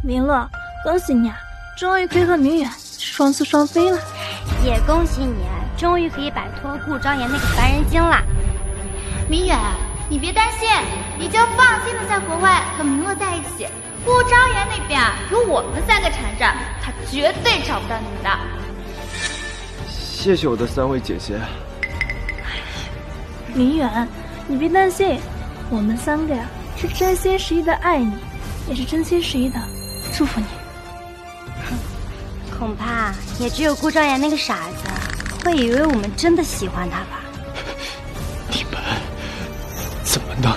明乐，恭喜你啊，终于可以和明远双宿双飞了。也恭喜你，终于可以摆脱顾昭言那个烦人精了。明远，你别担心，你就放心的在国外和明乐在一起。顾昭言那边有我们3个缠着，他绝对找不到你们的。谢谢我的3位姐姐。明远，你别担心，我们3个呀是真心实意的爱你，也是真心实意的祝福你。恐怕也只有顾昭言那个傻子会以为我们真的喜欢他吧。你们怎么能？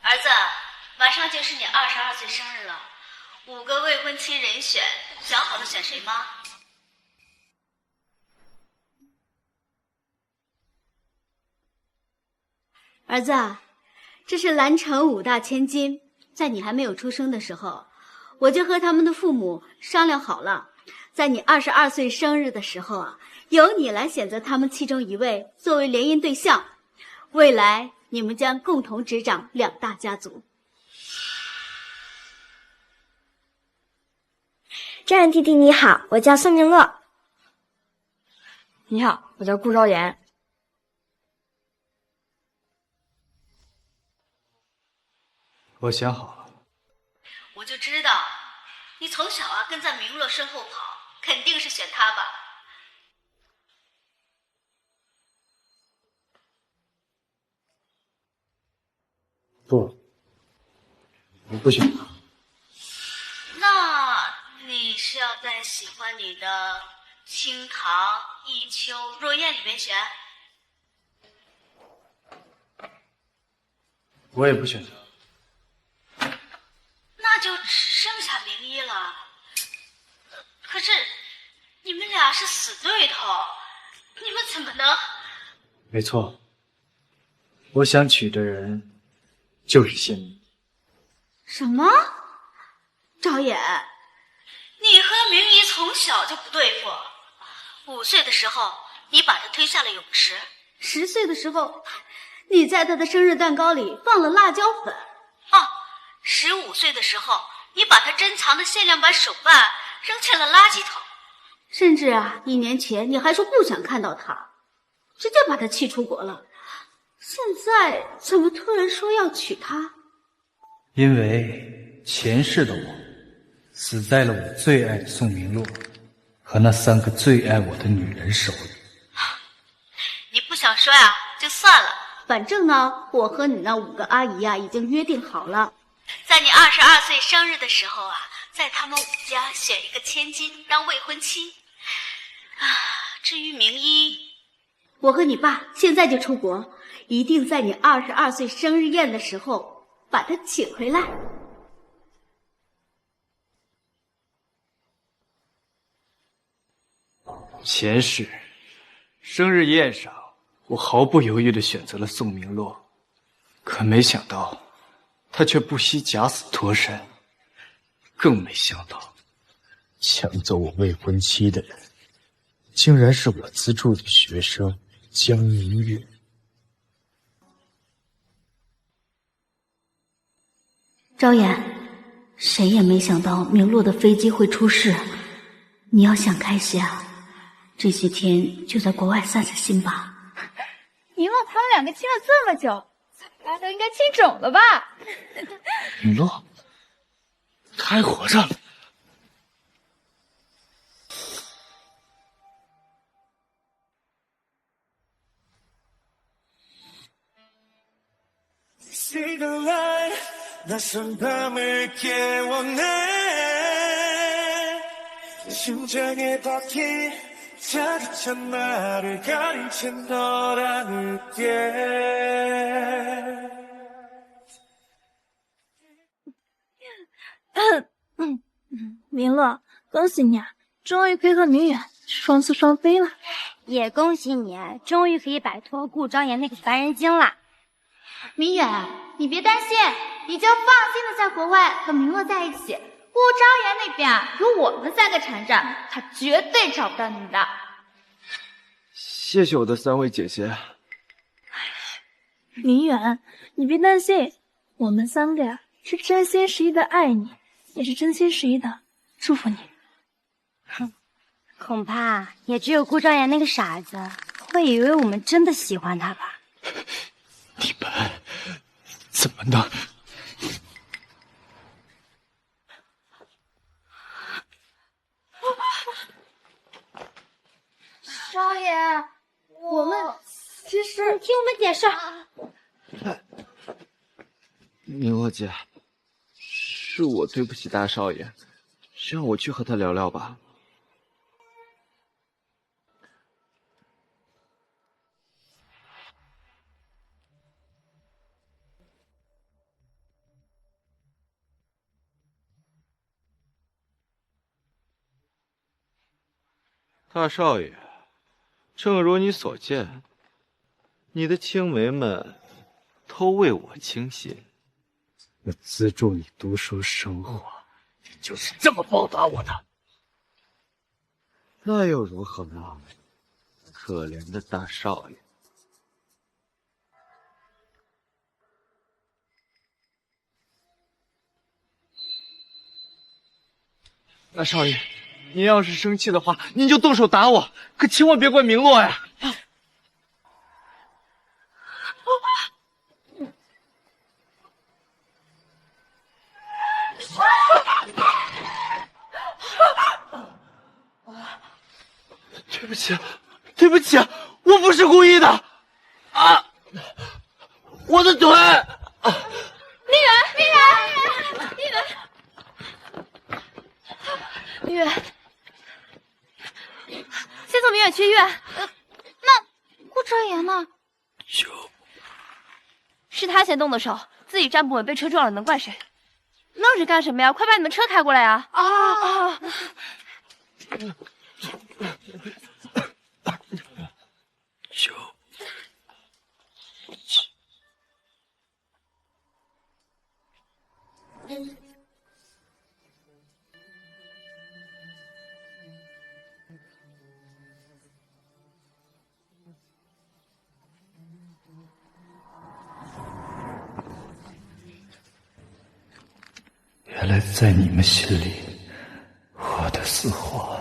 儿子，马上就是你22岁生日了，5个未婚妻人选，想好了选谁吗？儿子，这是蓝城5大千金，在你还没有出生的时候，我就和他们的父母商量好了，在你22岁生日的时候啊，由你来选择他们其中1位作为联姻对象，未来你们将共同执掌2大家族。丈人弟弟你好，我叫孙明乐。你好，我叫顾昭言。我想好了。我就知道，你从小啊跟在明乐身后跑，肯定是选他吧。不，我不选他。那你是要在喜欢你的清塘、忆秋、若燕里面选？我也不选他。那就只剩下明一了。可是你们俩是死对头，你们怎么能？没错，我想娶的人就是仙女。什么？昭言，你和明一从小就不对付。5岁的时候，你把他推下了泳池；10岁的时候，你在他的生日蛋糕里放了辣椒粉。15岁的时候，你把他珍藏的限量版手办扔进了垃圾桶。甚至啊，1年前你还说不想看到他，直接把他气出国了。现在怎么突然说要娶她？因为前世的我死在了我最爱的宋明洛和那3个最爱我的女人手里。你不想说呀，就算了。反正呢，我和你那5个阿姨呀，已经约定好了，在你22岁生日的时候啊，在他们5家选一个千金当未婚妻。至于明一，我和你爸现在就出国，一定在你22岁生日宴的时候把他请回来。前世生日宴上，我毫不犹豫地选择了宋明洛，可没想到他却不惜假死脱身，更没想到抢走我未婚妻的人，竟然是我资助的学生江明月。昭言，谁也没想到明洛的飞机会出事，你要想开些啊，这些天就在国外散散心吧。明洛他们2个亲了这么久，大家都应该亲肿了吧？明洛，他还活着。明乐，恭喜你啊，终于可以和明远双宿双飞了。也恭喜你，终于可以摆脱顾昭言那个烦人精了。明远，你别担心，你就放心的在国外和明乐在一起。顾昭言那边有我们3个缠着，他绝对找不到你们的。谢谢我的3位姐姐。林远，你别担心，我们三个呀是真心实意的爱你，也是真心实意的祝福你。哼，恐怕也只有顾昭言那个傻子会以为我们真的喜欢他吧。你们怎么能？少爷，我们其实听我们解释。明洛姐，是我对不起大少爷，让我去和他聊聊吧。大少爷，正如你所见，你的青梅们都为我倾心。我资助你读书生活，你就是这么报答我的。那又如何呢？可怜的大少爷。大少爷，您要是生气的话，您就动手打我，可千万别怪明洛呀！对不起，对不起，我不是故意的！啊，我的腿！明远，先送明远去医院。那顾昭言呢？是他先动的手，自己站不稳被车撞了，能怪谁？愣着干什么呀？快把你们车开过来呀！啊！原来在你们心里，我的死活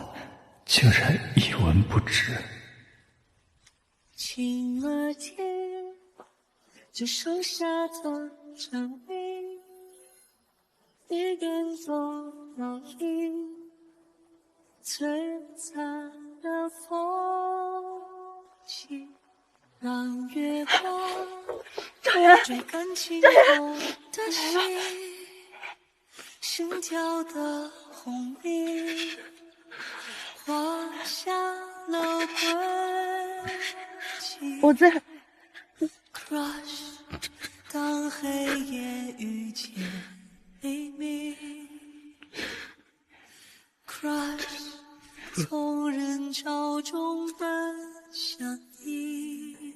竟然一文不值。亲耳听，只剩下段蝉鸣，一边走到影，璀璨的风景，让月光追赶情动的心，心跳的红笔，画下了轨迹。我在。Crush， 当黑夜遇见黎明 ，Crush， 从人潮中奔向你。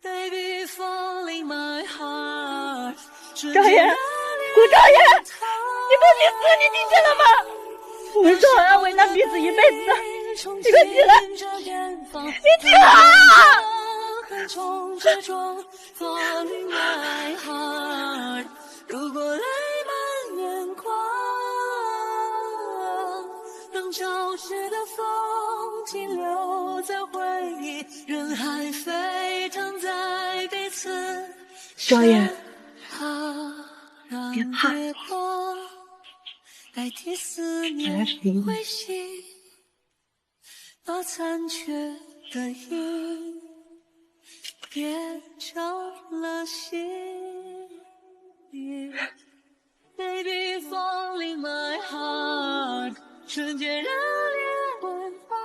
Baby falling my heart， 昭言，顾昭言，你不许死，你听见了吗？我们说好要为难彼此一辈子的，你快起来！你起来啊！冲之中 falling my heart， 如果泪满眼眶，让潮湿的风停留在回忆，人海沸腾在彼此。昭言，别怕，代替思念回信，把残缺的影变成了心意。Baby falling my heart， 瞬间热烈奔放。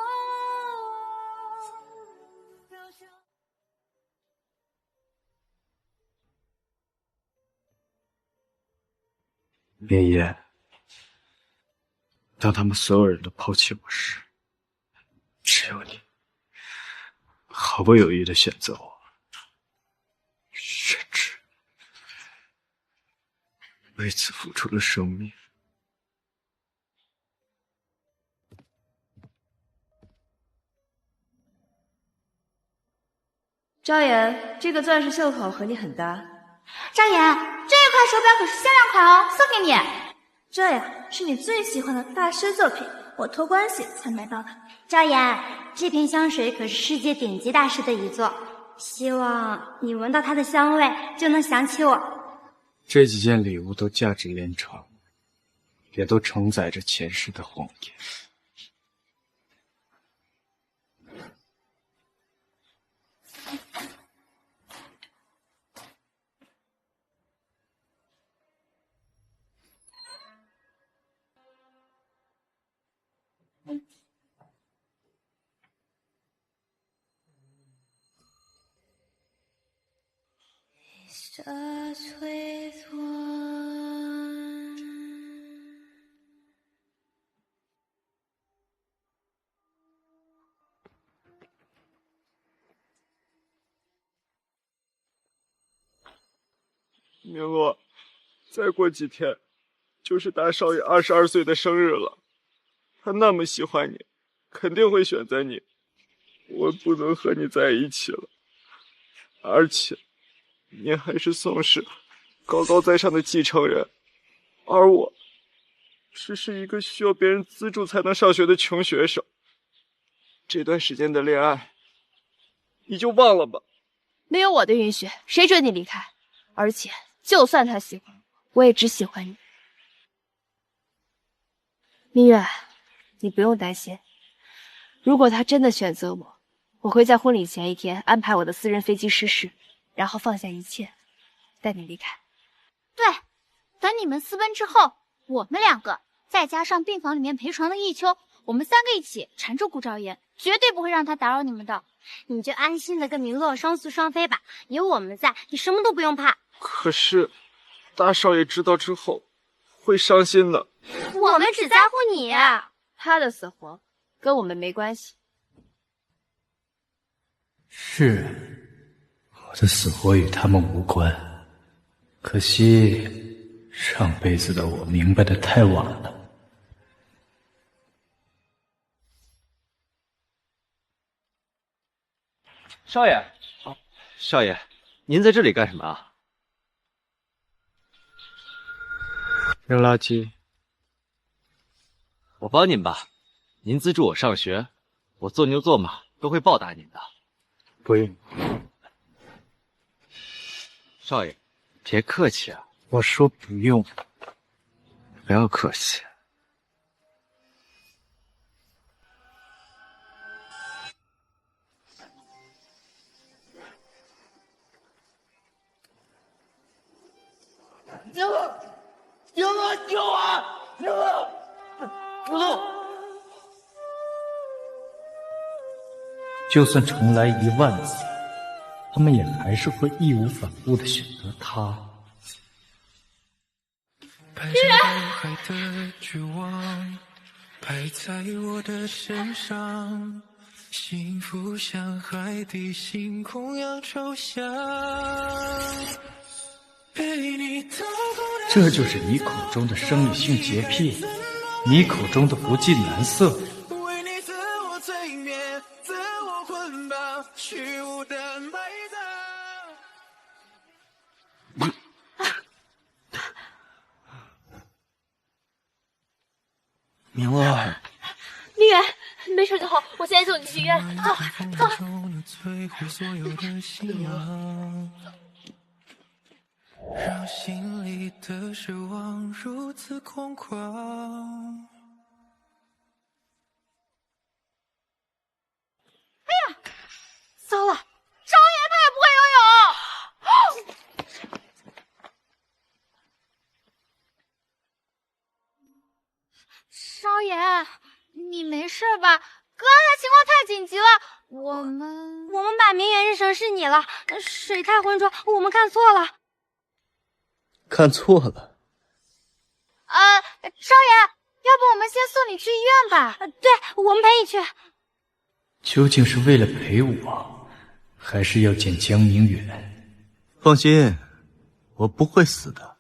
明夜，当他们所有人都抛弃我时，只有你毫不犹豫地选择我，甚至为此付出了生命。昭妍，这个钻石袖口和你很搭。昭妍，这一款手表可是限量款哦，送给你。这呀，是你最喜欢的大师作品，我托关系才买到的。昭妍，这瓶香水可是世界顶级大师的遗作，希望你闻到它的香味就能想起我。这几件礼物都价值连城，也都承载着前世的谎言。明洛，再过几天就是大少爷22岁的生日了，他那么喜欢你，肯定会选择你。我不能和你在一起了，而且你还是宋氏高高在上的继承人，而我只是一个需要别人资助才能上学的穷学生。这段时间的恋爱，你就忘了吧。没有我的允许，谁准你离开？而且，就算他喜欢我，我也只喜欢你。明月，你不用担心，如果他真的选择我，我会在婚礼前一天安排我的私人飞机失事，然后放下一切，带你离开。对，等你们私奔之后，我们2个再加上病房里面陪床的一秋，我们3个一起缠住顾昭妍，绝对不会让他打扰你们的。你就安心的跟明洛双宿双飞吧，有我们在，你什么都不用怕。可是，大少爷知道之后会伤心的。我们只在乎你。他的死活跟我们没关系。是，我的死活与他们无关。可惜，上辈子的我明白的太晚了。少爷，少爷，您在这里干什么啊？扔垃圾。我帮您吧，您资助我上学，我做牛做马都会报答您的。不用。少爷，别客气啊。我说不用，不要客气。宁乐，宁乐，救我！宁乐，宁乐。就算重来1万次，他们也还是会义无反顾地选择他。白着海的绝望摆在我的身上，幸福像海底星空样抽象。这就是你口中的生理性洁癖，你口中的不近男色。为你自我催眠，自我捆绑，虚无的埋葬。明乐，明月，没事就好，我现在送你去医院。走，走。让心里的失望如此空旷。哎呀，糟了，昭妍她也不会游泳。昭妍，你没事吧？刚才情况太紧急了，我们把明媛认成是你了，水太浑浊，我们看错了。看错了。少爷，要不我们先送你去医院吧？对，我们陪你去。究竟是为了陪我，还是要见江明远？放心，我不会死的，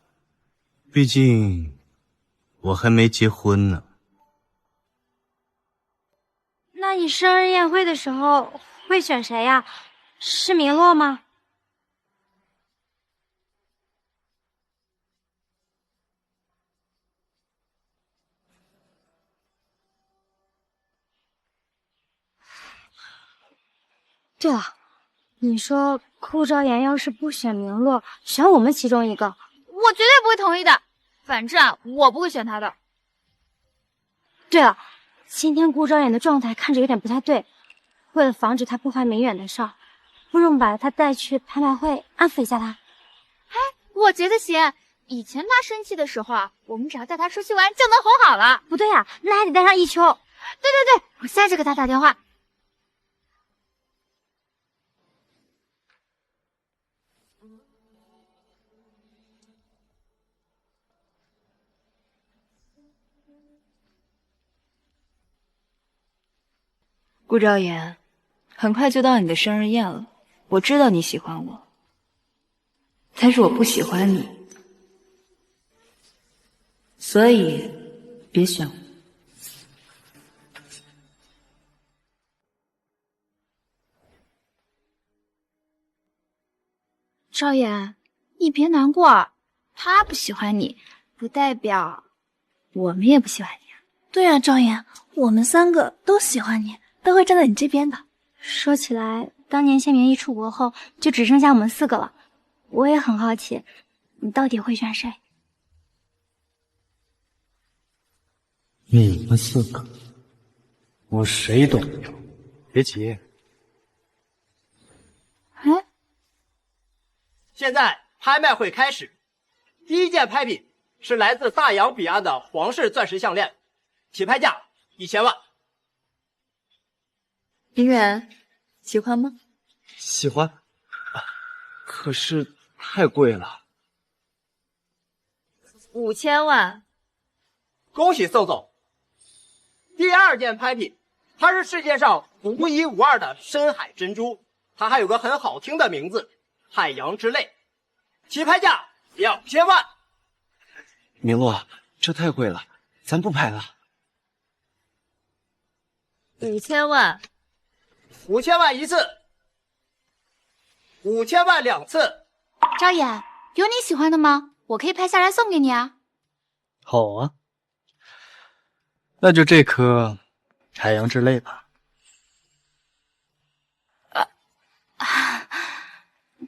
毕竟我还没结婚呢。那你生日宴会的时候会选谁呀？是明洛吗？对了，你说顾昭言要是不选明洛，选我们其中一个，我绝对不会同意的。反正我不会选他的。对了，今天顾昭言的状态看着有点不太对，为了防止他破坏明远的事儿，不如我们把他带去拍卖会安抚一下他。哎，我觉得行。以前他生气的时候啊，我们只要带他出去玩就能哄好了。不对呀，那还得带上一秋。对，我现在就给他打电话。顾昭言，很快就到你的生日宴了。我知道你喜欢我，但是我不喜欢你，所以别选我。昭言，你别难过，他不喜欢你，不代表我们也不喜欢你啊。对啊，昭言，我们3个都喜欢你，都会站在你这边的。说起来，当年谢明一出国后，就只剩下我们4个了。我也很好奇，你到底会选谁？你们4个，我谁都没有。别急。哎，现在拍卖会开始，第一件拍品是来自大洋彼岸的皇室钻石项链，起拍价1000万。明远，喜欢吗？喜欢，可是太贵了。5000万。恭喜宋总！第二件拍品，它是世界上独一无二的深海珍珠，它还有个很好听的名字——海洋之泪，起拍价2000万。明洛，这太贵了，咱不拍了。 5000万，5000万一次，5000万2次。昭言，有你喜欢的吗？我可以拍下来送给你啊。好啊，那就这颗海洋之泪吧。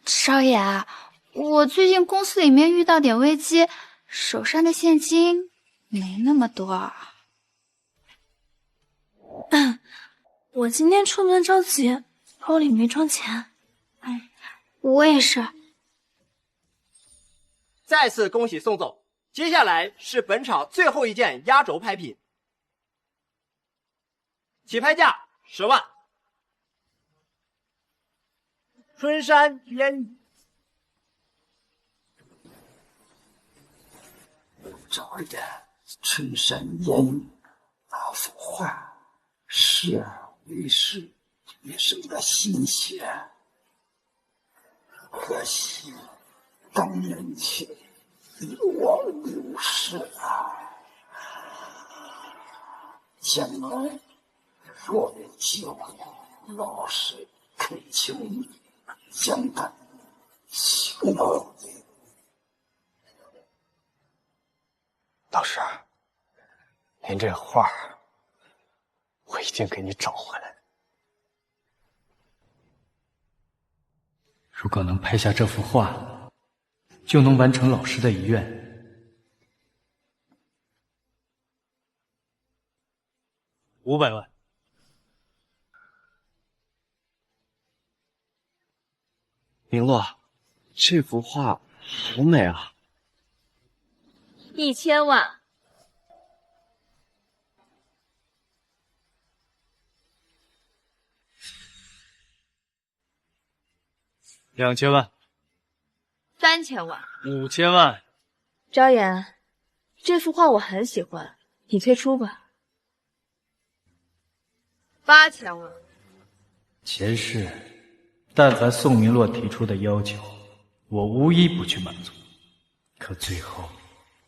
少爷，我最近公司里面遇到点危机，手上的现金没那么多。我今天出门着急，包里没装钱。我也是。再次恭喜宋总，接下来是本场最后一件压轴拍品，起拍价10万。春山烟雨。找的春山烟雨那幅画，时而为师也生了心血，可惜当年却一往流逝啊！将来若有机会，老师恳求你将它修好。老师，您这画我已经给你找回来了。如果能拍下这幅画，就能完成老师的遗愿。500万。明洛，这幅画好美啊！1000万。2000万。3000万。5000万。昭言，这幅画我很喜欢，你退出吧。8000万。前世，但凡宋明洛提出的要求，我无一不去满足，可最后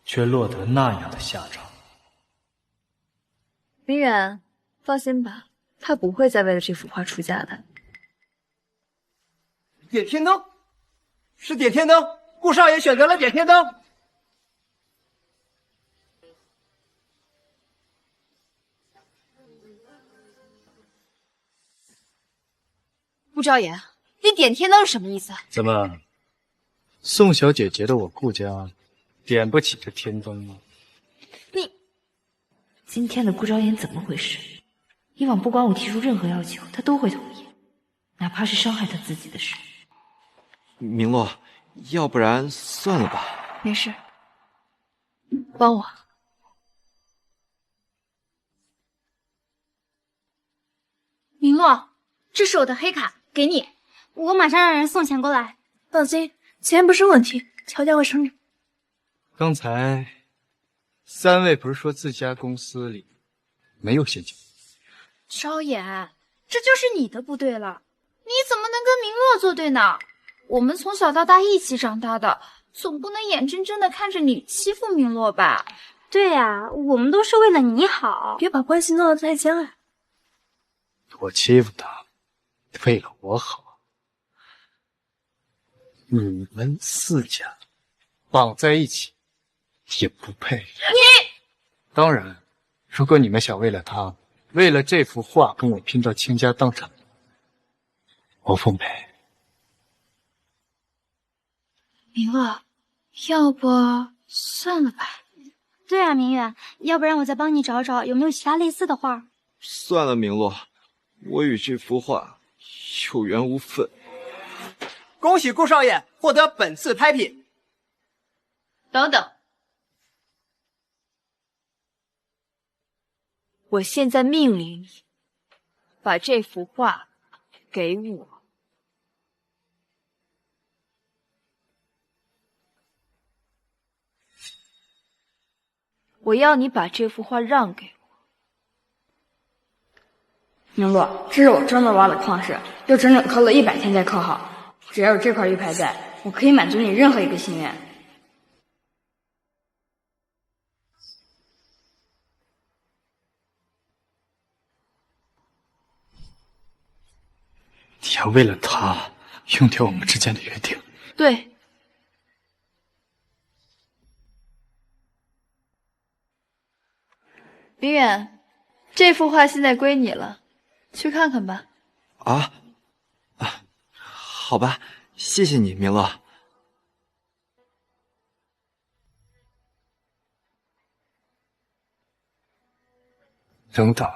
却落得那样的下场。明远，放心吧，他不会再为了这幅画出价的。点天灯，是点天灯。顾少爷选择了点天灯。顾昭言，你点天灯是什么意思？怎么，宋小姐觉得我顾家点不起这天灯吗？你今天的顾昭言怎么回事？以往不管我提出任何要求，他都会同意，哪怕是伤害他自己的事。明洛，要不然算了吧。没事，帮我。明洛，这是我的黑卡，给你，我马上让人送钱过来。放心，钱不是问题，乔家会承认。刚才3位不是说自家公司里没有现金？昭言，这就是你的不对了，你怎么能跟明洛作对呢？我们从小到大一起长大的，总不能眼睁睁的看着你欺负明洛吧？对呀，我们都是为了你好，别把关系闹得太僵啊。我欺负他，为了我好。你们4家绑在一起也不配。你当然，如果你们想为了他，为了这幅画跟我拼到倾家荡产，我奉陪。明洛，要不算了吧？对啊，明远，要不然我再帮你找找有没有其他类似的画。算了，明洛，我与这幅画有缘无分。恭喜顾少爷获得本次拍品。等等，我现在命令你把这幅画给我。我要你把这幅画让给我。明洛，这是我专门挖的矿石，又整整刻了100天才刻好。只要有这块玉牌在，我可以满足你任何一个心愿。你要为了他用掉我们之间的约定？对。明远，这幅画现在归你了，去看看吧。好吧，谢谢你，明洛。等等，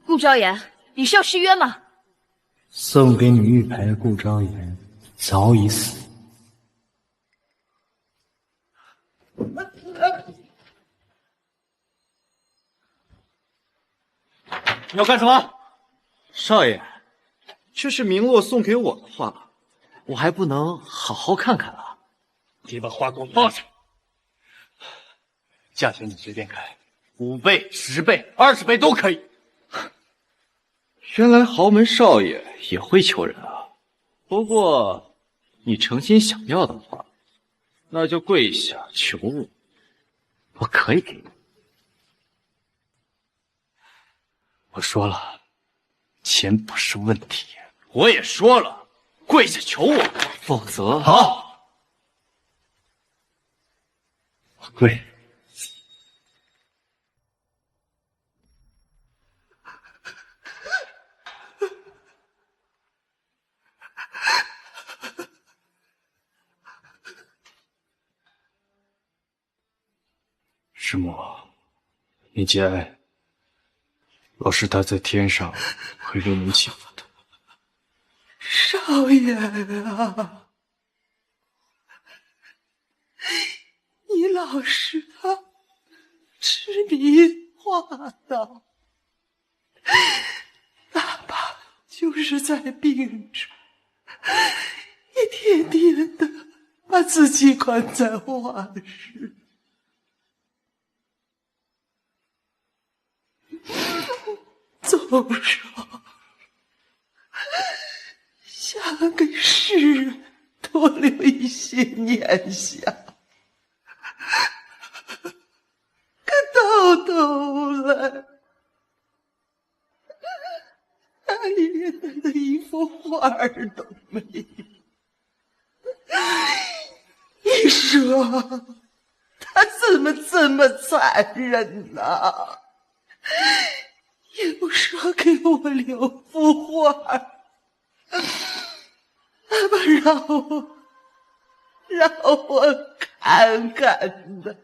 顾昭言，你是要失约吗？送给你玉牌的顾昭言早已死。你要干什么？少爷，这是明洛送给我的画，我还不能好好看看啊？你把画给我放下，价钱你随便开，5倍、10倍、20倍都可以。原来豪门少爷也会求人啊！不过你诚心想要的话，那就跪下求我，我可以给你。我说了，钱不是问题。我也说了，跪下求我，否则……好，我跪。师母，你节哀。若是他在天上，会为您祈福的。少爷啊，你老是痴迷画道，哪怕就是在病中，也天天的把自己关在画室。总说想给世人多留一些念想，花儿都没有。你说他怎么这么残忍呢？也不说给我留幅画，不让我看看呢。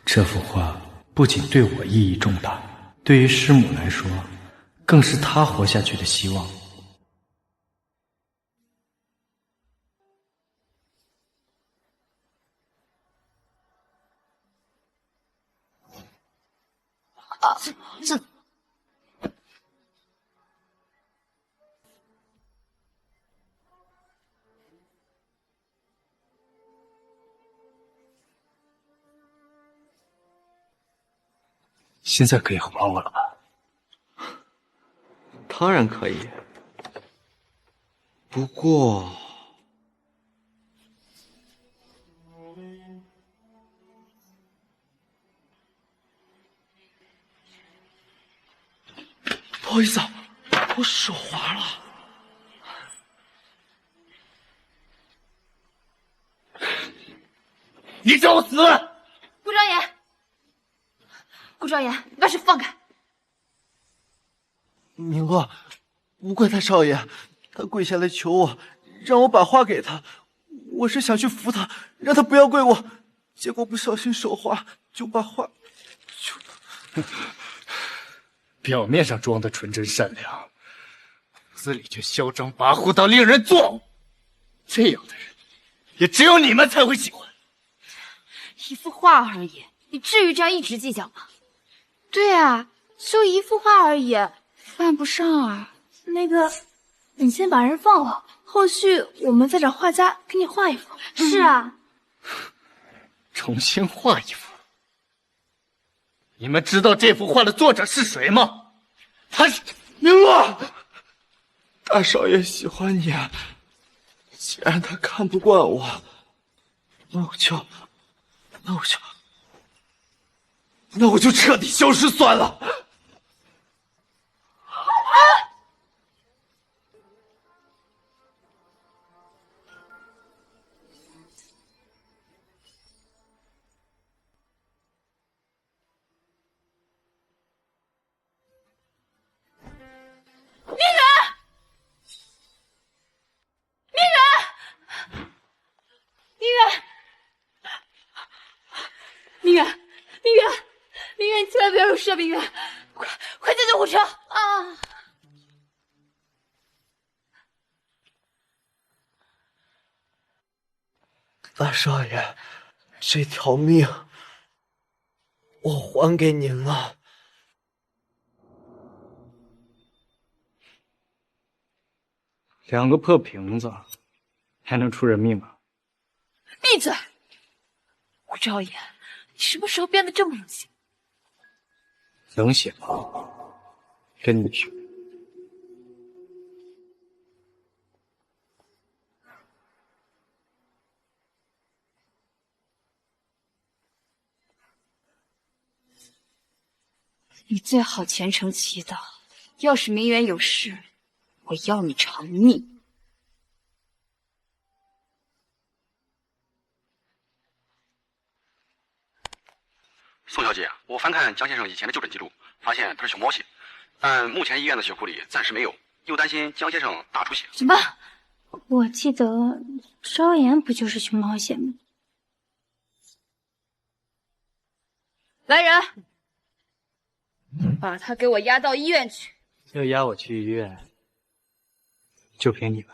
这幅画不仅对我意义重大，对于师母来说，更是她活下去的希望。这现在可以还我了吧？当然可以，不过不好意思啊，我手滑了。你找我死！顾昭言，顾昭言，你把手放开！明洛，不怪大少爷，他跪下来求我，让我把画给他。我是想去扶他，让他不要跪我，结果不小心手滑，就把画表面上装的纯真善良，骨子里却嚣张跋扈到令人作呕。这样的人，也只有你们才会喜欢。一幅画而已，你至于这样一直计较吗？对啊，就一幅画而已，犯不上啊。那个，你先把人放了，后续我们再找画家给你画一幅。是啊，重新画一幅。你们知道这幅画的作者是谁吗？他是明洛。大少爷喜欢你，既然他看不惯我，那我就彻底消失算了。明月，你千万不要有事啊！明月，快叫救护车啊！大少爷，这条命我还给您了。2个破瓶子，还能出人命啊？闭嘴！顾昭言，你什么时候变得这么冷血？冷血吗？跟你学。你最好虔诚祈祷，要是明远有事，我要你偿命。宋小姐，我翻看江先生以前的就诊记录，发现他是熊猫血，但目前医院的血库里暂时没有，又担心江先生大出血。什么？我记得昭言不就是熊猫血吗？来人，把他给我押到医院去。要押我去医院，就凭你们？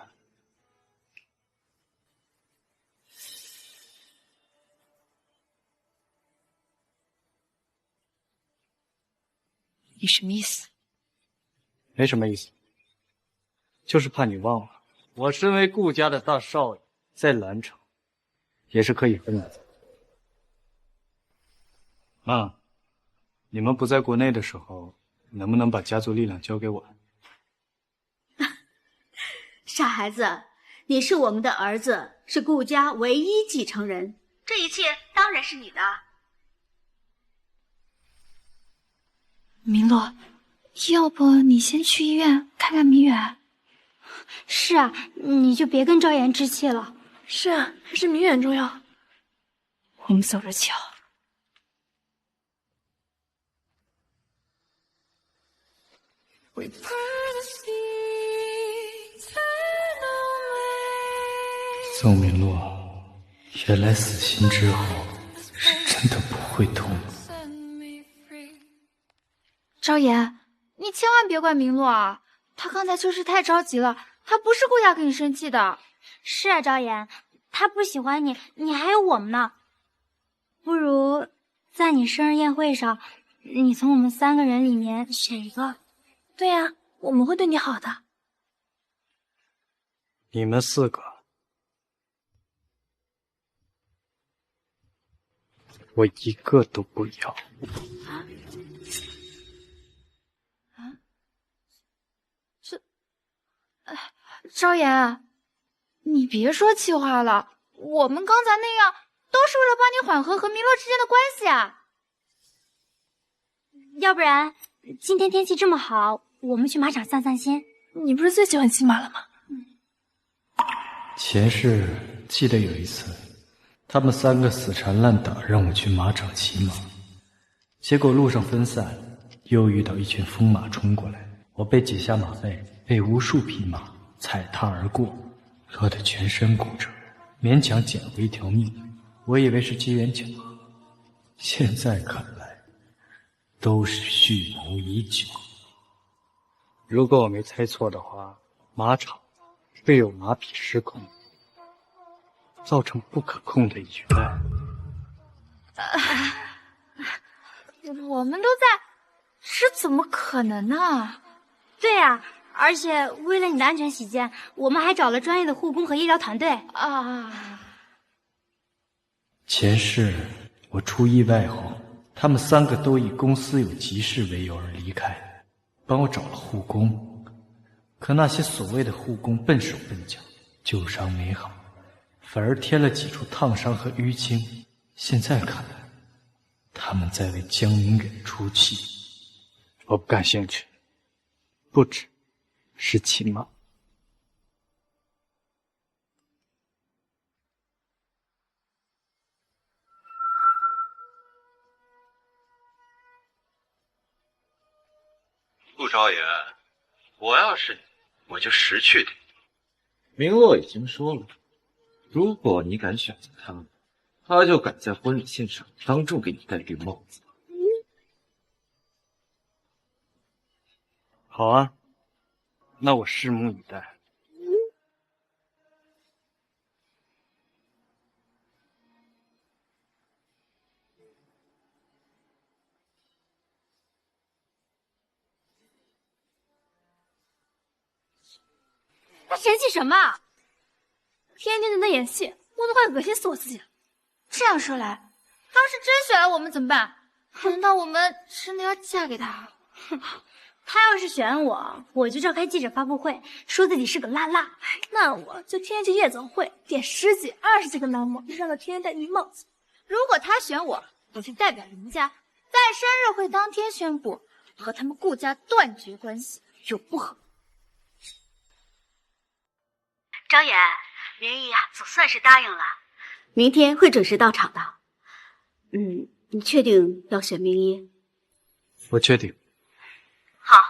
你什么意思？没什么意思，就是怕你忘了，我身为顾家的大少爷，在兰城也是可以分的。妈，你们不在国内的时候，能不能把家族力量交给我？傻孩子，你是我们的儿子，是顾家唯一继承人，这一切当然是你的。明洛，要不你先去医院看看明远。是啊，你就别跟昭妍置气了。是啊，还是明远重要。我们走着瞧。宋明洛，原来死心之后是真的不会痛。昭妍，你千万别怪明洛啊，他刚才就是太着急了，他不是故意要跟你生气的。是啊，昭妍，他不喜欢你，你还有我们呢。不如在你生日宴会上，你从我们3个人里面选一个。对呀，我们会对你好的。你们4个，我一个都不要。昭妍，你别说气话了，我们刚才那样都是为了帮你缓和和明洛之间的关系啊。要不然今天天气这么好，我们去马场散散心。你不是最喜欢骑马了吗？前世记得有一次，他们3个死缠烂打让我去马场骑马，结果路上分散，又遇到一群疯马冲过来，我被挤下马背，被无数匹马踩踏而过，落得全身骨折，勉强捡回一条命。我以为是机缘巧合，现在看来都是蓄谋已久。如果我没猜错的话，马场会有马匹失控，造成不可控的意外。我们都在，这怎么可能呢？对啊，而且为了你的安全起见，我们还找了专业的护工和医疗团队啊。前世我出意外后，他们3个都以公司有急事为由而离开，帮我找了护工。可那些所谓的护工笨手笨脚，旧伤没好，反而添了几处烫伤和淤青。现在看来，他们在为江明远出气。我不感兴趣，不止是骑马。陆少爷，我要是你，我就识趣点。明洛已经说了，如果你敢选择他，他就敢在婚礼现场当众给你戴绿帽子。好啊，那我拭目以待。他嫌弃什么？天天在那演戏，我都快恶心死我自己了。这样说来，他要是真选了我们怎么办？难道我们真的要嫁给他？他要是选我，我就召开记者发布会，说自己是个拉拉。那我就天天去夜总会，点10几、20几个男模，让他天天戴绿帽子。如果他选我，我就代表林家，在生日会当天宣布和他们顾家断绝关系，永不和。昭妍，明姨总算是答应了，明天会准时到场的。你确定要选明一？我确定。好，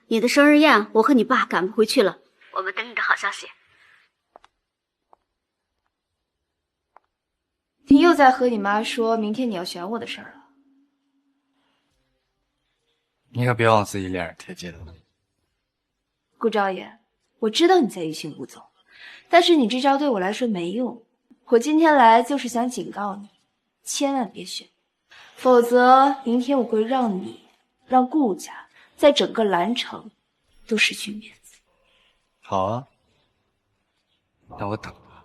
你的生日宴，我和你爸赶不回去了，我们等你的好消息。你又在和你妈说明天你要选我的事儿了。你可别往自己脸上贴金了。顾昭言，我知道你在欲擒故纵，但是你这招对我来说没用。我今天来就是想警告你，千万别选，否则明天我会让顾家在整个兰城都失去面子。好啊，那我等吧。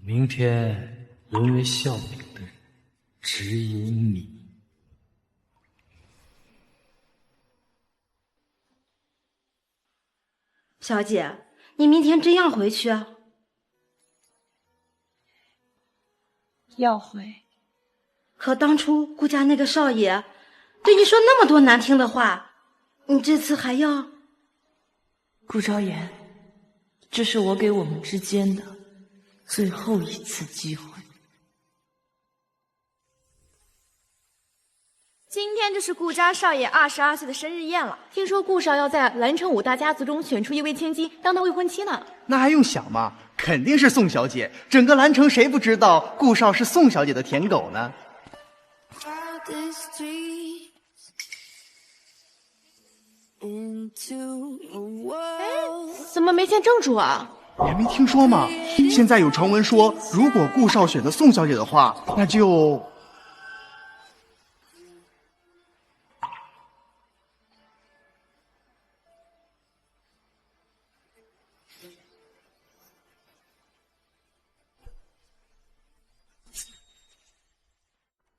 明天沦为笑柄的人，只有你。小姐，你明天真要回去啊？要回。可当初顾家那个少爷对你说那么多难听的话，你这次还要？顾昭言，这是我给我们之间的最后一次机会。今天就是顾家少爷22岁的生日宴了，听说顾少要在蓝城五大家族中选出一位千金当他未婚妻呢。那还用想吗？肯定是宋小姐。整个蓝城谁不知道顾少是宋小姐的舔狗呢？怎么没见正主啊？你还没听说吗？现在有传闻说，如果顾少选择宋小姐的话，那就……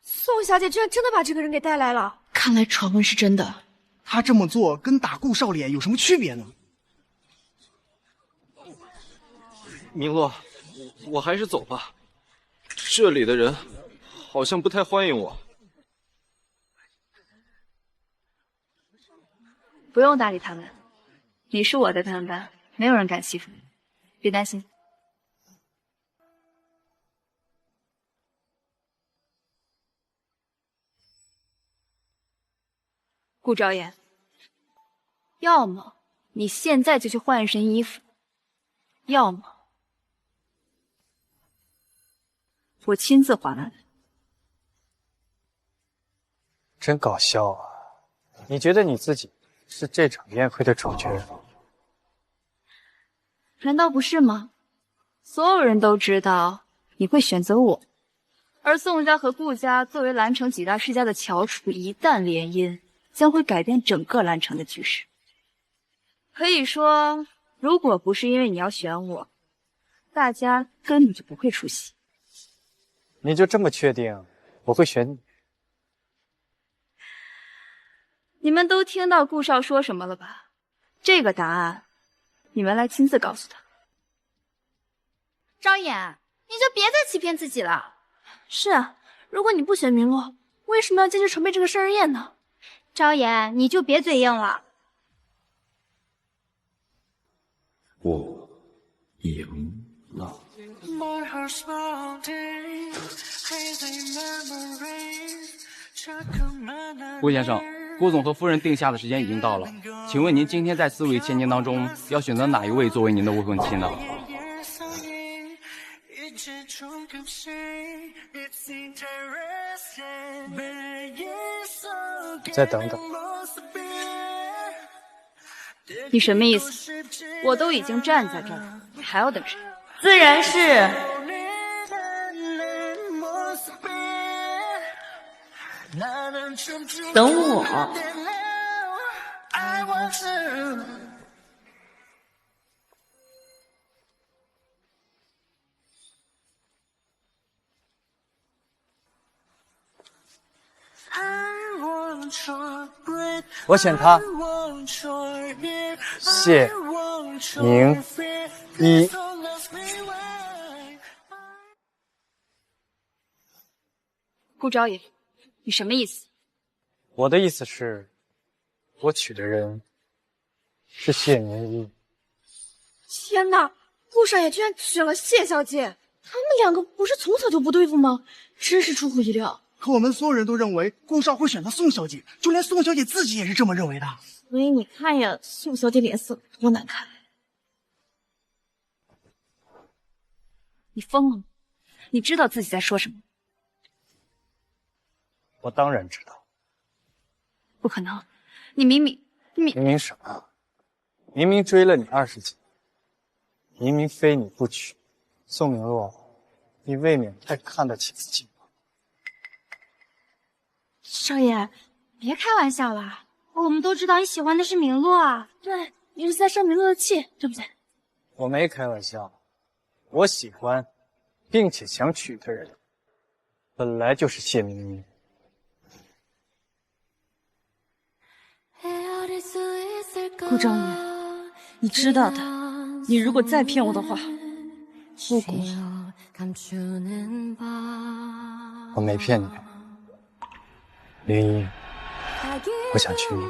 宋小姐居然真的把这个人给带来了，看来传闻是真的。她这么做跟打顾少脸有什么区别呢？明洛，我还是走吧，这里的人好像不太欢迎我。不用搭理他们，你是我的担当，没有人敢欺负你，别担心。顾昭言，要么你现在就去换一身衣服，要么我亲自还来。真搞笑啊！你觉得你自己是这场宴会的主角？难道不是吗？所有人都知道你会选择我，而宋家和顾家作为蓝城几大世家的翘楚，一旦联姻，将会改变整个蓝城的局势。可以说，如果不是因为你要选我，大家根本就不会出席。你就这么确定我会选你？你们都听到顾少说什么了吧？这个答案，你们来亲自告诉他。昭言，你就别再欺骗自己了。是啊，如果你不选明洛，为什么要坚持筹备这个生日宴呢？昭言，你就别嘴硬了。我赢了。顾先生，顾总和夫人定下的时间已经到了，请问您今天在4位千金当中要选择哪一位作为您的未婚妻呢？再等等。你什么意思？我都已经站在这儿了，你还要等谁？自然是等我。我选他，谢明一。顾昭言，你什么意思？我的意思是，我娶的人是谢明一。天哪，顾少爷居然娶了谢小姐，他们两个不是从小就不对付吗？真是出乎意料。可我们所有人都认为顾少会选择宋小姐，就连宋小姐自己也是这么认为的。所以你看呀，宋小姐脸色多难看。你疯了吗？你知道自己在说什么？我当然知道。不可能，你明明什么？明明追了你20几年，明明非你不娶。宋明洛，你未免太看得起自己。少爷，别开玩笑了，我们都知道你喜欢的是明洛啊。对，你是在生明洛的气，对不对？我没开玩笑，我喜欢，并且想娶的人，本来就是谢明一。顾昭言，你知道的，你如果再骗我的话，后果……我没骗你，明一，我想娶你。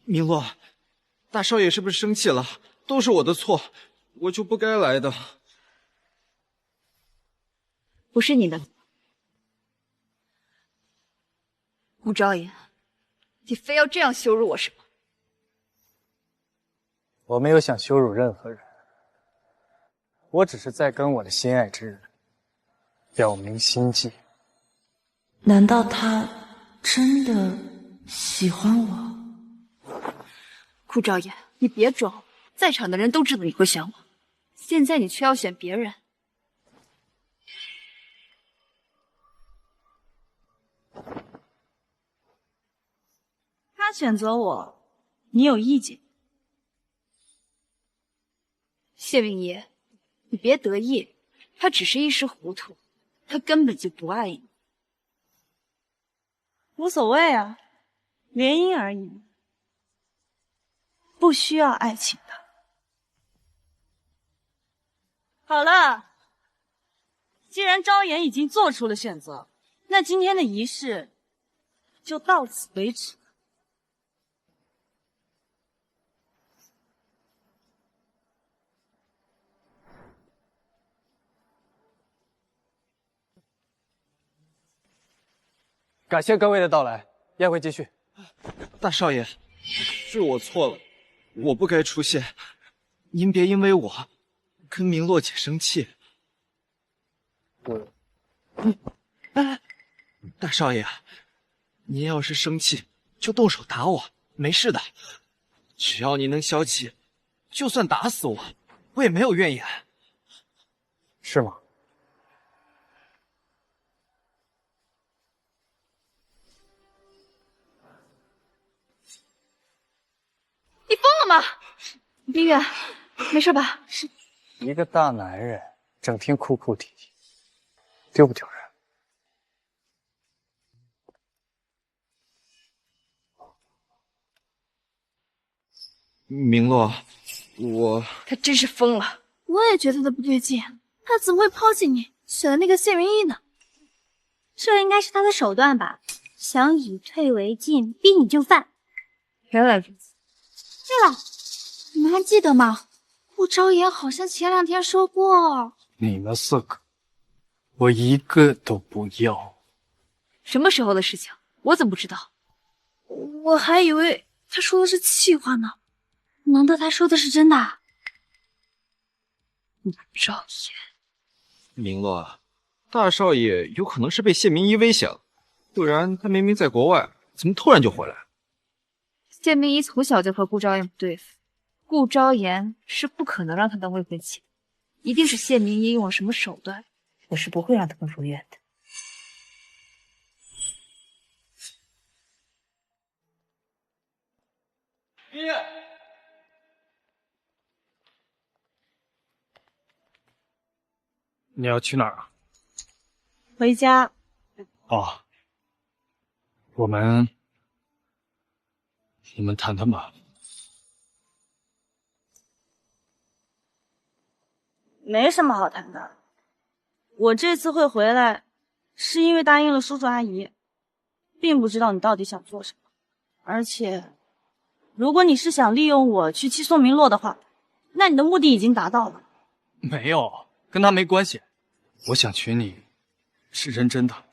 明洛，大少爷是不是生气了？都是我的错，我就不该来的。不是你的。顾昭言，你非要这样羞辱我是吗？我没有想羞辱任何人，我只是在跟我的心爱之人表明心迹。难道他真的喜欢我？顾昭言，你别装，在场的人都知道你会选我，现在你却要选别人。他选择我，你有意见？谢明仪，你别得意，他只是一时糊涂，他根本就不爱你。无所谓啊，联姻而已，不需要爱情的。好了，既然昭言已经做出了选择，那今天的仪式就到此为止。感谢各位的到来，宴会继续。大少爷，是我错了，我不该出现，您别因为我跟明洛姐生气。大少爷，您要是生气就动手打我，没事的。只要您能消气，就算打死我，我也没有怨言。是吗？你疯了吗？冰月，没事吧？一个大男人整天哭哭啼啼，丢不丢人？明洛，他真是疯了。我也觉得他不对劲，他怎么会抛弃你，选了那个谢明一呢？这应该是他的手段吧，想以退为进，逼你就范。原来如此。对了，你们还记得吗？顾昭言好像前2天说过，你们4个，我一个都不要。什么时候的事情？我怎么不知道？我还以为他说的是气话呢。难道他说的是真的？昭言，明洛，大少爷有可能是被谢明一威胁了，不然他明明在国外，怎么突然就回来了？谢明一从小就和顾昭言不对付，顾昭言是不可能让他当未婚妻，一定是谢明一用了什么手段，我是不会让他们如愿的。音乐，你要去哪儿啊？回家。哦，你们谈谈吧。没什么好谈的。我这次会回来，是因为答应了叔叔阿姨，并不知道你到底想做什么。而且，如果你是想利用我去气宋明洛的话，那你的目的已经达到了。没有，跟他没关系。我想娶你，是认真的。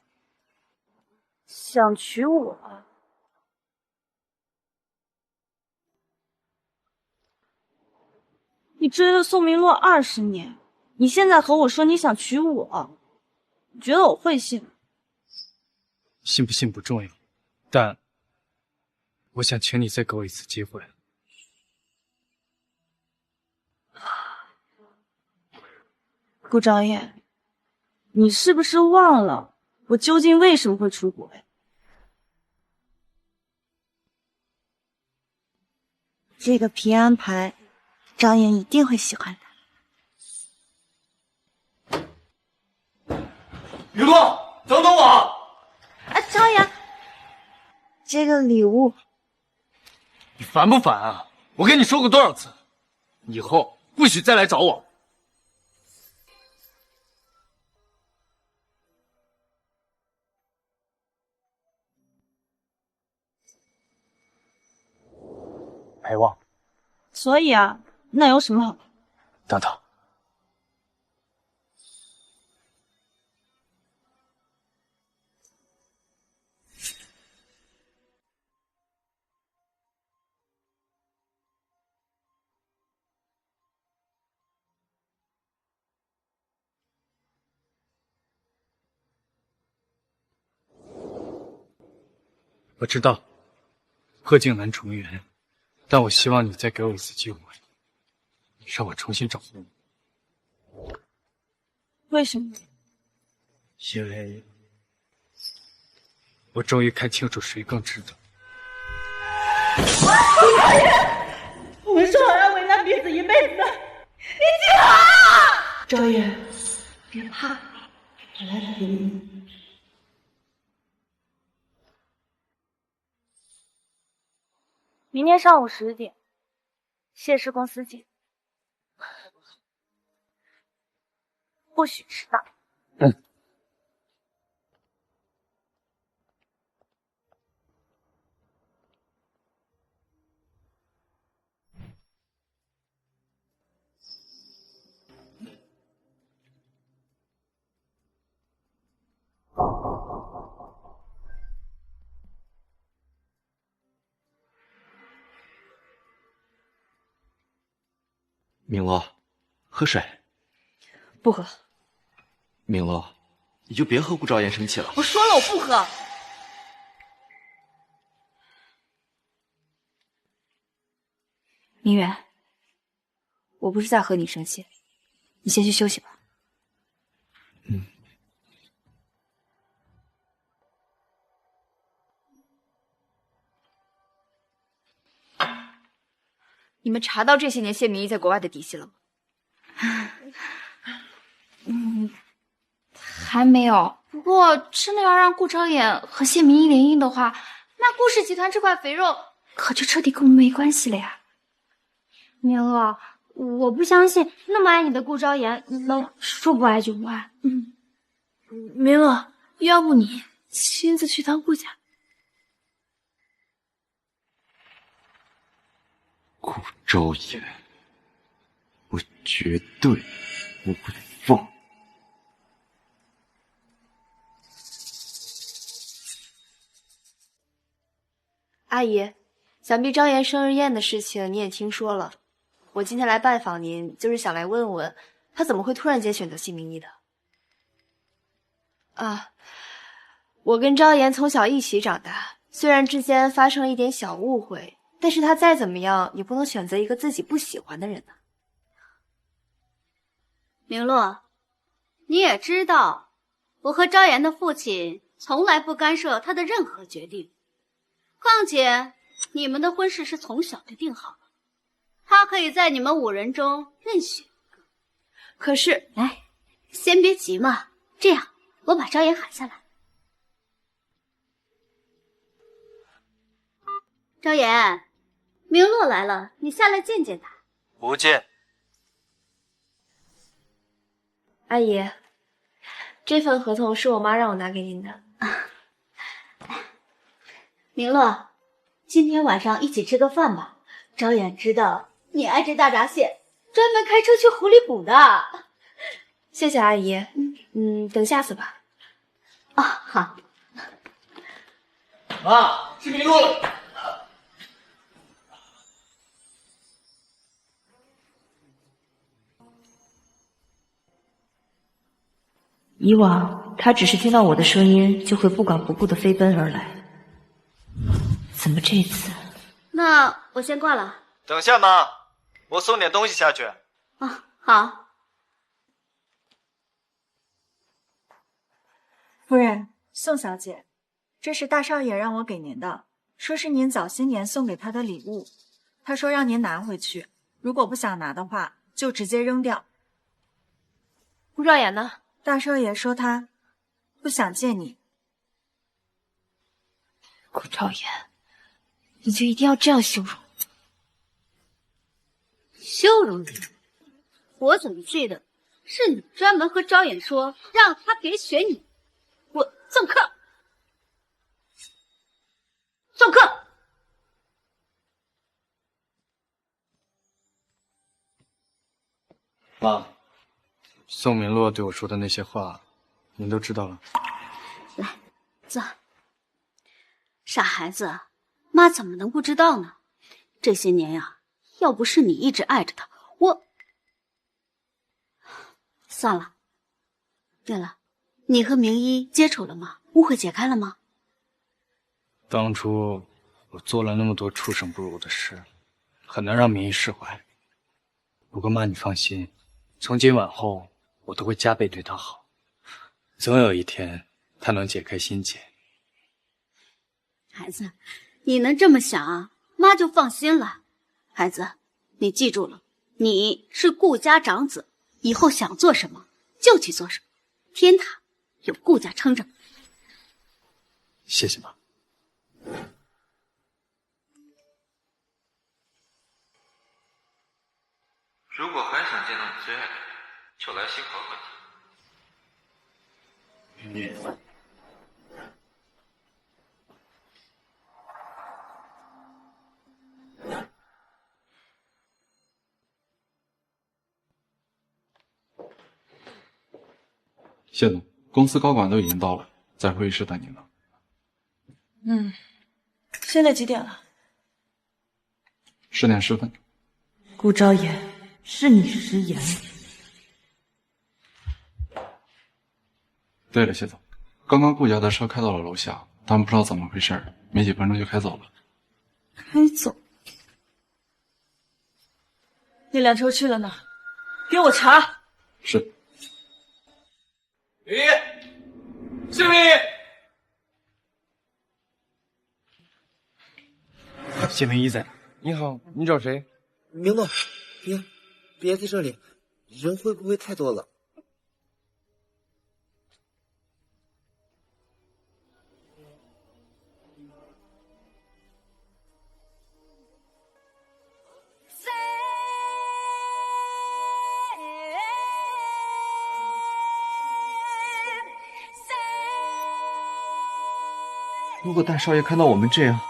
想娶我？你追了宋明洛20年，你现在和我说你想娶我，你觉得我会信吗？信不信不重要，但我想请你再给我一次机会。顾昭彦，你是不是忘了我究竟为什么会出国呀？这个平安牌，张妍一定会喜欢的。雨洛，等等我！啊，张妍，这个礼物，你烦不烦啊？我跟你说过多少次，以后不许再来找我。陪望。所以啊，那有什么好？等等，我知道破镜难重圆，但我希望你再给我一次机会，让我重新找回你。为什么？因为我终于看清楚谁更值得。我们说好要为难彼此一辈子的，你竟然啊！昭言，别怕，我来陪你。明天上午10点，谢氏公司见。不许迟到。明洛，喝水。不喝。明洛，你就别和顾昭言生气了。我说了，我不喝。明远，我不是在和你生气，你先去休息吧。你们查到这些年谢明义在国外的底细了吗？还没有。不过真的要让顾昭言和谢明义联姻的话，那顾氏集团这块肥肉可就彻底跟我们没关系了呀。明乐，我不相信那么爱你的顾昭言能说不爱就不爱。明乐，要不你亲自去趟顾家？顾昭言，我绝对不会放。阿姨，想必昭言生日宴的事情你也听说了。我今天来拜访您，就是想来问问他怎么会突然间选择谢明义的。啊，我跟昭言从小一起长大，虽然之间发生了一点小误会，但是他再怎么样也不能选择一个自己不喜欢的人呢。明洛，你也知道，我和昭言的父亲从来不干涉他的任何决定。况且，你们的婚事是从小就定好了，他可以在你们5人中任选一个。可是，来，先别急嘛，这样，我把昭言喊下来。昭言，明洛来了，你下来见见他。不见。阿姨，这份合同是我妈让我拿给您的。明洛，今天晚上一起吃个饭吧。昭言知道你爱吃大闸蟹，专门开车去湖里捕的。谢谢阿姨。等下次吧。啊，好。妈，是明洛了。以往他只是听到我的声音就会不管不顾的飞奔而来，怎么这次？那我先挂了。等下妈，我送点东西下去。啊，好。夫人，宋小姐，这是大少爷让我给您的，说是您早些年送给他的礼物，他说让您拿回去，如果不想拿的话，就直接扔掉。顾昭言呢？大少爷说他不想见你。顾昭言，你就一定要这样羞辱我？羞辱你？我怎么记得是你专门和昭言说让他别选你？我送客，送客。妈，宋明洛对我说的那些话，您都知道了。来，坐。傻孩子，妈怎么能不知道呢？这些年呀，要不是你一直爱着他，算了。对了，你和明一接触了吗？误会解开了吗？当初我做了那么多畜生不如的事，很难让明一释怀。不过妈，你放心，从今往后我都会加倍对她好，总有一天她能解开心结。孩子，你能这么想啊，妈就放心了。孩子，你记住了，你是顾家长子，以后想做什么就去做什么，天塔有顾家撑着。谢谢妈。如果还想见到你最爱的人，就来星河会。你。谢总，公司高管都已经到了，在会议室等您了。现在几点了10点10分。顾昭言，是你食言。对了，谢总，刚刚顾家的车开到了楼下，但不知道怎么回事，没几分钟就开走了。开走？那辆车去了哪？给我查。是。明一，姓明。谢明一在哪？你好，你找谁？明诺，别在这里，人会不会太多了？如果大少爷看到我们这样，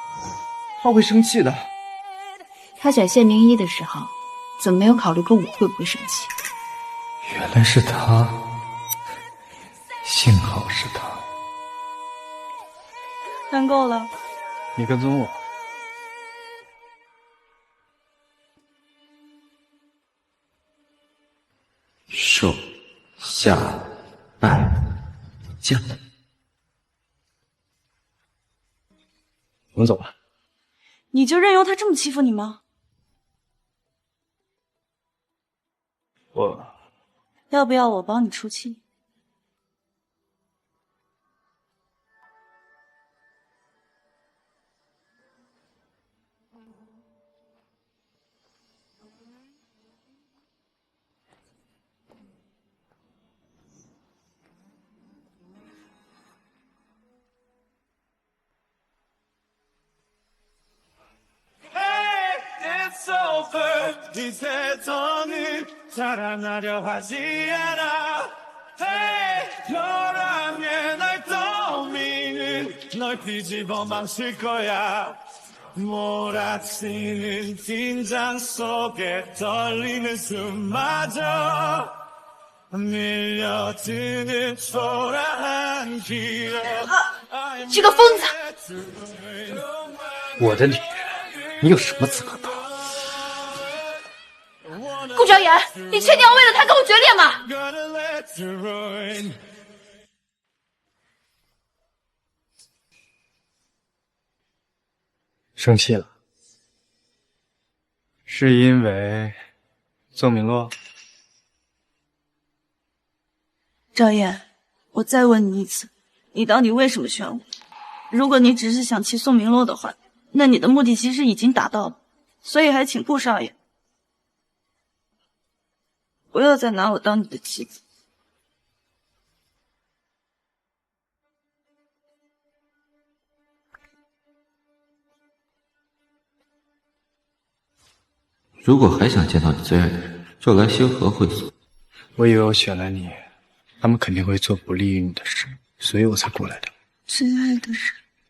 他会生气的。他选谢明一的时候，怎么没有考虑过我会不会生气？原来是他，幸好是他。看够了，你跟踪我。手下败将。我们走吧。你就任由他这么欺负你吗？我要不要我帮你出气？이 세상은 자라나려 하지 않아 Hey 벼랑에 날 떠미는 널 뒤집어 망칠 거야 몰아치는 긴장 속에 떨리는 숨마저 밀려드는 초라한 기억 这个疯子！我的女人，你有什么资格打？顾昭言，你确定要为了他跟我决裂吗？生气了，是因为宋明洛？赵燕，我再问你一次，你到底为什么选我？如果你只是想气宋明洛的话，那你的目的其实已经达到了，所以还请顾少爷不要再拿我当你的棋子。如果还想见到你最爱的人，就来星河会所。我以为我选了你，他们肯定会做不利于你的事，所以我才过来的。最爱的人。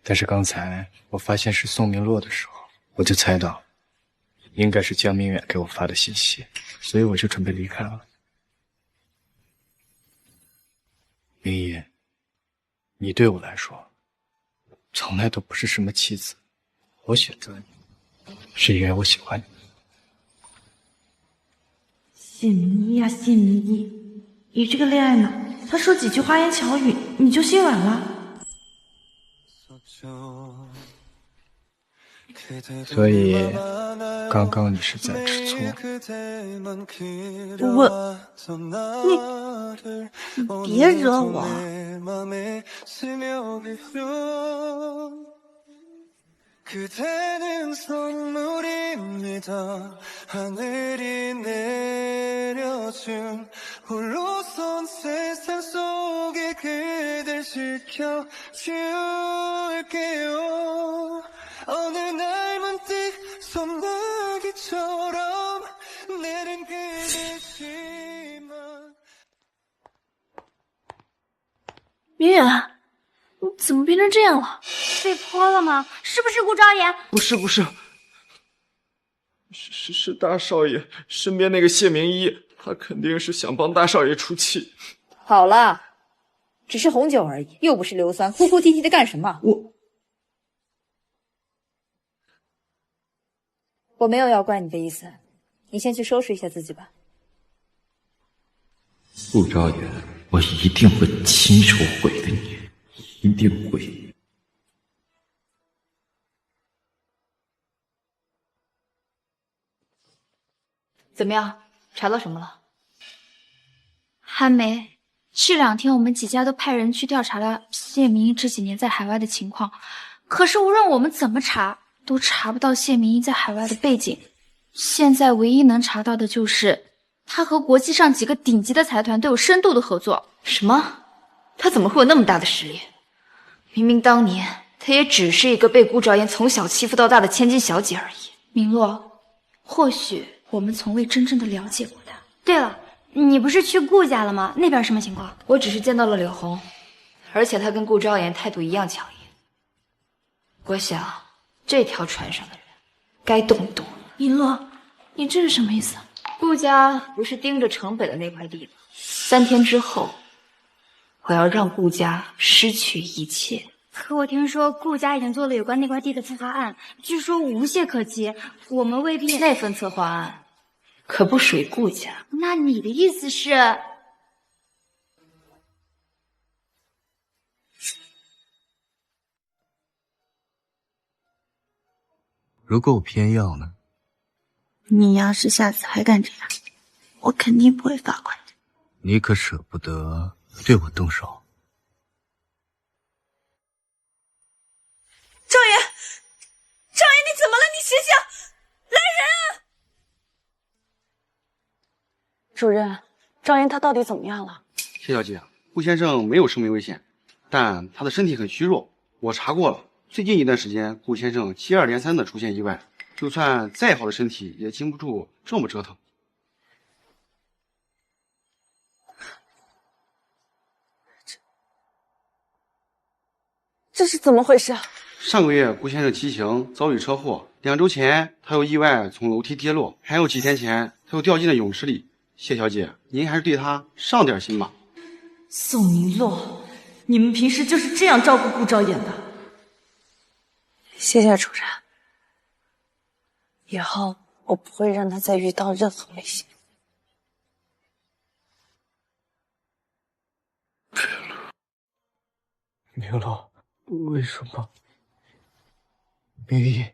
但是刚才我发现是宋明洛的时候，我就猜到应该是江明远给我发的信息，所以我就准备离开了。你对我来说，从来都不是什么棋子。我选择你，是因为我喜欢你。谢明一呀，谢明一，你这个恋爱脑，他说几句花言巧语，你就心软了？所以，刚刚你是在吃醋？你别惹我！ 그대는 선물입니다. 하늘이 내려준 홀로선 세상 속에 그댈 지켜줄게요. 어느 날 문득 소나기처럼 내린 그대 심한 明远，你怎么变成这样了？被泼了吗？是不是顾昭言？不是，是大少爷身边那个谢明一，他肯定是想帮大少爷出气。好了，只是红酒而已，又不是硫酸，哭哭啼啼的干什么？我没有要怪你的意思，你先去收拾一下自己吧。顾昭言，我一定会亲手毁了你，一定会。怎么样，查到什么了？还没。这2天我们几家都派人去调查了谢明一这几年在海外的情况，可是无论我们怎么查，都查不到谢明一在海外的背景。现在唯一能查到的就是他和国际上几个顶级的财团都有深度的合作。什么？他怎么会有那么大的实力？明明当年他也只是一个被顾昭言从小欺负到大的千金小姐而已。明洛，或许我们从未真正的了解过他。对了，你不是去顾家了吗？那边什么情况？我只是见到了柳红，而且他跟顾昭言态度一样强硬。我想，这条船上的人该动一动了。明洛，你这是什么意思？顾家不是盯着城北的那块地吗？3天之后，我要让顾家失去一切。可我听说顾家已经做了有关那块地的策划案，据说无懈可击，我们未必……那份策划案可不属于顾家。那你的意思是？如果我偏要呢？你要是下次还敢这样，我肯定不会罚款的。你可舍不得对我动手？赵爷，赵爷，你怎么了？你醒醒！来人啊！主任，赵岩他到底怎么样了？谢小姐，顾先生没有生命危险，但他的身体很虚弱。我查过了，最近一段时间，顾先生接二连三的出现意外，就算再好的身体也经不住这么折腾。这是怎么回事啊？上个月顾先生骑行遭遇车祸，2周前他又意外从楼梯跌落，还有几天前他又掉进了泳池里。谢小姐，您还是对他上点心吧。宋明洛，你们平时就是这样照顾顾昭言的？谢谢主任，以后我不会让他再遇到任何危险。明洛，为什么？明一，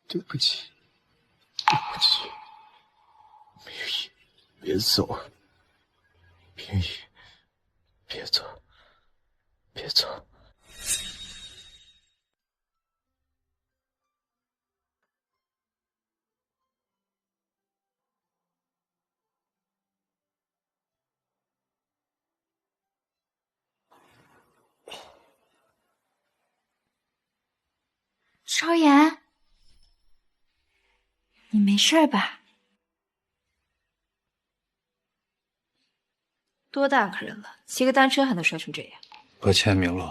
对不起，对不起，明一，别走，明一，别走，别走。昭言，你没事吧？多大个人了，骑个单车还能摔成这样？抱歉，明洛，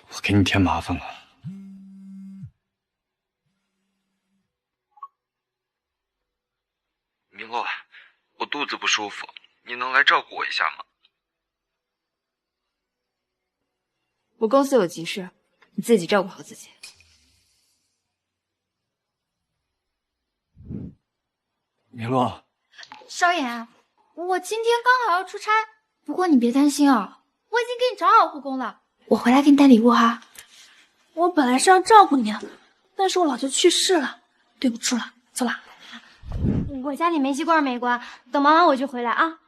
我给你添麻烦了。明洛，我肚子不舒服，你能来照顾我一下吗？我公司有急事，你自己照顾好自己。明洛，少爷，我今天刚好要出差，不过你别担心啊，我已经给你找好护工了，我回来给你带礼物哈。我本来是要照顾你，但是我老舅去世了，对不住了，走了。我家里煤气罐没关，等忙完我就回来啊。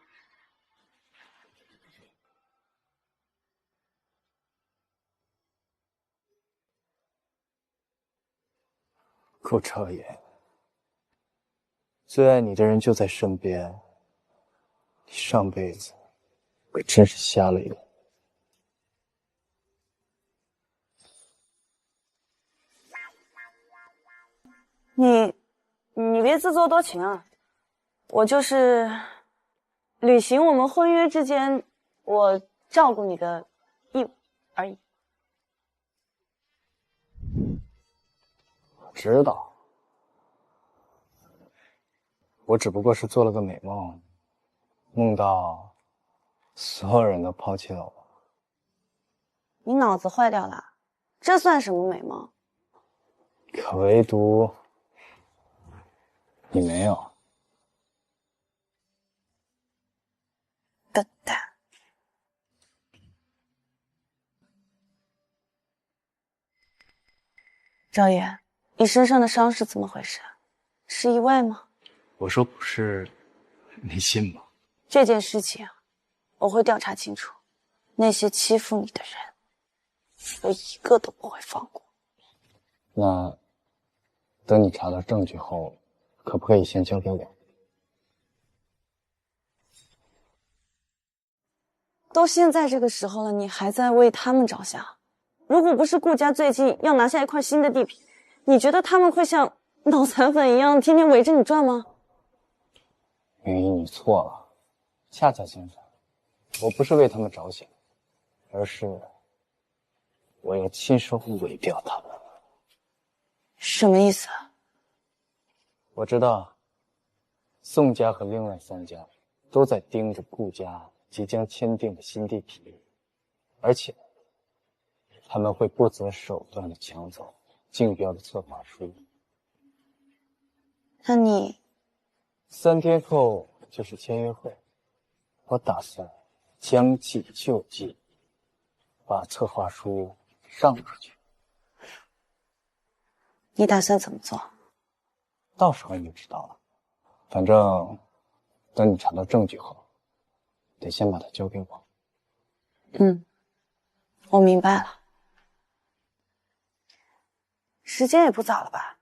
顾少爷，最爱你的人就在身边，你上辈子可真是瞎了眼。你别自作多情啊！我就是履行我们婚约之间我照顾你的义务而已。我知道，我只不过是做了个美梦，梦到所有人都抛弃了我。你脑子坏掉了？这算什么美梦？可唯独你没有。笨蛋！赵岩，你身上的伤是怎么回事？是意外吗？我说不是，你信吗？这件事情我会调查清楚，那些欺负你的人，我一个都不会放过。那等你查到证据后，可不可以先交给我？都现在这个时候了，你还在为他们着想？如果不是顾家最近要拿下一块新的地皮，你觉得他们会像脑残粉一样天天围着你转吗？云姨，你错了，恰恰相反，我不是为他们着想，而是我要亲手毁掉他们。什么意思？我知道宋家和另外3家都在盯着顾家即将签订的新地皮，而且他们会不择手段地抢走竞标的策划书。那你3天后就是签约会，我打算将计就计，把策划书上出去。你打算怎么做？到时候你就知道了。反正等你查到证据后，得先把它交给我。我明白了。时间也不早了吧？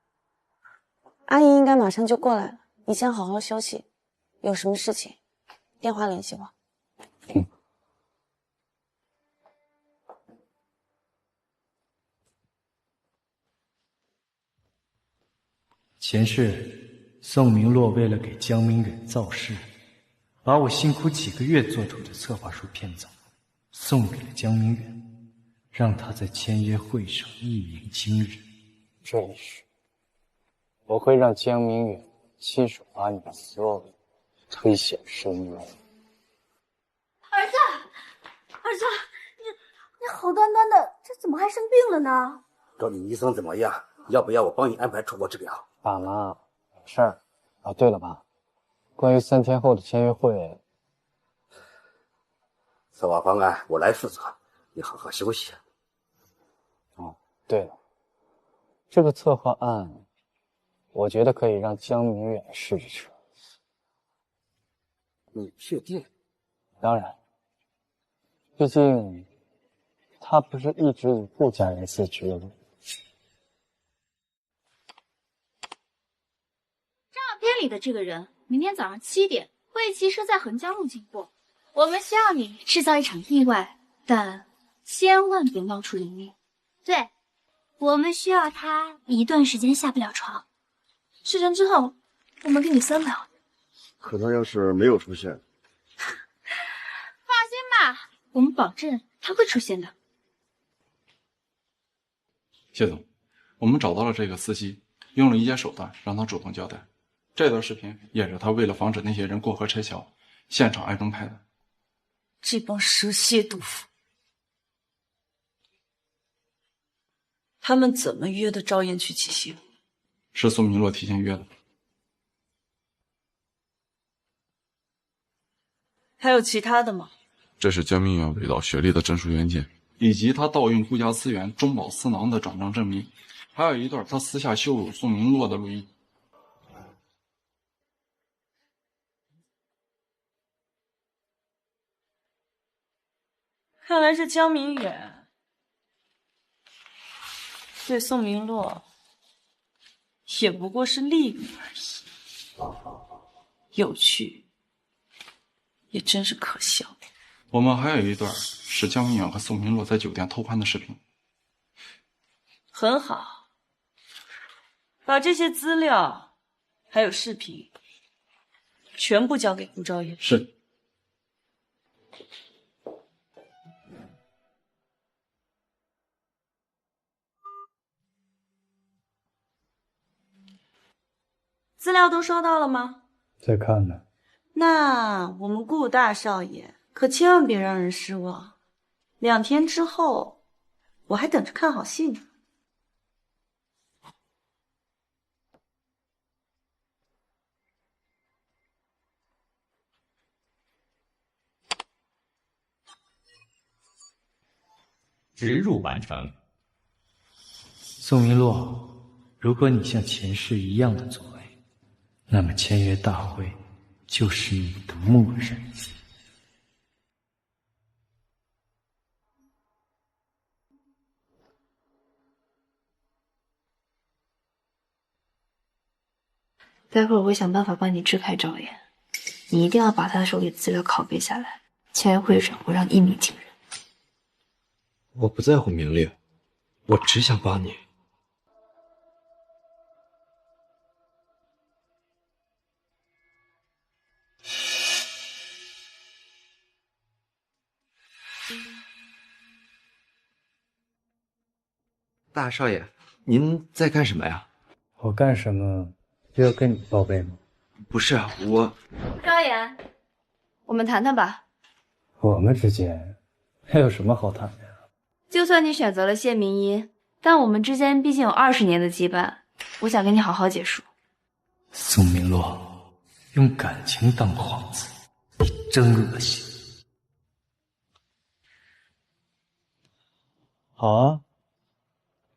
阿姨应该马上就过来了，你先好好休息，有什么事情电话联系我。前世，宋明洛为了给江明远造势，把我辛苦几个月做出的策划书骗走，送给了江明远，让他在签约会上一鸣惊人。这一世，我会让江明远亲手把你们所有人推下深渊。儿子，儿子，你好端端的，这怎么还生病了呢？找你医生怎么样？要不要我帮你安排出国治疗？爸妈，有事儿。啊，对了爸，关于3天后的签约会，策划方案我来负责，你好好休息。哦，对了，这个策划案，我觉得可以让江明远试着吃。你确定？当然，毕竟他不是一直以顾家人自居吗？照片里的这个人，明天早上7点会骑车在横江路经过。我们需要你制造一场意外，但千万别闹出人命。对，我们需要他一段时间下不了床。事成之后，我们给你3秒。可他要是没有出现，放心吧，我们保证他会出现的。谢总，我们找到了这个司机，用了一些手段让他主动交代。这段视频也是他为了防止那些人过河拆桥，现场暗中拍的。这帮蛇蝎毒妇！他们怎么约的赵燕去骑行？是宋明洛提前约的。还有其他的吗？这是江明远伪造学历的证书原件，以及他盗用顾家资源、中饱私囊的转账证明，还有一段他私下羞辱宋明洛的录音。看来这江明远对宋明洛也不过是利用而已，有趣，也真是可笑。我们还有一段是江明远和宋明洛在酒店偷拍的视频。很好，把这些资料还有视频全部交给顾昭言。是。资料都收到了吗？在看呢。那我们顾大少爷可千万别让人失望，2天之后我还等着看好戏呢。植入完成。宋明洛，如果你像前世一样的作为，那么签约大会就是你的末日。待会儿我会想办法帮你支开赵岩，你一定要把他手里的资料拷贝下来，签约会上我让你一鸣惊人。我不在乎名利，我只想帮你。大少爷，您在干什么呀？我干什么就要跟你报备吗？不是，我……赵岩，我们谈谈吧。我们之间还有什么好谈的呀？就算你选择了谢明一，但我们之间毕竟有20年的羁绊，我想跟你好好结束。宋明洛，用感情当幌子，你真恶心。好啊，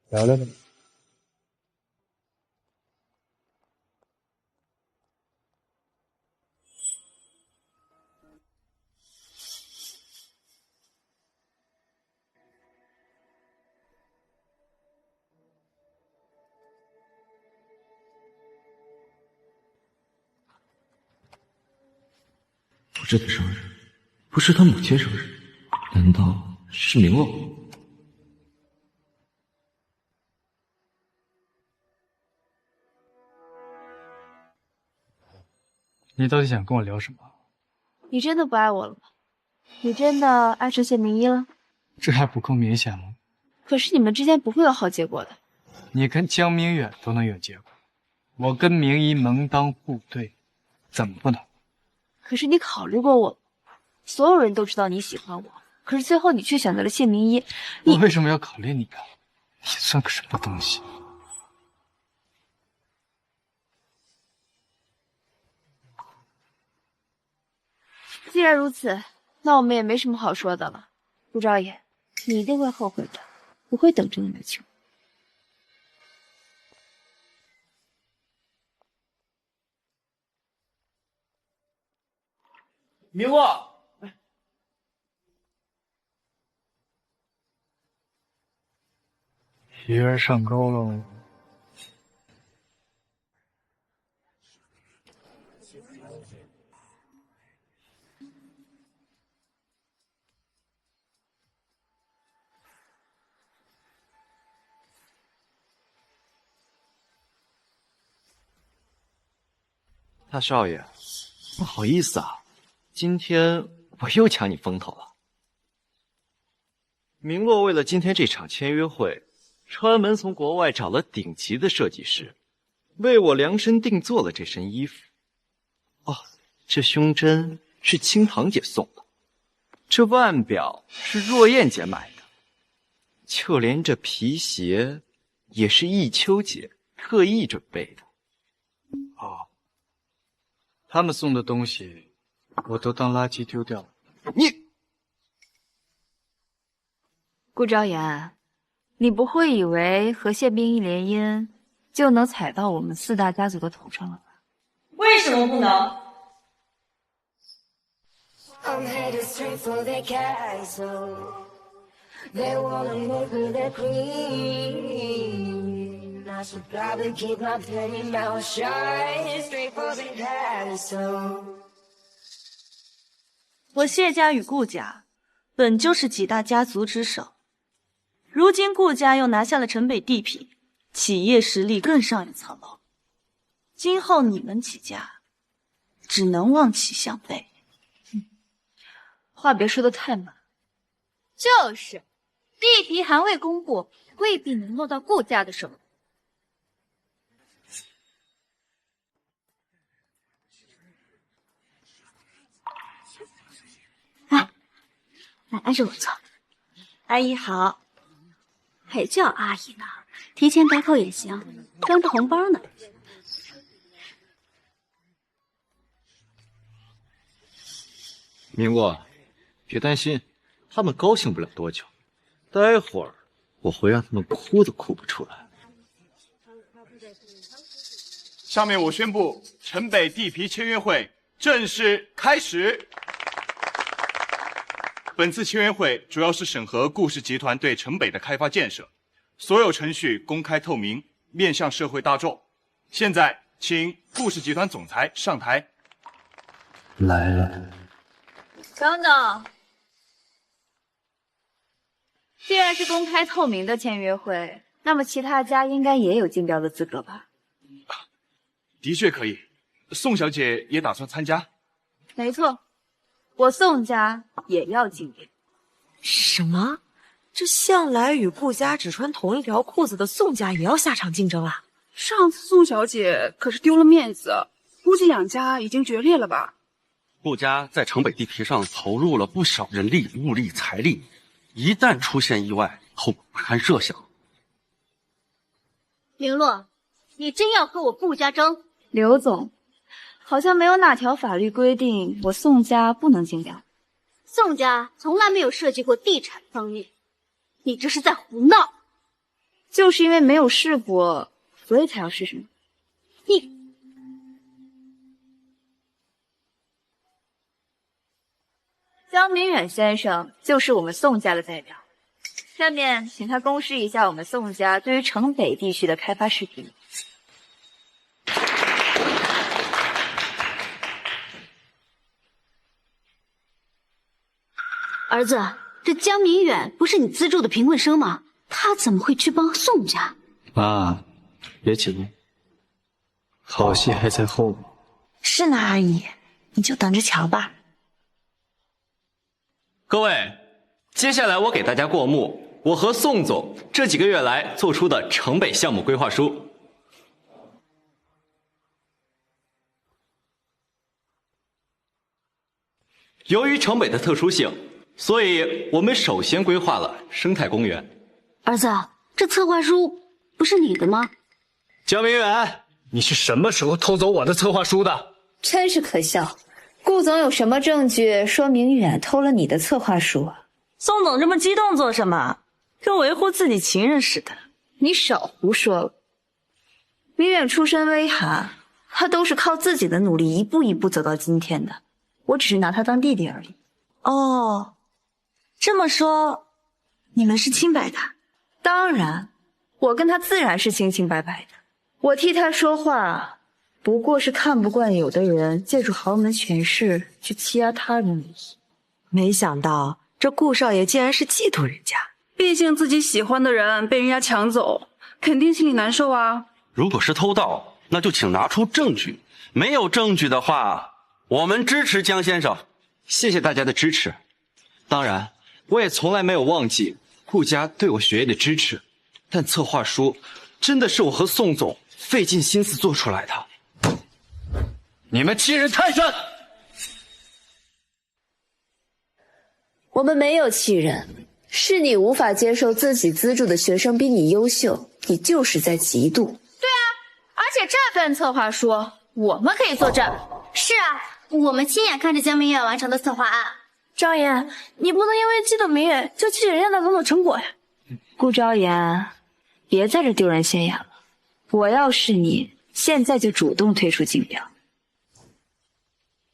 聊聊吧。不是他生日，不是他母亲生日，难道是明洛？你到底想跟我聊什么？你真的不爱我了吗？你真的爱上谢明一了？这还不够明显吗？可是你们之间不会有好结果的。你跟江明远都能有结果，我跟明一门当户对，怎么不能？可是你考虑过我吗？所有人都知道你喜欢我，可是最后你却选择了谢明一。我为什么要考虑你啊？你算个什么东西？既然如此，那我们也没什么好说的了。顾昭言，你一定会后悔的，我会等着你来求。明洛，鱼儿上钩喽！大少爷，不好意思啊，今天我又抢你风头了。明洛为了今天这场签约会，专门从国外找了顶级的设计师，为我量身定做了这身衣服。哦，这胸针是青堂姐送的，这腕表是若燕姐买的，就连这皮鞋也是弈秋姐特意准备的。哦，他们送的东西我都当垃圾丢掉了。顾昭言，你不会以为和谢冰一联姻就能踩到我们4大家族的头上了吧？为什么不能？ I'm headed straight for the castle. They wanna make me the queen. I should probably keep my pretty mouth shut. Straight for the castle. 我谢家与顾家本就是几大家族之首，如今顾家又拿下了城北地皮，企业实力更上一层楼。今后你们几家只能望其项背。 话别说的太满。就是，地皮还未公布，未必能落到顾家的手里。来，挨着我坐。阿姨好。还叫阿姨呢，提前打口也行，装着红包呢。明过。 别担心，他们高兴不了多久，待会儿我会让他们哭都哭不出来。下面我宣布，城北地皮签约会正式开始。本次签约会主要是审核顾氏集团对城北的开发建设，所有程序公开透明，面向社会大众。现在，请顾氏集团总裁上台。来了。等等。 既然是公开透明的签约会，那么其他家应该也有竞标的资格吧？的确可以，宋小姐也打算参加。没错，我宋家也要竞标。什么？这向来与顾家只穿同一条裤子的宋家也要下场竞争啊？上次宋小姐可是丢了面子，估计2家已经决裂了吧？顾家在城北地皮上投入了不少人力、物力、财力。 一旦出现意外，后果不堪设想。绫洛，你真要和我顾家争？刘总，好像没有哪条法律规定我宋家不能竞标。宋家从来没有涉及过地产方面，你这是在胡闹。就是因为没有试过，所以才要试试吗？你。 江明远先生就是我们宋家的代表，下面请他公示一下我们宋家对于城北地区的开发视频。儿子，这江明远不是你资助的贫困生吗？他怎么会去帮宋家？妈，别急，好戏还在后面。是呢，阿姨，你就等着瞧吧。 各位，接下来我给大家过目我和宋总这几个月来做出的城北项目规划书。由于城北的特殊性，所以我们首先规划了生态公园。儿子，这策划书不是你的吗？江明远，你是什么时候偷走我的策划书的？真是可笑。 顾总有什么证据说明远偷了你的策划书啊？宋总这么激动做什么？跟维护自己情人似的。你少胡说了。明远出身微寒，他都是靠自己的努力一步一步走到今天的。我只是拿他当弟弟而已。哦，这么说，你们是清白的？当然，我跟他自然是清清白白的。我替他说话。 不过是看不惯有的人借助豪门权势去欺压他人而已。没想到这顾少爷竟然是嫉妒人家，毕竟自己喜欢的人被人家抢走，肯定心里难受啊。如果是偷盗，那就请拿出证据。没有证据的话，我们支持江先生。谢谢大家的支持，当然，我也从来没有忘记顾家对我学业的支持。但策划书真的是我和宋总费尽心思做出来的。 你们欺人太甚！我们没有欺人，是你无法接受自己资助的学生比你优秀，你就是在嫉妒。对啊，而且这份策划书我们可以作证。是啊，我们亲眼看着江明远完成的策划案。张岩，你不能因为嫉妒明远就弃人家的种种成果呀！顾昭言，别在这丢人现眼了。我要是你，现在就主动退出竞标。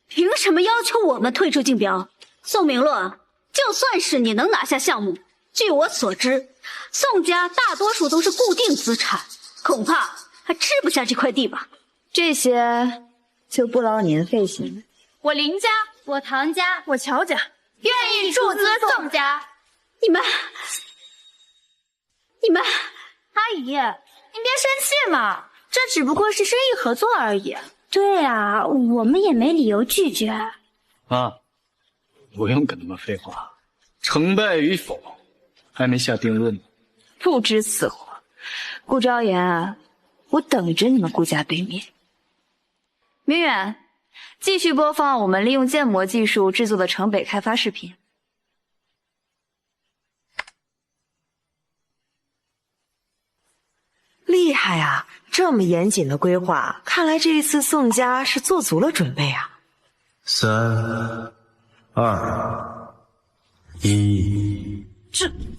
凭什么要求我们退出竞标？宋明洛，就算是你能拿下项目，据我所知，宋家大多数都是固定资产，恐怕还吃不下这块地吧。这些就不劳您费心了。我林家，我唐家，我乔家，愿意注资宋家。你们，阿姨，您别生气嘛，这只不过是生意合作而已。对啊，我们也没理由拒绝。啊，不用跟他们废话，成败与否还没下定论呢。不知此货，顾昭言啊，我等着你们顾家对面。明远，继续播放我们利用建模技术制作的城北开发视频。厉害啊！这么严谨的规划，看来这一次宋家是做足了准备啊。3、2、1。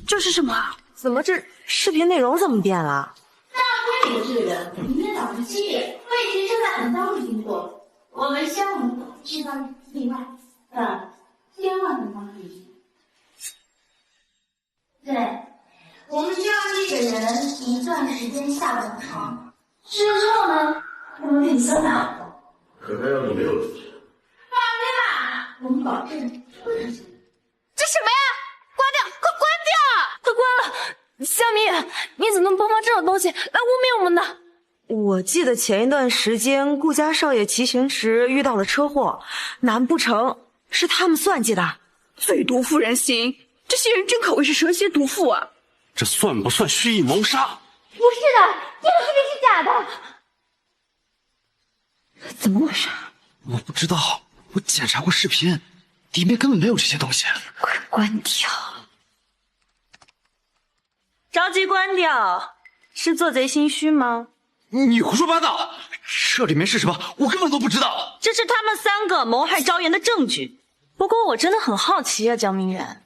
这是什么？怎么这视频内容怎么变了？大会理智的，明天早上7点，会议正在很高的进度。我们项目制造例外，千万不能理解。对，我们需要这个人一段时间下岗床，之后呢，我们给你算好。可他要是没有出现，放心吧，我们保证不出现。这什么呀？关掉，快关掉！快关了！夏明远，你怎么能播放这种东西来污蔑我们呢？我记得前一段时间顾家少爷骑行时遇到了车祸，难不成是他们算计的？最毒妇人心，这些人真可谓是蛇蝎毒妇啊！这算不算蓄意谋杀？不是的，这个视频是假的。怎么回事？我不知道，我检查过视频，里面根本没有这些东西。快关掉！着急关掉，是做贼心虚吗？你胡说八道！这里面是什么？我根本都不知道。这是他们3个谋害昭言的证据。不过我真的很好奇啊，江明远，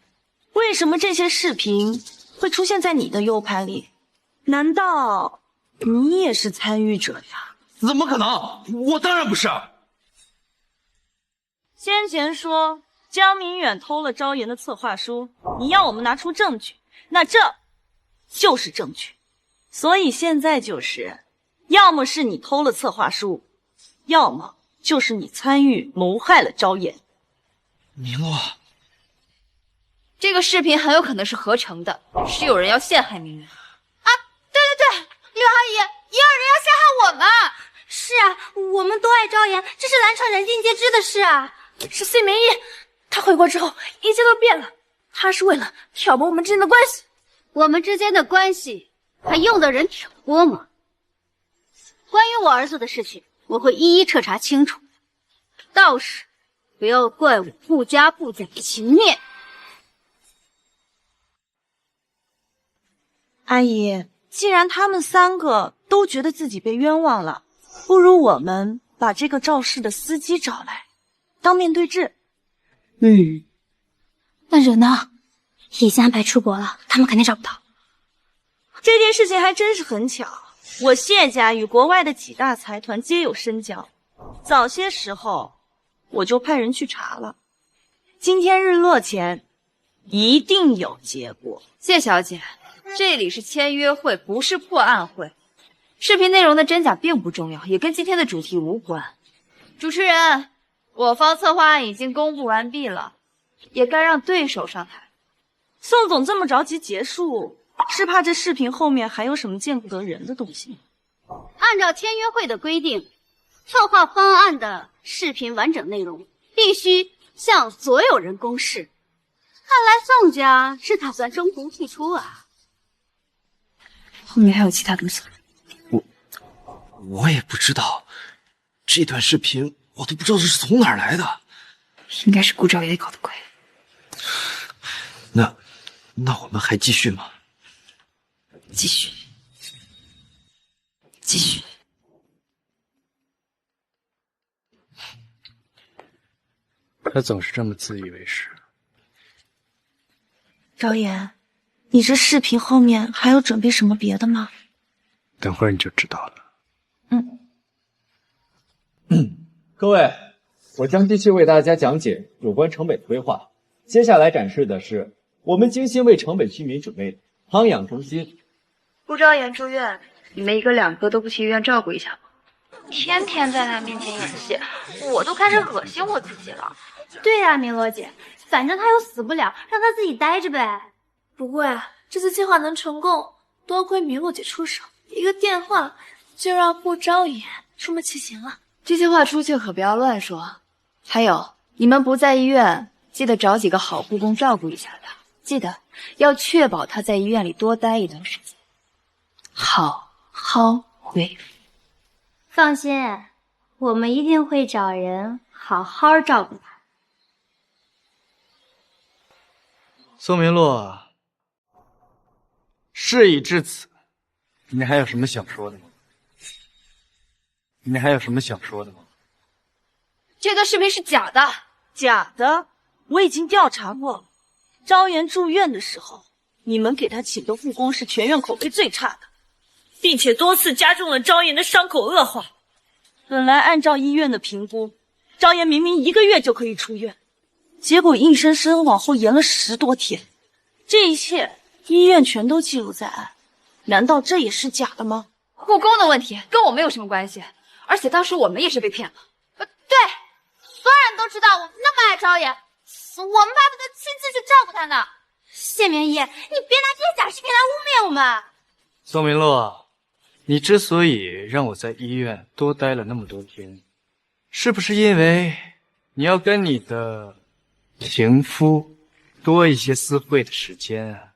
为什么这些视频会出现在你的 U 盘里？难道你也是参与者呀？怎么可能？我当然不是。先前说江明远偷了昭言的策划书，你要我们拿出证据，那这就是证据。所以现在就是，要么是你偷了策划书，要么就是你参与谋害了昭言。明洛，这个视频很有可能是合成的，是有人要陷害明远。啊，对，柳阿姨，也有人要陷害我们。是啊，我们都爱昭言，这是蓝城人尽皆知的事啊。是谢明义，他回国之后一切都变了，他是为了挑拨我们之间的关系。我们之间的关系还用得人挑拨吗？关于我儿子的事情，我会一一彻查清楚。到时不要怪我顾家不讲情面。阿姨，既然他们3个都觉得自己被冤枉了，不如我们把这个肇事的司机找来，当面对质。那人呢？已经安排出国了，他们肯定找不到。这件事情还真是很巧，我谢家与国外的几大财团皆有深交，早些时候我就派人去查了，今天日落前一定有结果。谢小姐，这里是签约会，不是破案会。视频内容的真假并不重要，也跟今天的主题无关。主持人，我方策划案已经公布完毕了，也该让对手上台。宋总这么着急结束，是怕这视频后面还有什么见不得人的东西？按照签约会的规定，策划方案的视频完整内容必须向所有人公示。看来宋家是打算中途退出啊。后面还有其他东西。我也不知道，这段视频我都不知道这是从哪儿来的。应该是顾兆爷搞的鬼。那我们还继续吗？继续。继续。他总是这么自以为是。昭言，你这视频后面还有准备什么别的吗？等会儿你就知道了。各位，我将继续为大家讲解有关城北的规划。接下来展示的是我们精心为城北居民准备的康养中心。顾昭言住院，你们一个两个都不去医院照顾一下吗？天天在他面前演戏，我都开始恶心我自己了。对呀，明洛姐，反正他又死不了，让他自己待着呗。不过呀，这次计划能成功，多亏明洛姐出手，一个电话就让顾昭言出门骑行了。这些话出去可不要乱说。还有，你们不在医院，记得找几个好护工照顾一下他，记得要确保他在医院里多待一段时间，好好恢复。放心，我们一定会找人好好照顾他。宋明洛，事已至此，你还有什么想说的吗？这段视频是假的，假的？我已经调查过，昭言住院的时候，你们给他请的护工是全院口碑最差的，并且多次加重了昭言的伤口恶化。本来按照医院的评估，昭言明明1个月就可以出院，结果硬生生往后延了10多天。这一切医院全都记录在案，难道这也是假的吗？护工的问题跟我们有什么关系？而且当时我们也是被骗了。对，所有人都知道我们那么爱昭言，我们巴不得亲自去照顾他呢。谢明义，你别拿这些假视频来污蔑我们。宋明洛，你之所以让我在医院多待了那么多天，是不是因为你要跟你的情夫多一些私会的时间啊？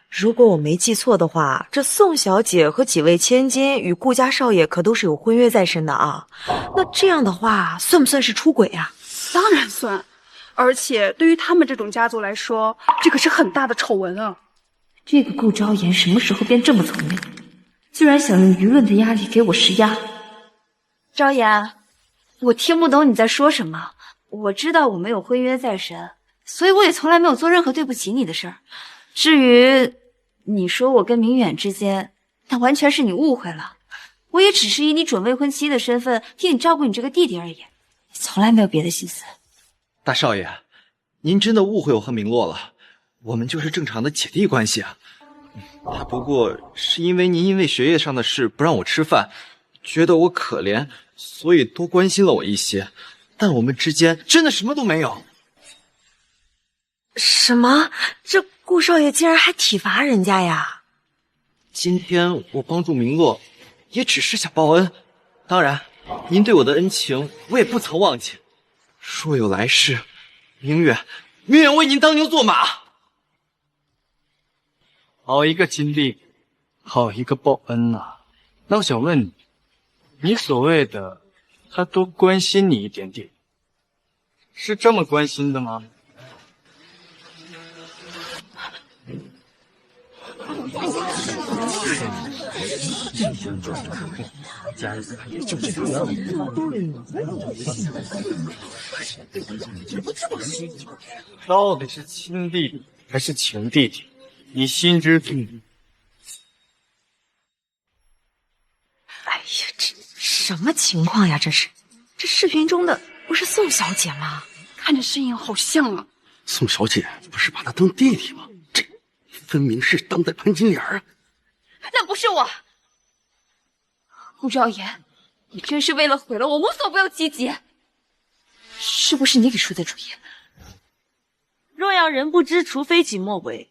如果我没记错的话，这宋小姐和几位千金与顾家少爷可都是有婚约在身的啊。那这样的话，算不算是出轨啊？当然算，而且对于他们这种家族来说，这可是很大的丑闻啊。这个顾昭言什么时候变这么聪明，居然想用舆论的压力给我施压？昭言，我听不懂你在说什么。我知道我们有婚约在身，所以我也从来没有做任何对不起你的事儿。至于你说我跟明远之间，那完全是你误会了。我也只是以你准未婚妻的身份替你照顾你这个弟弟而已，从来没有别的心思。大少爷，您真的误会我和明洛了，我们就是正常的姐弟关系啊。他不过是因为您因为学业上的事不让我吃饭，觉得我可怜，所以多关心了我一些，但我们之间真的什么都没有。什么？这顾少爷竟然还体罚人家呀？今天我帮助明洛，也只是想报恩。当然，您对我的恩情我也不曾忘记。若有来世，明远为您当牛做马。好一个金弟，好一个报恩呐！那我想问你，你所谓的他多关心你一点点，是这么关心的吗？到底是亲弟弟还是情弟弟？你心知肚明。哎呀，这什么情况呀？这视频中的不是宋小姐吗？看着身影好像啊。宋小姐不是把他当弟弟吗？这分明是当的潘金莲啊！那不是我，顾昭言，你真是为了毁了我无所不用其极，是不是你给出的主意？若要人不知，除非己莫为。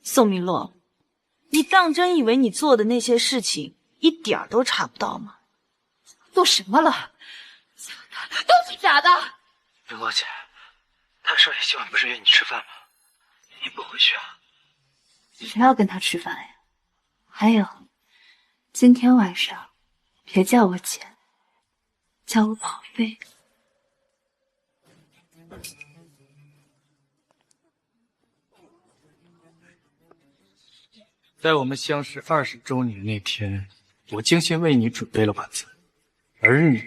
宋明洛，你当真以为你做的那些事情一点儿都查不到吗？做什么了？都是假的。明洛姐，大少爷今晚不是约你吃饭吗？你不回去啊？谁要跟他吃饭呀？还有，今天晚上别叫我姐，叫我宝贝。在我们相识20周年那天，我精心为你准备了晚餐，而你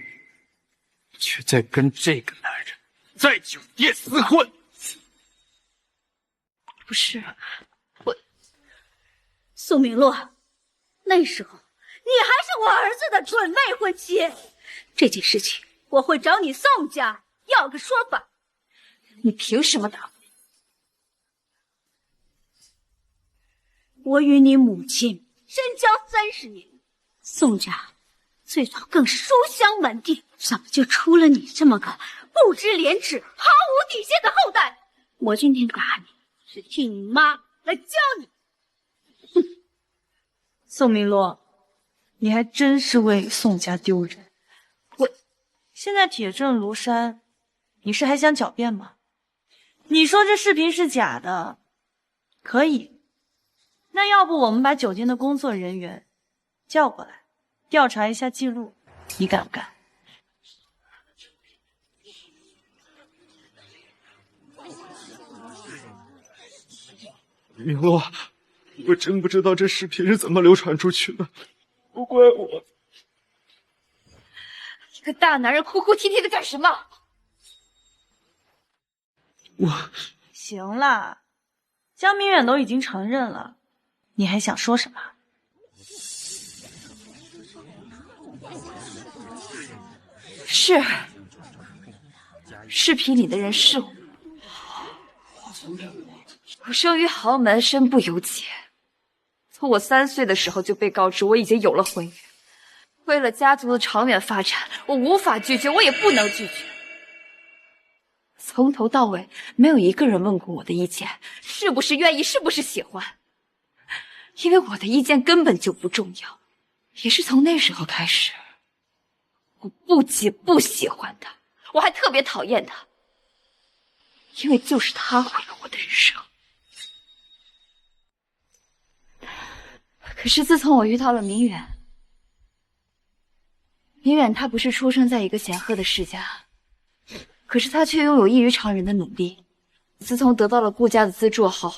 却在跟这个男人在酒店厮混。不是，宋明洛，那时候你还是我儿子的准未婚妻，这件事情我会找你宋家要个说法。你凭什么打我？我与你母亲深交30年，宋家最早更是书香门第，怎么就出了你这么个不知廉耻、毫无底线的后代？我今天打你，是替你妈来教你。宋明洛，你还真是为宋家丢人。现在铁证如山，你是还想狡辩吗？你说这视频是假的，可以。那要不我们把酒店的工作人员叫过来，调查一下记录，你敢不敢？明洛，我真不知道这视频是怎么流传出去的，不怪我。一个大男人哭哭啼啼的干什么？行了，江明远都已经承认了，你还想说什么？是，视频里的人是我。我生于豪门，身不由己。从我3岁的时候就被告知我已经有了婚约，为了家族的长远发展，我无法拒绝，我也不能拒绝。从头到尾没有一个人问过我的意见，是不是愿意，是不是喜欢，因为我的意见根本就不重要。也是从那时候开始，我不仅不喜欢他，我还特别讨厌他，因为就是他毁了我的人生。可是自从我遇到了明远，明远他不是出生在一个显赫的世家，可是他却拥有异于常人的努力。自从得到了顾家的资助后，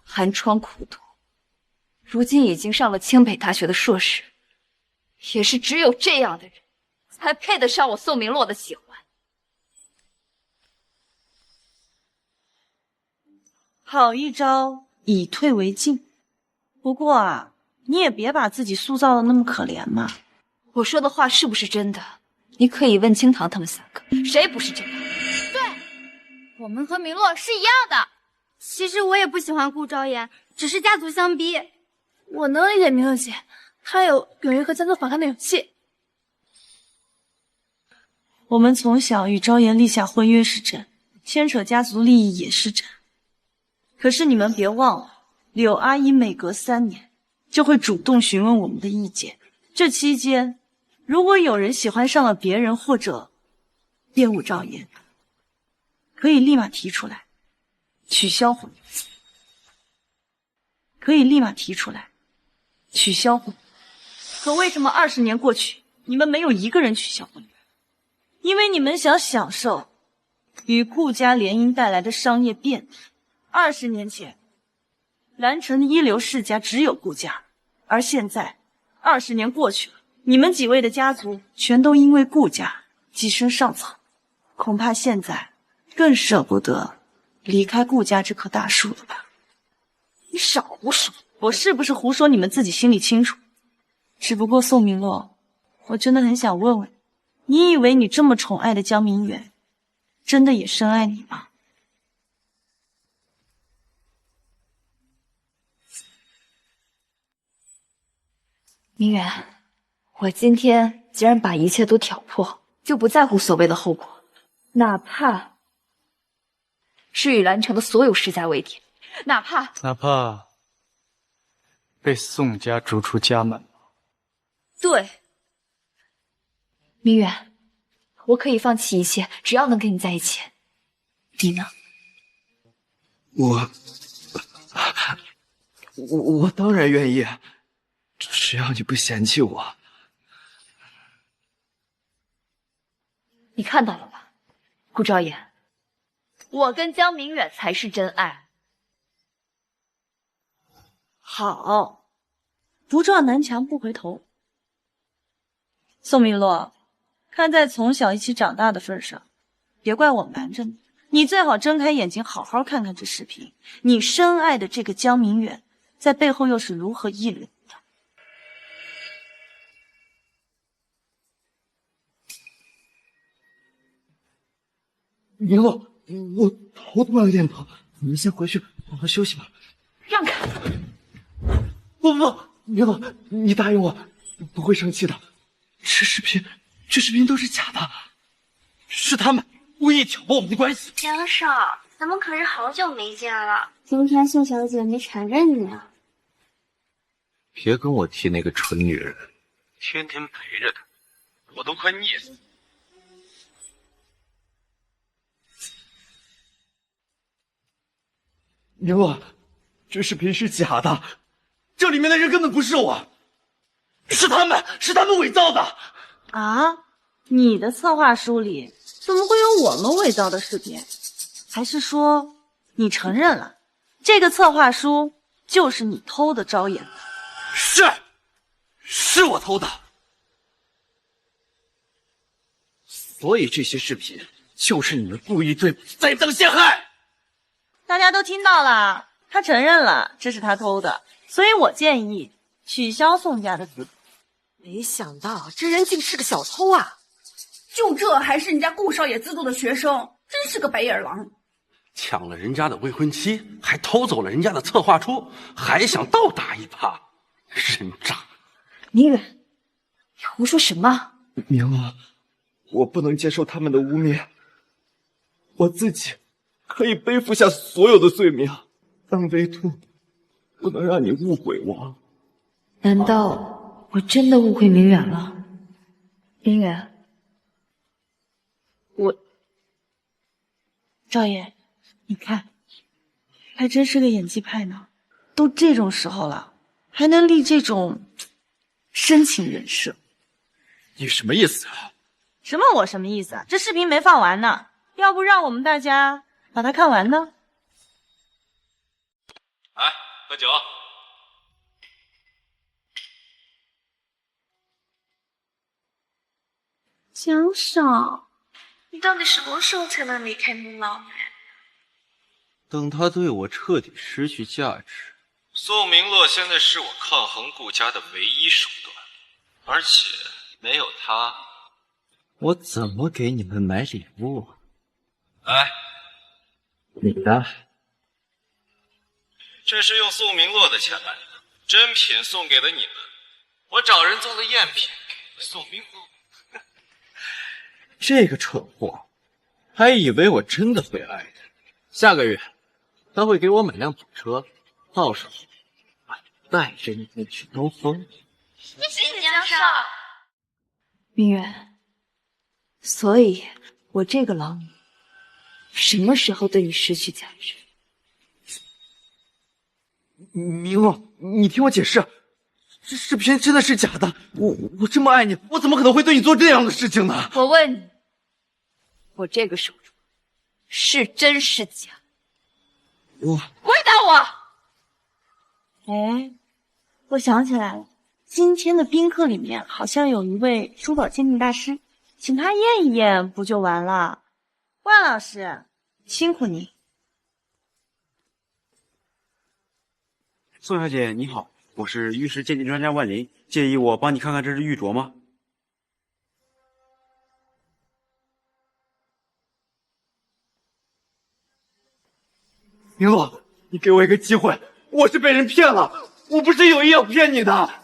寒窗苦读，如今已经上了清北大学的硕士。也是只有这样的人，才配得上我宋明洛的喜欢。好一招以退为进。不过啊，你也别把自己塑造的那么可怜嘛。我说的话是不是真的？你可以问清堂他们3个，谁不是这样？对，我们和明洛是一样的。其实我也不喜欢顾昭言，只是家族相逼。我能理解明洛姐，她有勇于和家族反抗的勇气。我们从小与昭言立下婚约是真，牵扯家族利益也是真。可是你们别忘了，柳阿姨每隔3年就会主动询问我们的意见。这期间，如果有人喜欢上了别人或者恋物昭言，可以立马提出来，取消婚约。可以立马提出来，取消婚约。可为什么20年过去，你们没有一个人取消婚约？因为你们想享受与顾家联姻带来的商业便利。20年前，蓝城的一流世家只有顾家，而现在20年过去了，你们几位的家族全都因为顾家跻身上层，恐怕现在更舍不得离开顾家这棵大树了吧？你少胡说！我是不是胡说，你们自己心里清楚。只不过宋明洛，我真的很想问问你，以为你这么宠爱的江明远，真的也深爱你吗？明远，我今天既然把一切都挑破，就不在乎所谓的后果，哪怕是与蓝城的所有世家为敌，哪怕被宋家逐出家门吗？对，明远，我可以放弃一切，只要能跟你在一起。你呢？我当然愿意，只要你不嫌弃我。你看到了吧，顾昭言，我跟江明远才是真爱。好，不撞南墙不回头。宋明洛，看在从小一起长大的份上，别怪我瞒着你，你最好睁开眼睛好好看看这视频，你深爱的这个江明远在背后又是如何议论的。明洛，我头突然有点疼，你们先回去好好休息吧。让开！不，明洛，你答应我，不会生气的。这视频都是假的，是他们故意挑拨我们的关系。江少，咱们可是好久没见了，今天宋小姐没缠着你啊？别跟我提那个蠢女人，天天陪着她，我都快腻死。明洛，这视频是假的，这里面的人根本不是我，是他们伪造的。啊，你的策划书里怎么会有我们伪造的视频？还是说你承认了这个策划书就是你偷的招演的？是我偷的。所以这些视频就是你们故意对我栽赃陷害。大家都听到了，他承认了这是他偷的，所以我建议取消宋家的资格。没想到这人竟是个小偷啊！就这还是人家顾少爷资助的学生，真是个白眼狼！抢了人家的未婚妻，还偷走了人家的策划书，还想倒打一耙，人渣！明远，你胡说什么？明洛，我不能接受他们的污蔑，我自己可以背负下所有的罪名，但唯独不能让你误会我。难道我真的误会明远了？明远，赵爷，你看，还真是个演技派呢。都这种时候了，还能立这种深情人设。你什么意思啊？什么我什么意思啊？这视频没放完呢，要不让我们大家把它看完呢？来，喝酒。江少，你到底什么时候才能离开明老奶？等他对我彻底失去价值。宋明洛现在是我抗衡顾家的唯一手段，而且没有他，我怎么给你们买礼物？来，你的，这是用宋明洛的钱买的，真品送给了你们，我找人做了赝品给宋明洛。这个蠢货，还以为我真的会爱他。下个月，他会给我买辆跑车，到时候我带着你们去兜风。谢谢江少。明远，所以我这个老女什么时候对你失去价值？明洛，你听我解释，这视频真的是假的。我这么爱你，我怎么可能会对你做这样的事情呢？我问你，我这个手镯是真是假？回答我！哎，我想起来了，今天的宾客里面好像有一位珠宝鉴定大师，请他验一验不就完了？万老师，辛苦您。宋小姐你好，我是玉石鉴定专家万林，介意我帮你看看这只玉镯吗？明洛，你给我一个机会，我是被人骗了，我不是有意要骗你的。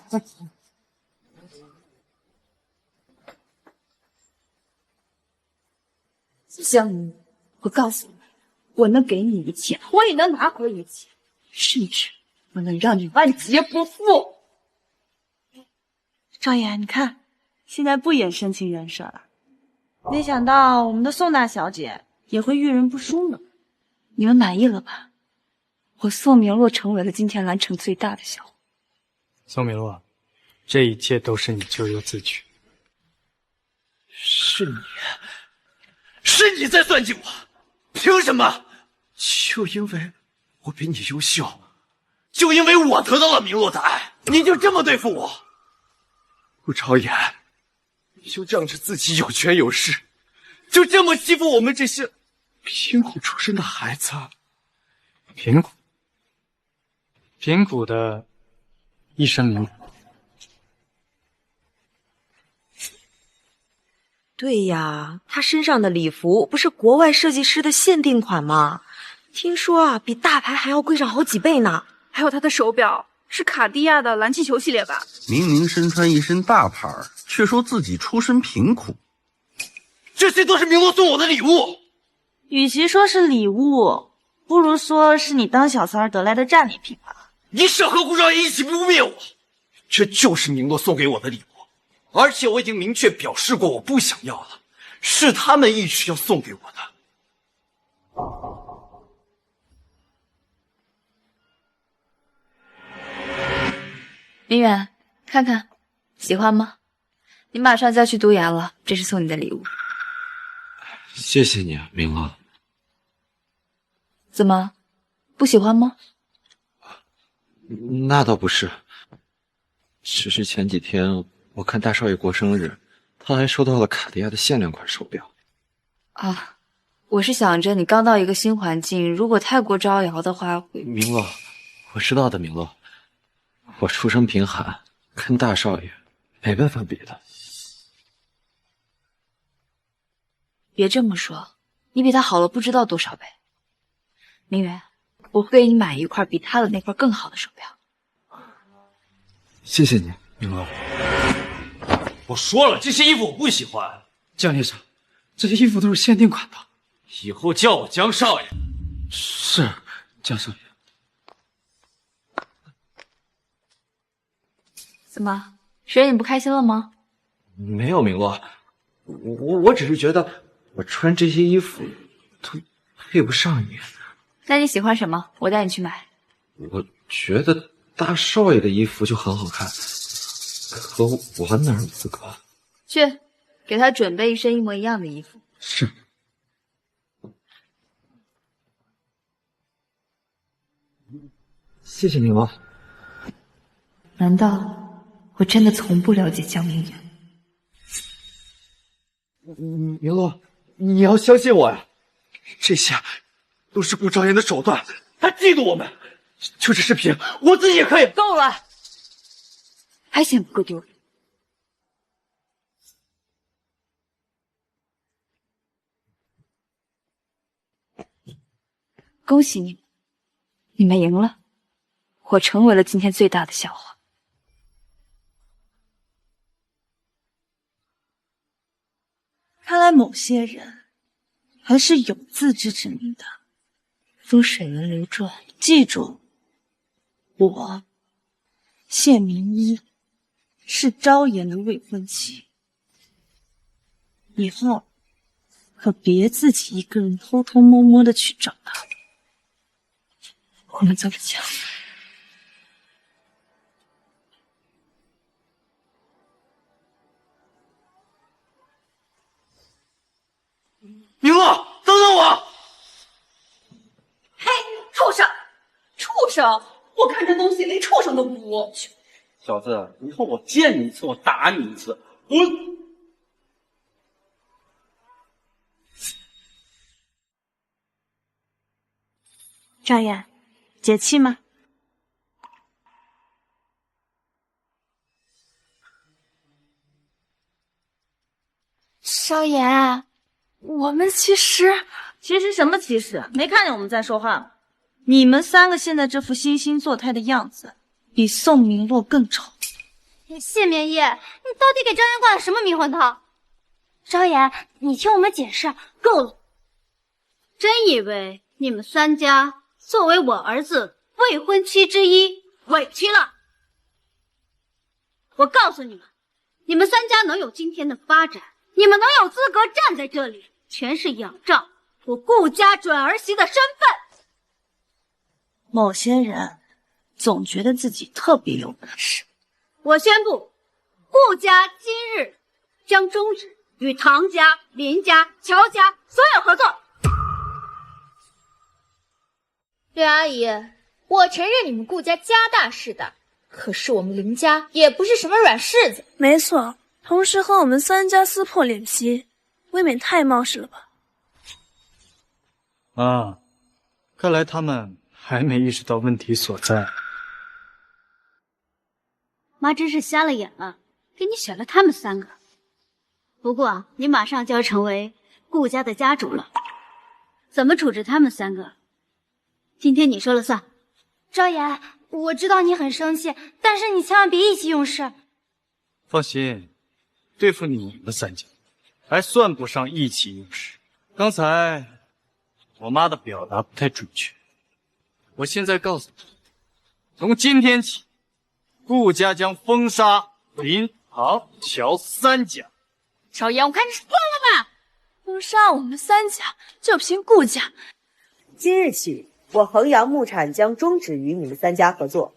江明，我告诉你，我能给你一切，我也能拿回一切，甚至我能让你万劫不复。赵爷，你看，现在不演深情人设了。没想到我们的宋大小姐也会遇人不淑呢。你们满意了吧？我宋明洛成为了今天蓝城最大的笑话。宋明洛，这一切都是你咎由自取。是你在算计我，凭什么？就因为我比你优秀，就因为我得到了明洛的爱。你就这么对付我？顾朝言，你就仗着自己有权有势，就这么欺负我们这些贫苦出身的孩子？贫苦，贫苦的一身名牌。对呀，他身上的礼服不是国外设计师的限定款吗？听说啊，比大牌还要贵上好几倍呢。还有他的手表是卡地亚的蓝气球系列吧？明明身穿一身大牌，却说自己出身贫苦。这些都是明洛送我的礼物。与其说是礼物，不如说是你当小三儿得来的战利品吧。你少和顾少爷一起污蔑我！这就是明洛送给我的礼物，而且我已经明确表示过我不想要了，是他们一直要送给我的。明远，看看，喜欢吗？你马上就要去读研了，这是送你的礼物。谢谢你啊，明乐。怎么，不喜欢吗？那倒不是，只是前几天我看大少爷过生日，他还收到了卡地亚的限量款手表。啊，我是想着你刚到一个新环境，如果太过招摇的话会……明乐，我知道的，明乐。我出身贫寒，跟大少爷没办法比的。别这么说，你比他好了不知道多少倍。明远，我会给你买一块比他的那块更好的手表。谢谢你，明乐。我说了，这些衣服我不喜欢。江先生，这些衣服都是限定款的。以后叫我江少爷。是，江少爷。怎么，谁让你不开心了吗？没有，明乐，我只是觉得我穿这些衣服都配不上你。那你喜欢什么？我带你去买。我觉得大少爷的衣服就很好看，可我哪有资格？去，给他准备一身一模一样的衣服。是。谢谢明乐。难道我真的从不了解江明远？明洛，你要相信我呀！这些都是顾朝言的手段，他嫉妒我们。就这视频，我自己也可以。够了，还嫌不够丢人？恭喜你们，你们赢了，我成为了今天最大的笑话。看来某些人还是有自知之明的。风水轮流转，记住，我谢明一是昭言的未婚妻，以后可别自己一个人偷偷摸摸的去找他。我们走着瞧。明乐，等等我！嘿，畜生！畜生！我看这东西连畜生都不如。小子，以后我见你一次，我打你一次，滚！赵燕，解气吗？少爷，我们其实什么其实？没看见我们在说话吗？你们三个现在这副惺惺作态的样子，比宋明洛更丑。谢明一，你到底给张言灌了什么迷魂汤？昭言，你听我们解释，够了。真以为你们三家作为我儿子未婚妻之一委屈了？我告诉你们，你们三家能有今天的发展，你们能有资格站在这里，全是仰仗我顾家准儿媳的身份。某些人总觉得自己特别有本事。我宣布，顾家今日将终止与唐家、林家、乔家所有合作。略阿姨，我承认你们顾家家大势大，可是我们林家也不是什么软柿子。没错，同时和我们3家撕破脸皮，未免太冒失了吧？啊，看来他们还没意识到问题所在。妈真是瞎了眼了，给你选了他们3个。不过你马上就要成为顾家的家主了，怎么处置他们3个，今天你说了算。昭妍，我知道你很生气，但是你千万别意气用事。放心，对付你们3家，还算不上意气用事。刚才我妈的表达不太准确，我现在告诉你，从今天起，顾家将封杀林、唐、乔3家。昭妍，我看你是疯了吧？封杀我们3家，就凭顾家。今日起，我衡阳牧产将终止与你们3家合作。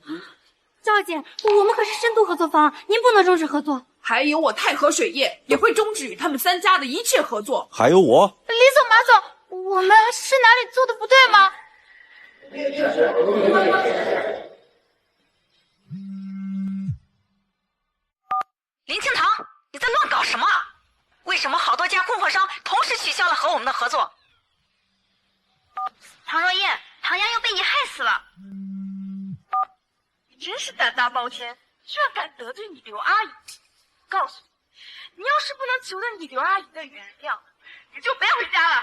赵姐，我们可是深度合作方，您不能终止合作。还有我太和水业也会终止与他们3家的一切合作。还有我，李总、马总，我们是哪里做的不对吗？林清堂，你在乱搞什么？为什么好多家供货商同时取消了和我们的合作？唐若燕，唐阳又被你害死了。你真是胆大包天，居然敢得罪你刘阿姨！告诉你，你要是不能求得你刘阿姨的原谅，你就别回家了。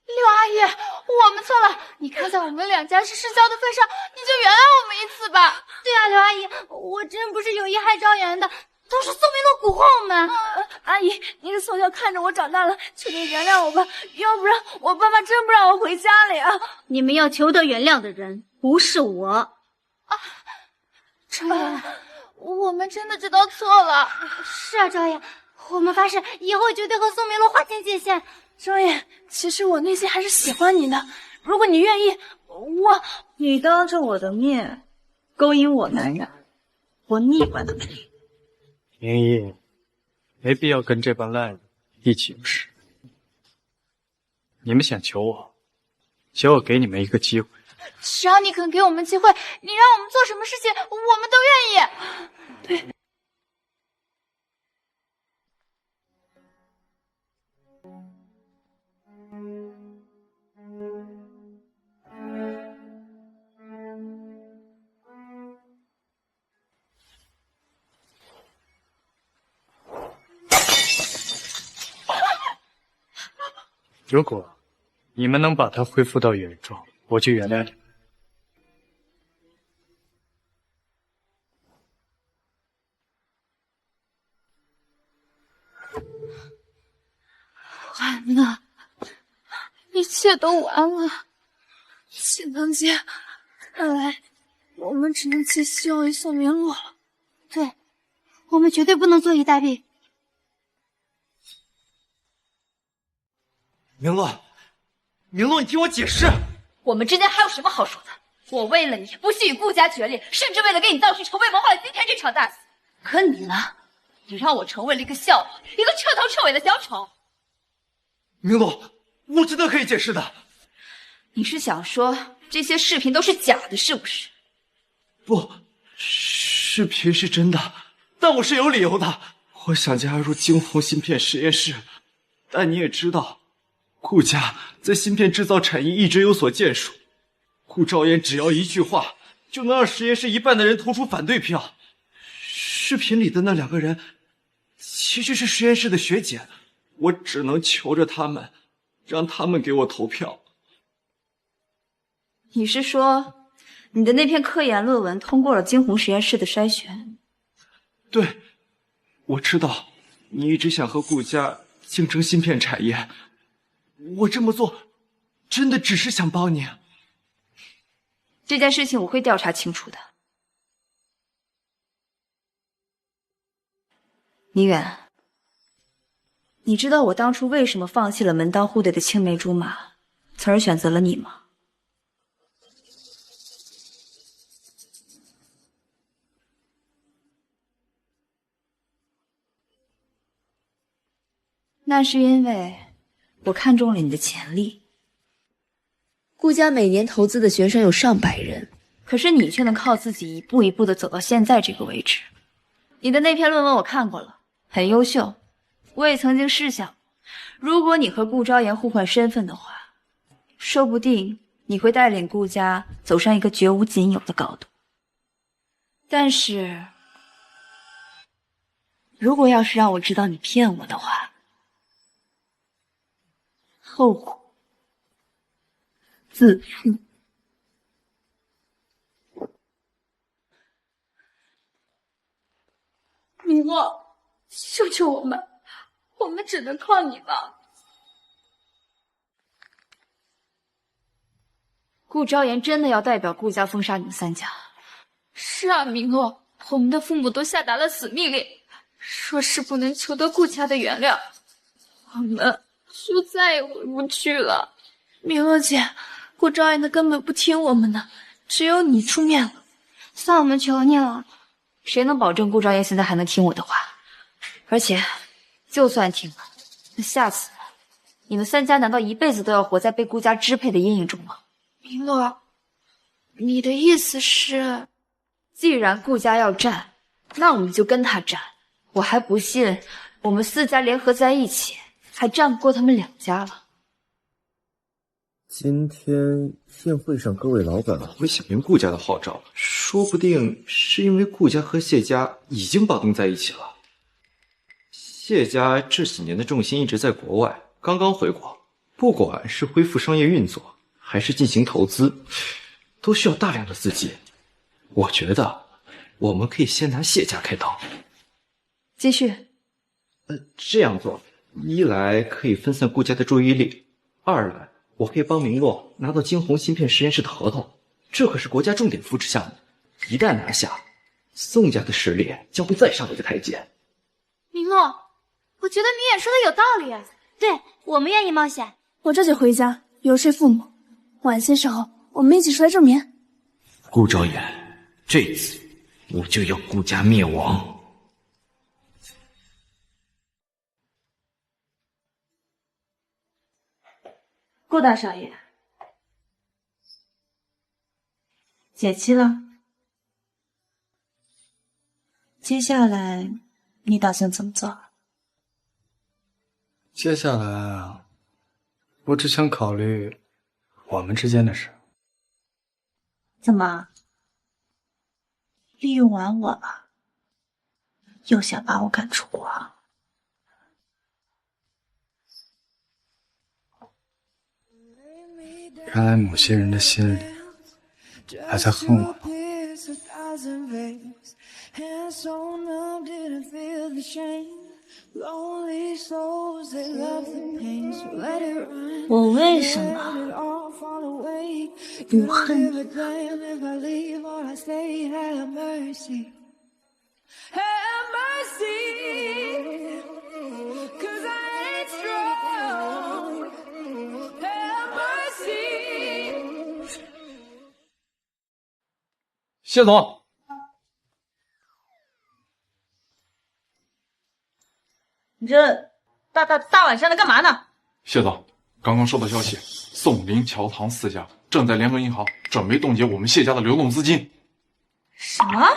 刘阿姨，我们错了，你看在我们2家是世交的份上，你就原谅我们一次吧。对啊，刘阿姨，我真不是有意害昭妍的，都是宋明诺蛊惑我们。阿姨，您是从小看着我长大了，求您原谅我吧，要不然我爸妈真不让我回家了呀。你们要求得原谅的人不是我。昭妍，我们真的知道错了。是啊，昭妍，我们发誓以后绝对和宋明诺划清界限。昭妍，其实我内心还是喜欢你的，如果你愿意，你当着我的面勾引我男人，我腻歪了。明义，没必要跟这帮烂人一起用事。你们想求我，求我给你们一个机会。只要你肯给我们机会，你让我们做什么事情，我们都愿意。对。如果你们能把它恢复到原状，我就原谅你们。完了，一切都完了。心疼姐，看来我们只能寄希望于宋明洛了。对，我们绝对不能坐以待毙。明洛，明洛，你听我解释。我们之间还有什么好说的？我为了你不惜与顾家决裂，甚至为了给你造成筹备谋划了今天这场大戏。可你呢？你让我成为了一个笑话，一个彻头彻尾的小丑。明洛，我真的可以解释的。你是想说这些视频都是假的，是不是？不，视频是真的，但我是有理由的。我想加入惊鸿芯片实验室，但你也知道，顾家在芯片制造产业一直有所建树。顾昭言只要一句话，就能让实验室一半的人投出反对票。视频里的那2个人，其实是实验室的学姐，我只能求着他们，让他们给我投票。你是说，你的那篇科研论文通过了惊鸿实验室的筛选？对，我知道你一直想和顾家竞争芯片产业，我这么做真的只是想帮你。这件事情我会调查清楚的。倪远，你知道我当初为什么放弃了门当户对的青梅竹马，从而选择了你吗？那是因为我看中了你的潜力。顾家每年投资的学生有上百人，可是你却能靠自己一步一步的走到现在这个位置。你的那篇论文我看过了，很优秀。我也曾经试想，如果你和顾昭言互换身份的话，说不定你会带领顾家走上一个绝无仅有的高度。但是，如果要是让我知道你骗我的话，后果自负。明洛，救救我们，我们只能靠你了。顾昭言真的要代表顾家封杀你们3家？是啊，明洛，我们的父母都下达了死命令，说是不能求得顾家的原谅，我们就再也回不去了。明洛姐，顾昭言的根本不听我们的，只有你出面了，算我们求你了。谁能保证顾昭言现在还能听我的话？而且，就算听了，那下次你们3家难道一辈子都要活在被顾家支配的阴影中吗？明洛，你的意思是，既然顾家要战，那我们就跟他战。我还不信我们4家联合在一起，还战不过他们2家了。今天宴会上各位老板会响应顾家的号召，说不定是因为顾家和谢家已经绑定在一起了。谢家这几年的重心一直在国外，刚刚回国，不管是恢复商业运作，还是进行投资，都需要大量的资金。我觉得我们可以先拿谢家开刀。继续。这样做，一来可以分散顾家的注意力，二来我可以帮明洛拿到惊鸿芯片实验室的合同，这可是国家重点扶持项目，一旦拿下，宋家的实力将会再上一个台阶。明洛，我觉得明远说的有道理。对，我们愿意冒险。我这就回家游说父母，晚些时候我们一起出来证明。顾昭言，这次我就要顾家灭亡。顾大少爷，解期了，接下来你打算怎么做？接下来啊，我只想考虑我们之间的事。怎么，利用完我了，又想把我赶出国？原来某些人的心里还在恨我。我为什么不恨你呢？谢总，你这大晚上的干嘛呢？谢总，刚刚收到消息，宋林、乔唐4家正在联合银行准备冻结我们谢家的流动资金。什么？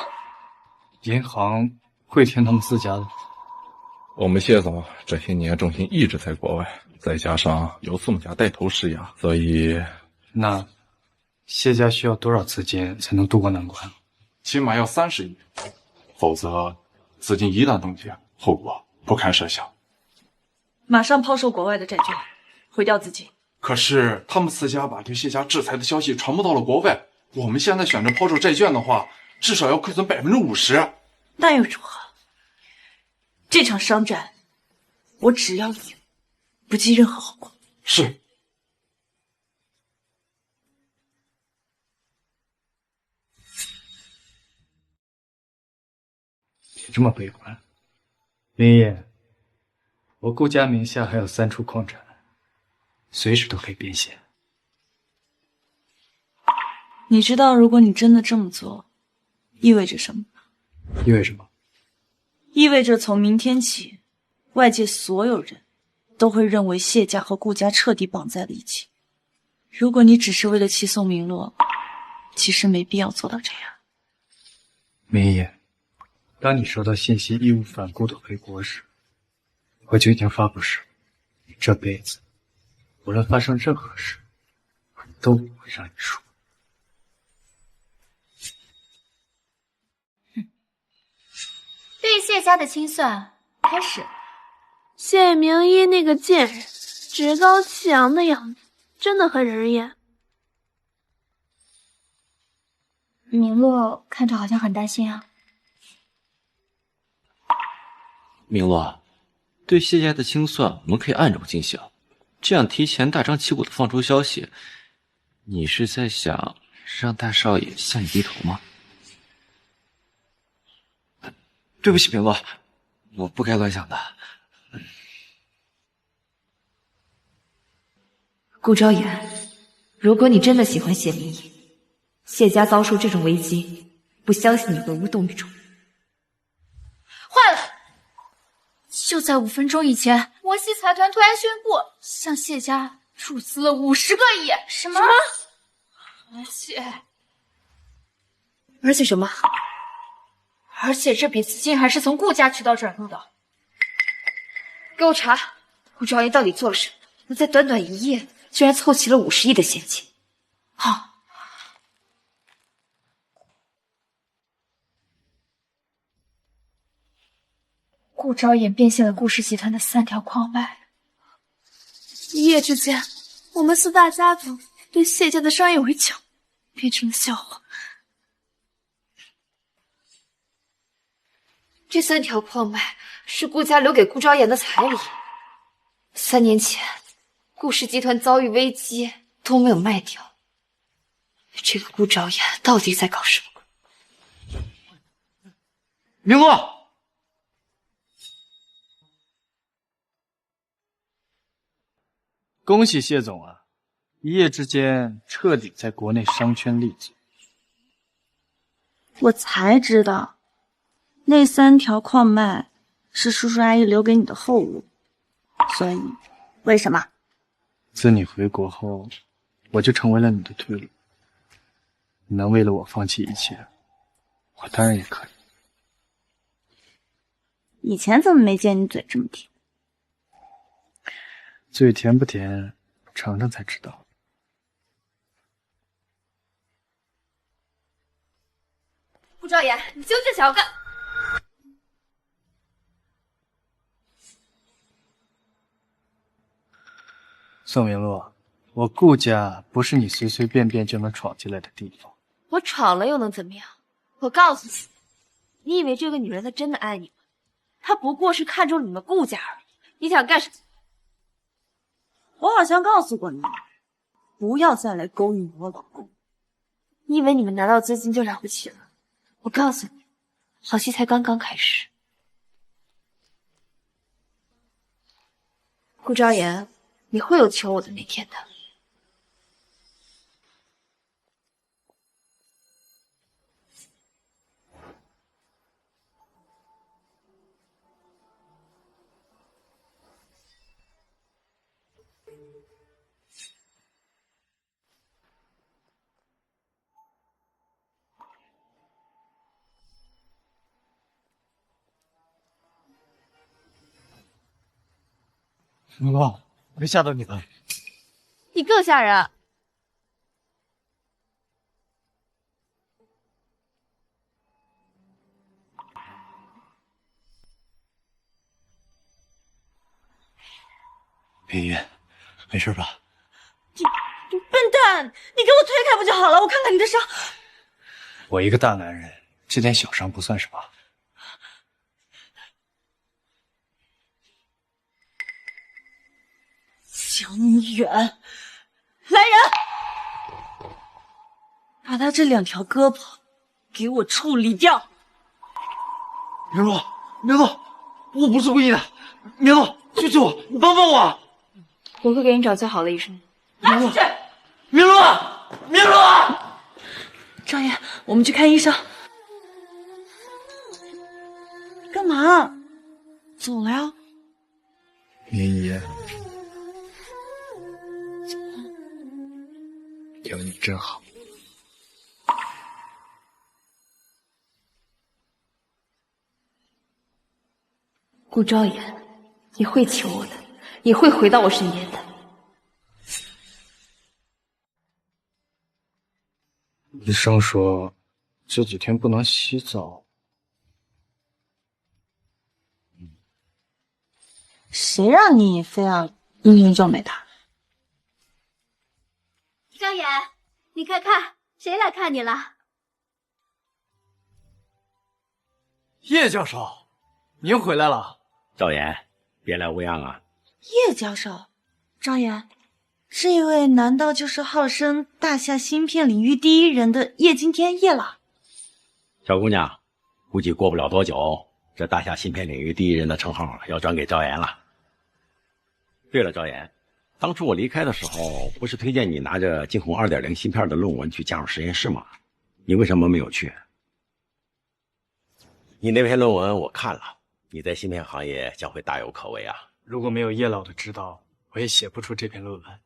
银行会听他们4家的？我们谢总这些年重心一直在国外，再加上由宋家带头施压，所以那谢家需要多少资金才能渡过难关？起码要30亿，否则资金一旦冻结，后果不堪设想。马上抛售国外的债券，毁掉资金。可是他们4家把对谢家制裁的消息传播到了国外，我们现在选择抛售债券的话，至少要亏损50%。那又如何？这场商战，我只要赢，不计任何后果。是。别这么悲观，林烨，我顾家名下还有3处矿产，随时都可以变现。你知道，如果你真的这么做，意味着什么吗？意味着什么？意味着从明天起，外界所有人都会认为谢家和顾家彻底绑在了一起，如果你只是为了气宋明洛，其实没必要做到这样。明言，当你收到信息义无反顾的回国时，我就已经发过誓，你这辈子无论发生任何事，我都不会让你输。对谢家的清算开始。谢明一那个贱人，趾高气扬的样子，真的很惹眼。明洛看着好像很担心啊。明洛，对谢家的清算我们可以暗中进行，这样提前大张旗鼓的放出消息，你是在想让大少爷向你低头吗？对不起，明洛，我不该乱想的。顾昭言，如果你真的喜欢谢明义，谢家遭受这种危机，不相信你会无动于衷。坏了！就在5分钟以前，摩西财团突然宣布向谢家注资了50个亿。什么？而且什么？而且这笔资金还是从顾家渠道转入的。给我查，顾昭言到底做了什么？能在短短1夜居然凑齐了50亿的现金？好。顾昭言变现了顾氏集团的3条矿脉。一夜之间，我们4大家族对谢家的商业围剿变成了笑话。这3条矿脉是顾家留给顾昭言的彩礼。3年前，顾氏集团遭遇危机都没有卖掉。这个顾昭言到底在搞什么鬼？明洛。恭喜谢总啊，一夜之间彻底在国内商圈立足。我才知道，那3条矿脉是叔叔阿姨留给你的后路，所以为什么？自你回国后，我就成为了你的退路。你能为了我放弃一切，我当然也可以。以前怎么没见你嘴这么甜？嘴甜不甜，尝尝才知道。顾昭言，你究竟想要干？宋明洛，我顾家不是你随随便便就能闯进来的地方。我闯了又能怎么样？我告诉你，你以为这个女人她真的爱你吗？她不过是看中你们顾家而已。你想干什么？我好像告诉过你，不要再来勾引我老公。你以为你们拿到资金就了不起了？我告诉你，好戏才刚刚开始。顾昭言，你会有求我的那天的。明洛，没吓到你吧？你更吓人。明云，没事吧？你笨蛋！你给我推开不就好了？我看看你的伤。我一个大男人，这点小伤不算什么。江远，来人，把他这2条胳膊给我处理掉。明洛，明洛，我不是故意的，明洛，救救我，你帮帮我！我会给你找最好的医生。明洛，明洛，明洛！张岩，我们去看医生。干嘛？走了呀？明姨，有你真好。顾昭言，你会求我的，也会回到我身边的。医生说这几天不能洗澡。谁让你非要英雄救美的？昭言，你快看，谁来看你了？叶教授，您回来了。昭言，别来无恙啊。叶教授，昭言，这位难道就是号称大夏芯片领域第一人的叶惊天叶老？小姑娘，估计过不了多久，这大夏芯片领域第一人的称号要转给昭言了。对了，昭言，当初我离开的时候，不是推荐你拿着惊鸿 2.0 芯片的论文去加入实验室吗？你为什么没有去？你那篇论文我看了，你在芯片行业将会大有可为啊。如果没有叶老的指导，我也写不出这篇论文。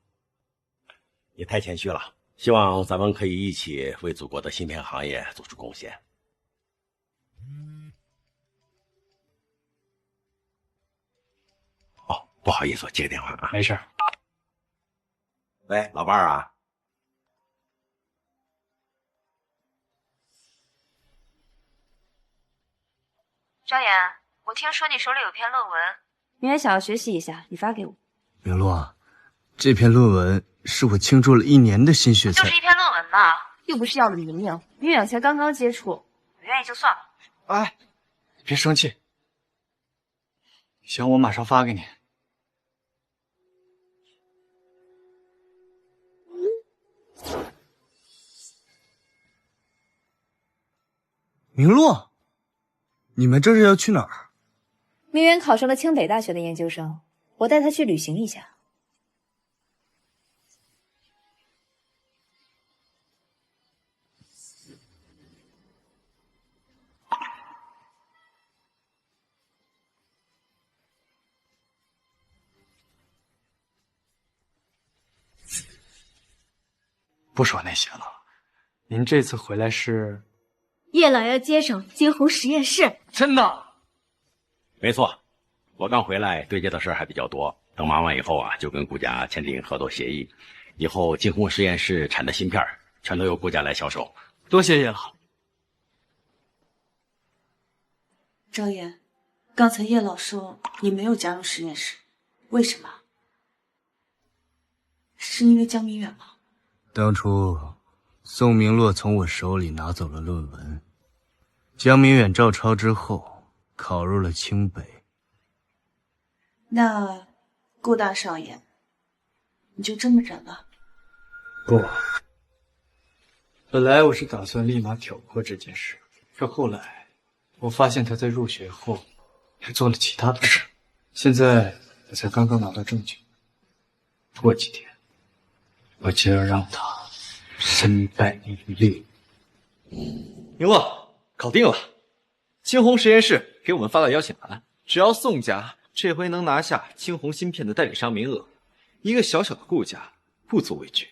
你太谦虚了，希望咱们可以一起为祖国的芯片行业做出贡献。哦，不好意思，我接个电话啊。没事。喂，老伴儿啊。昭言，我听说你手里有篇论文，明天想要学习一下，你发给我。明洛，这篇论文是我倾注了1年的心血才。就是一篇论文嘛，又不是要了你的命，你们俩才刚刚接触，我愿意就算了。哎，别生气。行，我马上发给你。明洛，你们这是要去哪儿？明远考上了清北大学的研究生，我带他去旅行一下。不说那些了，您这次回来是？叶老要接手惊鸿实验室。真的？没错，我刚回来，对接的事儿还比较多。等忙完以后啊，就跟顾家签订合作协议，以后惊鸿实验室产的芯片全都由顾家来销售。多谢叶老。昭言，刚才叶老说你没有加入实验室，为什么？是因为江明远吗？当初宋明洛从我手里拿走了论文，江明远照抄之后考入了清北。那顾大少爷，你就这么忍了？不，本来我是打算立马挑破这件事，可后来我发现他在入学后还做了其他的事，现在我才刚刚拿到证据，过几天我就要让他身败名裂。明洛，搞定了！惊鸿实验室给我们发了邀请函，只要宋家这回能拿下惊鸿芯片的代理商名额，一个小小的顾家不足为惧。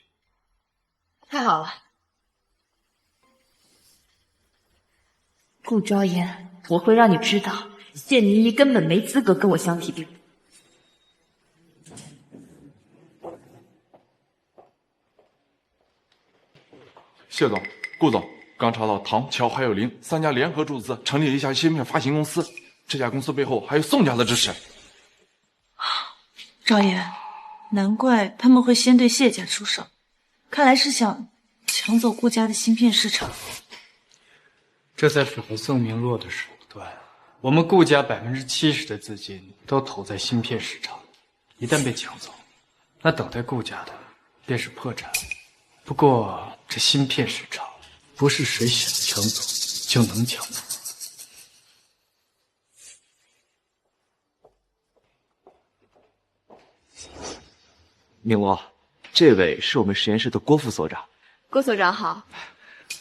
太好了，顾昭言，我会让你知道，谢宁一根本没资格跟我相提并论。谢总、顾总，刚查到唐、乔还有林3家联合注资，成立了一家芯片发行公司。这家公司背后还有宋家的支持。昭言，难怪他们会先对谢家出手，看来是想抢走顾家的芯片市场。这才符合宋明洛的手段。我们顾家70%的资金都投在芯片市场，一旦被抢走，那等待顾家的便是破产。不过这芯片市场不是谁想抢走就能抢走。明洛，这位是我们实验室的郭副所长。郭所长好。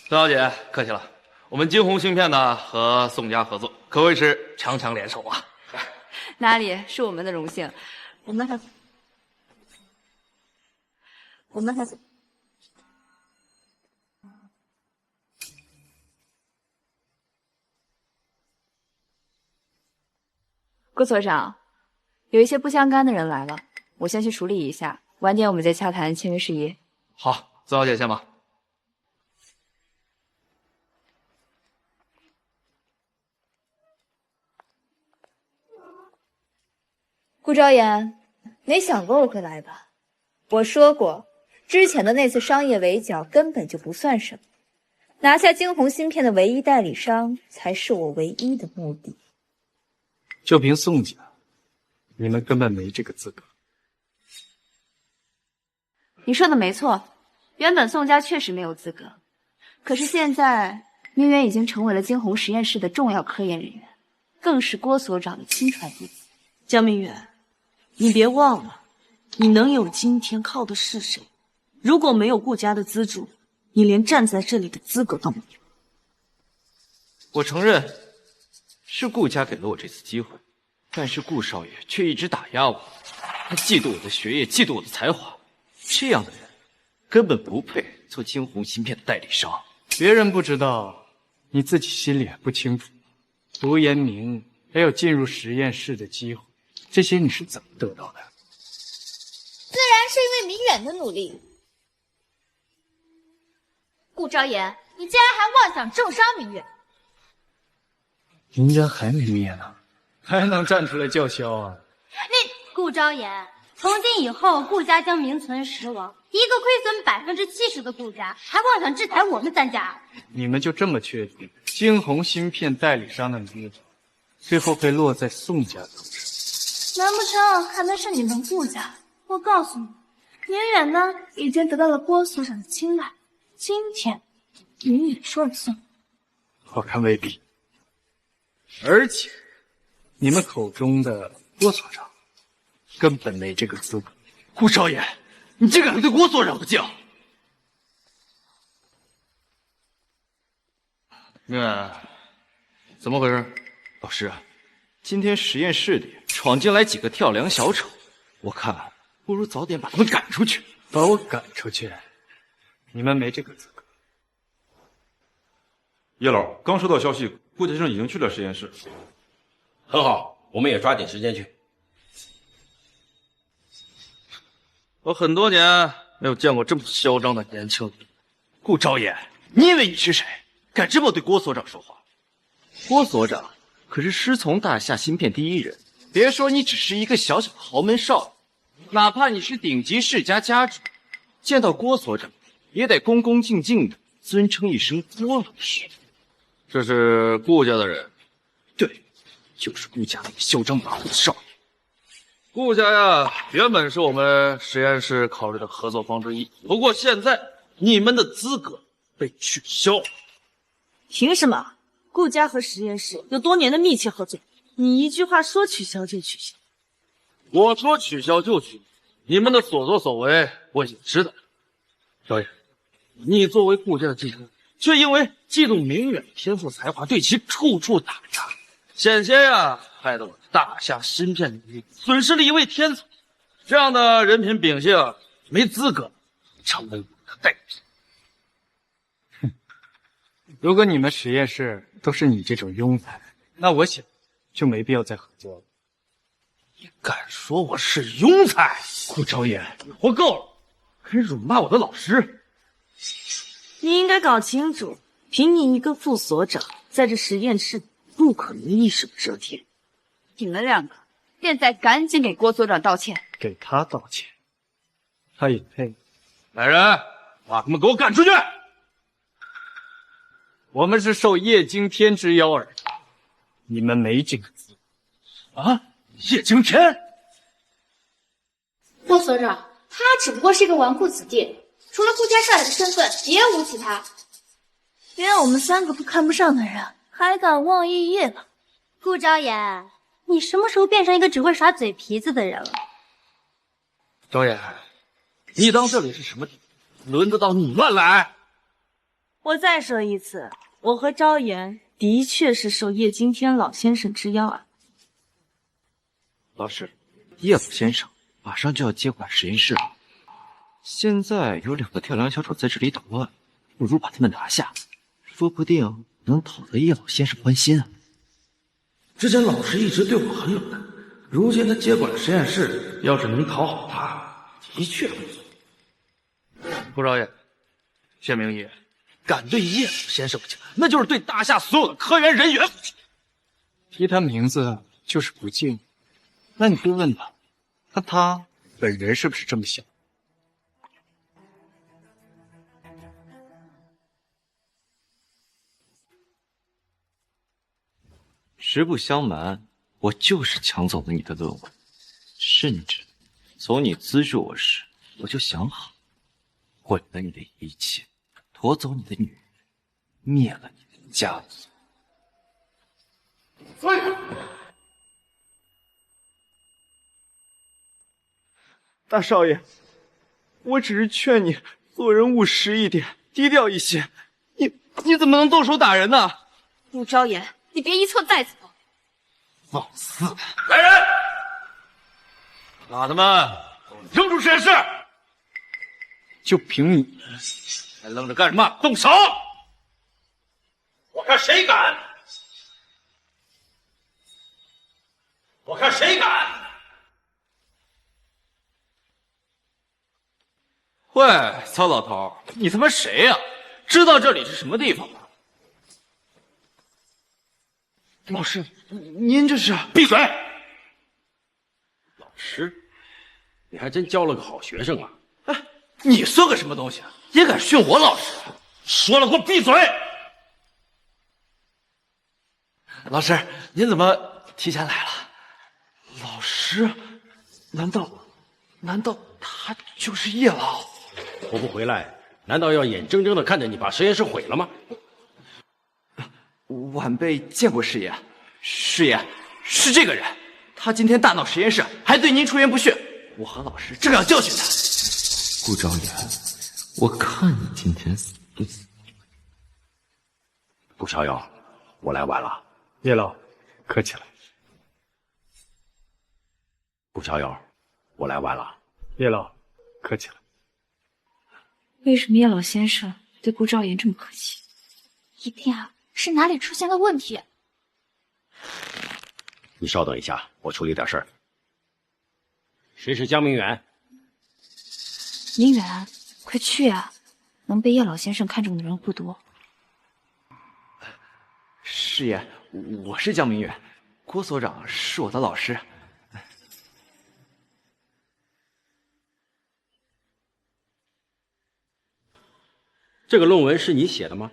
宋小姐客气了，我们惊鸿芯片呢和宋家合作，可谓是强强联手啊。哪里，是我们的荣幸。我们还顾所长，有一些不相干的人来了，我先去处理一下，晚点我们再洽谈签约事宜。好，曾小姐先吧。顾昭言，没想过我会来吧？我说过，之前的那次商业围剿根本就不算什么，拿下惊鸿芯片的唯一代理商才是我唯一的目的。就凭宋家，你们根本没这个资格。你说的没错，原本宋家确实没有资格，可是现在明远已经成为了惊鸿实验室的重要科研人员，更是郭所长的亲传弟子。江明远，你别忘了，你能有今天靠的是谁？如果没有顾家的资助，你连站在这里的资格都没有。我承认，是顾家给了我这次机会，但是顾少爷却一直打压我，他嫉妒我的学业，嫉妒我的才华，这样的人根本不配做惊鸿芯片的代理商。别人不知道，你自己心里还不清楚。读研明还有进入实验室的机会，这些你是怎么得到的？自然是因为明远的努力。顾昭言，你竟然还妄想重伤明远！人家还没灭呢，还能站出来叫嚣啊？顾昭言，从今以后顾家将名存实亡，一个亏损70%的顾家，还妄想制裁我们3家？你们就这么确定惊鸿芯片代理商的名字最后会落在宋家头上？难不成还能是你们顾家？我告诉你，明远呢已经得到了郭所长的青睐，今天明远说了算。我看未必。而且，你们口中的郭所长根本没这个资格。顾少爷，你竟敢对郭所长不敬！明远，怎么回事？老师，今天实验室里闯进来几个跳梁小丑，我看不如早点把他们赶出去。把我赶出去？你们没这个资格。叶老，刚收到消息，顾先生已经去了实验室。很好，我们也抓紧时间去。我很多年没有见过这么嚣张的年轻人。顾昭言，你以为你是谁，敢这么对郭所长说话？郭所长可是师从大夏芯片第一人，别说你只是一个小小的豪门少爷，哪怕你是顶级世家家主，见到郭所长也得恭恭敬敬的尊称一声郭老师。这是顾家的人？对，就是顾家那个嚣张跋扈的少爷。顾家呀，原本是我们实验室考虑的合作方之一，不过现在你们的资格被取消了。凭什么？顾家和实验室有多年的密切合作，你一句话说取消就取消？我说取消就取消，你们的所作所为我已经知道了。小野，你作为顾家的继承人，却因为嫉妒明远的天赋才华，对其处处打压，险些呀害得我大夏芯片领域损失了一位天才。这样的人品秉性，没资格成为我的代理商。如果你们实验室都是你这种庸才，那我想就没必要再合作了。你敢说我是庸才？顾昭言，你活够了，还辱骂我的老师！你应该搞清楚，凭你一个副所长，在这实验室不可能一手遮天。你们2个现在赶紧给郭所长道歉。给他道歉，他也配？来人，把他们给我赶出去！我们是受叶惊天之邀而来，你们没这个资格。啊！叶惊天，郭所长，他只不过是一个纨绔子弟，除了顾家少爷的身份，别无其他。连我们3个都看不上的人，还敢妄议叶老？顾昭言，你什么时候变成一个只会耍嘴皮子的人了？昭言，你当这里是什么地方？轮得到你乱来？我再说一次，我和昭言的确是受叶惊天老先生之邀啊。老师，叶老先生马上就要接管实验室了，现在有2个跳梁小丑在这里捣乱，不如把他们拿下，说不定能讨得叶老先生欢心啊。之前老师一直对我很冷淡，如今他接管了实验室，要是能讨好他，的确不错。顾少爷，谢明义，敢对叶老先生不敬，那就是对大夏所有的科研人员不敬。提他名字就是不敬，那你就问他，他本人是不是这么想？实不相瞒，我就是抢走了你的论文，甚至从你资助我时，我就想好，毁了你的一切，夺走你的女人，灭了你的家族。大少爷，我只是劝你做人务实一点，低调一些。你怎么能动手打人呢？陆昭言，你别一错再错。放肆！来人！傻子们，扔出实验室！就凭你，还愣着干什么？动手！我看谁敢！我看谁敢！喂，曹老头，你他妈谁呀？知道这里是什么地方吗？老师，您这是……闭嘴！老师，你还真教了个好学生啊！哎，你算个什么东西啊？也敢训我老师？说了给我闭嘴！老师，您怎么提前来了？老师，难道他就是叶老？我不回来，难道要眼睁睁的看着你把实验室毁了吗？晚辈见过师爷，师爷是这个人，他今天大闹实验室，还对您出言不逊，我和老师正要教训他。顾昭言，我看你今天死不死？顾逍遥，我来晚了。叶老，客气了。顾逍遥，我来晚了。叶老，客气了。为什么叶老先生对顾昭言这么客气？一定是哪里出现了问题。你稍等一下，我处理点事儿。谁是江明远？明远，快去啊！能被叶老先生看中的人不多。师爷，我是江明远，郭所长是我的老师。这个论文是你写的吗？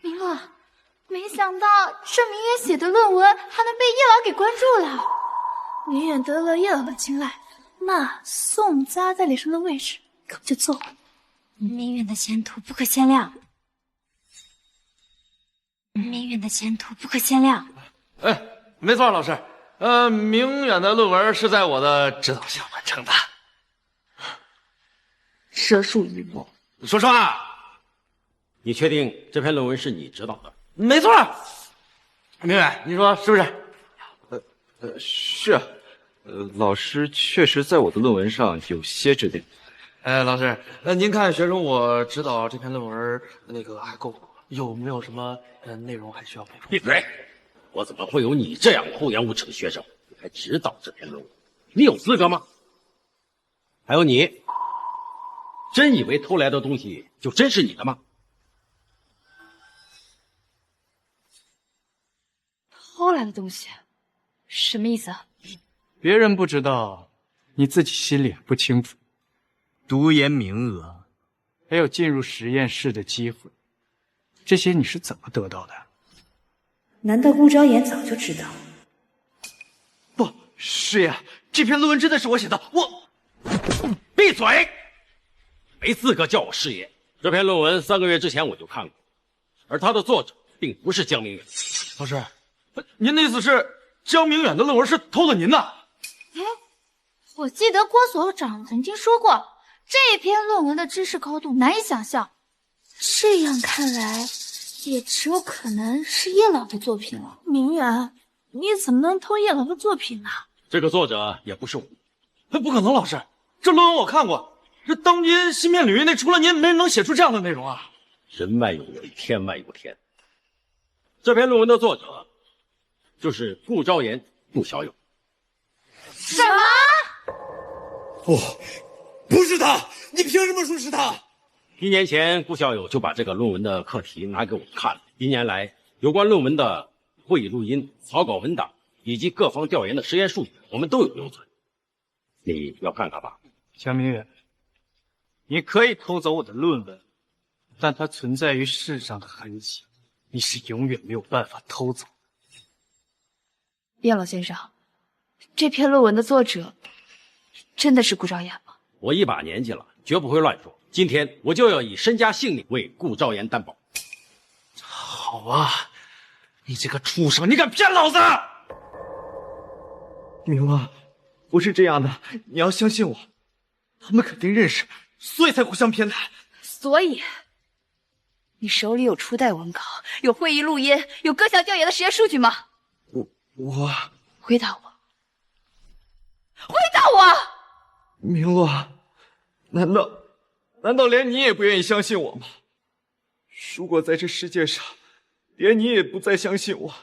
明乐，没想到这明远写的论文还能被叶老给关注了。明远得了叶老的青睐，那宋家在李生的位置可不就错了？明远的前途不可限量，明远的前途不可限量。哎，没错，老师。明远的论文是在我的指导下完成的。蛇鼠一窝。说实话，你确定这篇论文是你指导的？没错。明远，你说是不是？是。老师确实在我的论文上有些指点。老师，您看学生我指导这篇论文那个还够不够？有没有什么内容还需要补充？闭嘴！我怎么会有你这样厚颜无耻的学生？你还指导这篇论文？你有资格吗？还有你，真以为偷来的东西就真是你的吗？偷来的东西，什么意思啊？别人不知道，你自己心里不清楚。读研名额，还有进入实验室的机会，这些你是怎么得到的？难道顾昭言早就知道？不，师爷，这篇论文真的是我写的，我……闭嘴！没资格叫我师爷。这篇论文3个月之前我就看过，而它的作者并不是江明远。老师，您的意思是江明远的论文是偷了您的？哎，我记得郭所长曾经说过，这篇论文的知识高度难以想象。这样看来，也只有可能是叶老的作品了。明远，你怎么能偷叶老的作品呢？这个作者也不是我。不可能，老师，这论文我看过，这当今芯片领域内除了您，没人能写出这样的内容啊！人外有人，天外有天。这篇论文的作者就是顾昭言、顾小友。什么？不是他！你凭什么说是他？1年前，顾小友就把这个论文的课题拿给我看了。1年来，有关论文的会议录音、草稿文档以及各方调研的实验数据，我们都有留存。你要看看吧？江明远，你可以偷走我的论文，但它存在于世上的痕迹，你是永远没有办法偷走。叶老先生，这篇论文的作者真的是顾昭言吗？我一把年纪了，绝不会乱说。今天我就要以身家性命为顾昭言担保。好啊，你这个畜生，你敢骗老子！明乐，不是这样的，你要相信我，他们肯定认识，所以才互相偏袒。所以，你手里有初代文稿，有会议录音，有各项调研的实验数据吗？我回答我，回答我！明乐，难道连你也不愿意相信我吗？如果在这世界上，连你也不再相信我，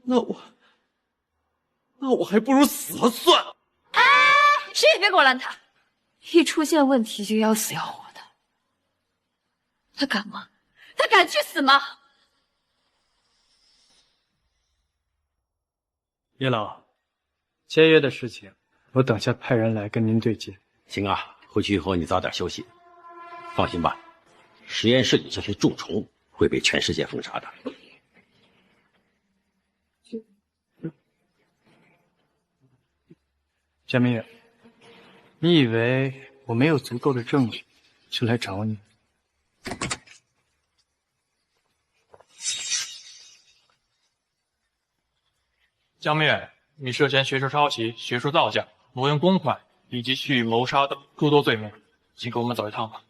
那我还不如死了算了。哎，谁也别给我拦他！一出现问题就要死要活的，他敢吗？他敢去死吗？叶老，签约的事情，我等下派人来跟您对接。行啊，回去以后你早点休息。放心吧，实验室里这些蛀虫会被全世界封杀的。江明远，你以为我没有足够的证据就来找你？江明远，你涉嫌学术抄袭、学术造假、挪用公款以及蓄意谋杀等诸多罪名，请跟我们走一趟吧。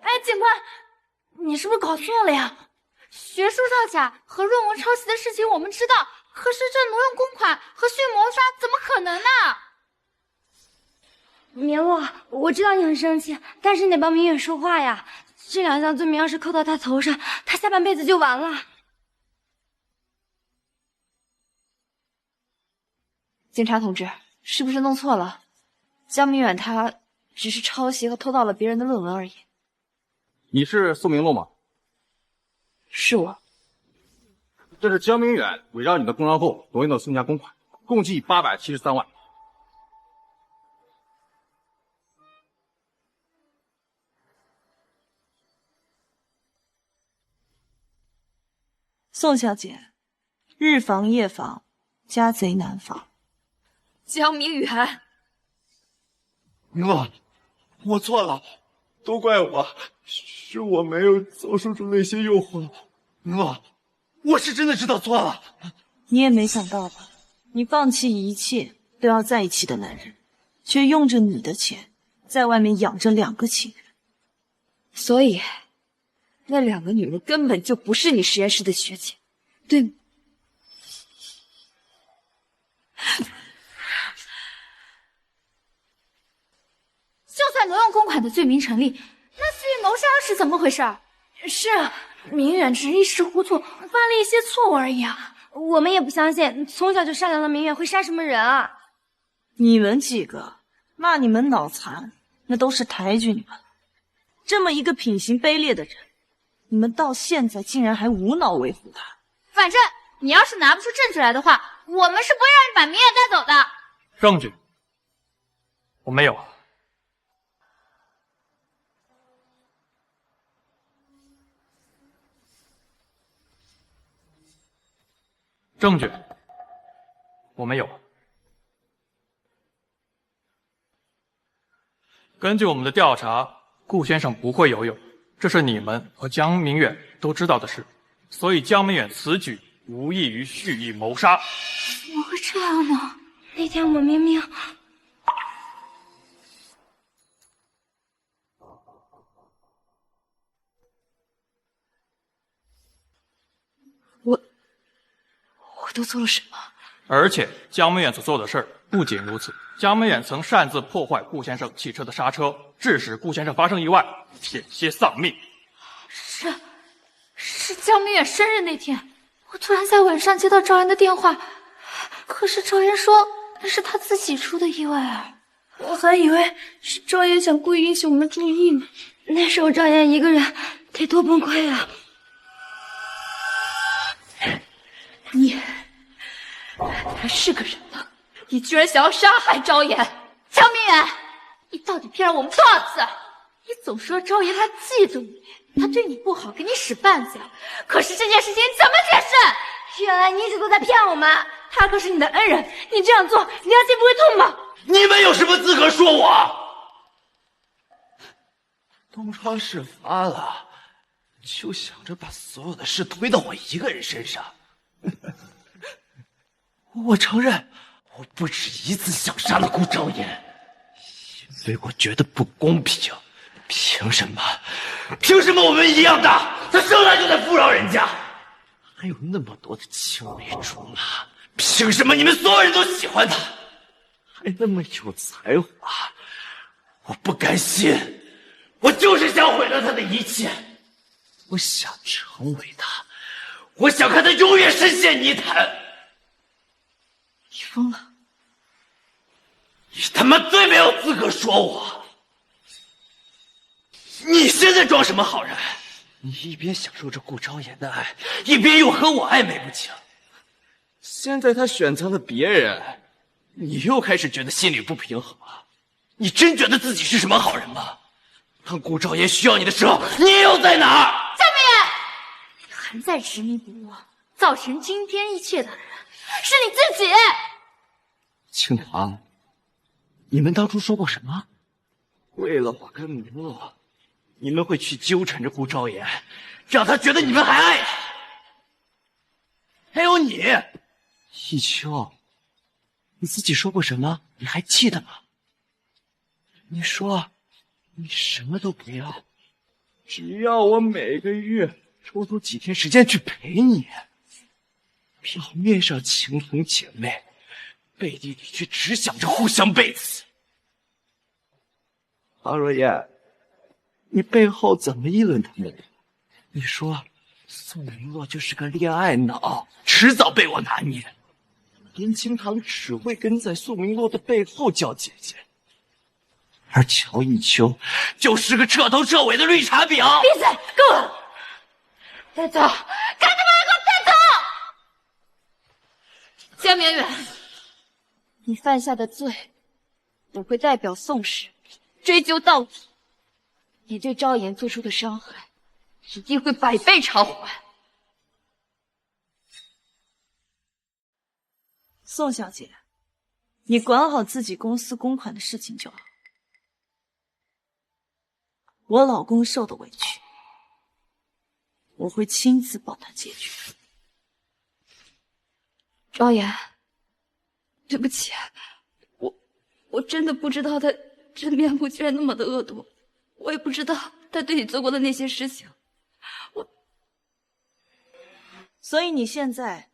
哎，警官，你是不是搞错了呀？学术造假和论文抄袭的事情我们知道，可是这挪用公款和蓄意谋杀怎么可能呢？明洛，我知道你很生气，但是你得帮明远说话呀。这2项罪名要是扣到他头上，他下半辈子就完了。警察同志，是不是弄错了？江明远他只是抄袭和偷盗了别人的论文而已。你是宋明洛吗？是我。这是江明远伪造你的公章后挪用的宋家公款，共计873万。宋小姐，日防夜防，家贼难防。江明远，明洛，我错了，都怪我，是我没有遭受住那些诱惑。明洛，我是真的知道错了。你也没想到吧？你放弃一切都要在一起的男人，却用着你的钱在外面养着2个情人。所以，那2个女人根本就不是你实验室的学姐，对吗？就算挪用公款的罪名成立，那蓄意谋杀是怎么回事？是啊，明远只是一时糊涂，犯了一些错误而已啊。我们也不相信从小就善良的明远会杀什么人啊。你们几个骂你们脑残，那都是抬举你们。这么一个品行卑劣的人，你们到现在竟然还无脑维护他。反正你要是拿不出证据来的话，我们是不会让你把明远带走的。证据我没有。证据我没有。根据我们的调查，顾先生不会游泳，这是你们和江明远都知道的事，所以江明远此举无异于蓄意谋杀。怎么会这样呢？那天我明明……我都做了什么？而且江明远所做的事儿不仅如此，江明远曾擅自破坏顾先生汽车的刹车，致使顾先生发生意外，险些丧命。是是江明远生日那天，我突然在晚上接到赵岩的电话，可是赵岩说那是他自己出的意外啊，我还以为是赵岩想故意引起我们注意呢。那时候赵岩一个人得多崩溃啊！你还是个人吗？你居然想要杀害赵岩！江明远，你到底骗了我们多少次？你总说赵岩他嫉妒你，他对你不好，给你使绊子，可是这件事情怎么解释？原来你一直都在骗我们！他可是你的恩人，你这样做，你良心不会痛吗？你们有什么资格说我？东窗事发了，就想着把所有的事推到我一个人身上。我承认，我不止一次想杀了顾昭言，因为我觉得不公平。凭什么？凭什么我们一样大，他生来就得富饶人家，还有那么多的青梅竹马？凭什么你们所有人都喜欢他，还那么有才华？我不甘心，我就是想毁了他的一切。我想成为他，我想看他永远深陷泥潭。你疯了！你他妈最没有资格说我！你现在装什么好人？你一边享受着顾昭言的爱，一边又和我暧昧不清。现在他选择了别人，你又开始觉得心里不平衡了。你真觉得自己是什么好人吗？当顾昭言需要你的时候，你又在哪儿？江明远，你还在执迷不悟，造成今天一切的人是你自己。青堂，你们当初说过什么？为了我跟明洛，你们会去纠缠着顾昭言，让他觉得你们还爱他。还有你，一秋，你自己说过什么？你还记得吗？你说你什么都不要，只要我每个月抽出几天时间去陪你。表面上情同姐妹，背地里却只想着互相背刺。唐若烟，你背后怎么议论他们的？你说宋明洛就是个恋爱脑，迟早被我拿捏。林清堂只会跟在宋明洛的背后叫姐姐，而乔一秋就是个彻头彻尾的绿茶婊。闭嘴，够了！带走，赶紧把他给我带走！江明远，你犯下的罪，我会代表宋氏追究到底。你对昭言做出的伤害，一定会百倍偿还。宋小姐，你管好自己公司公款的事情就好。我老公受的委屈，我会亲自帮他解决。昭言，对不起，我真的不知道他真面目居然那么的恶毒，我也不知道他对你做过的那些事情。所以你现在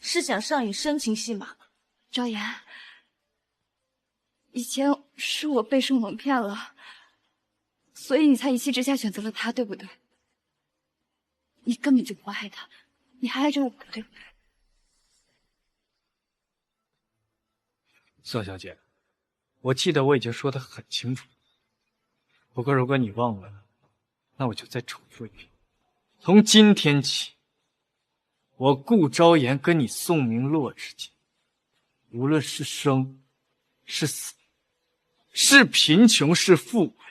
是想上演深情戏码吗？昭言，以前是我被宋冷骗了，所以你才一气之下选择了他，对不对？你根本就不爱他，你还爱着我，对不对？宋小姐，我记得我已经说得很清楚，不过如果你忘了，那我就再重复一遍。从今天起，我顾昭言跟你宋明洛之间，无论是生是死，是贫穷是富贵，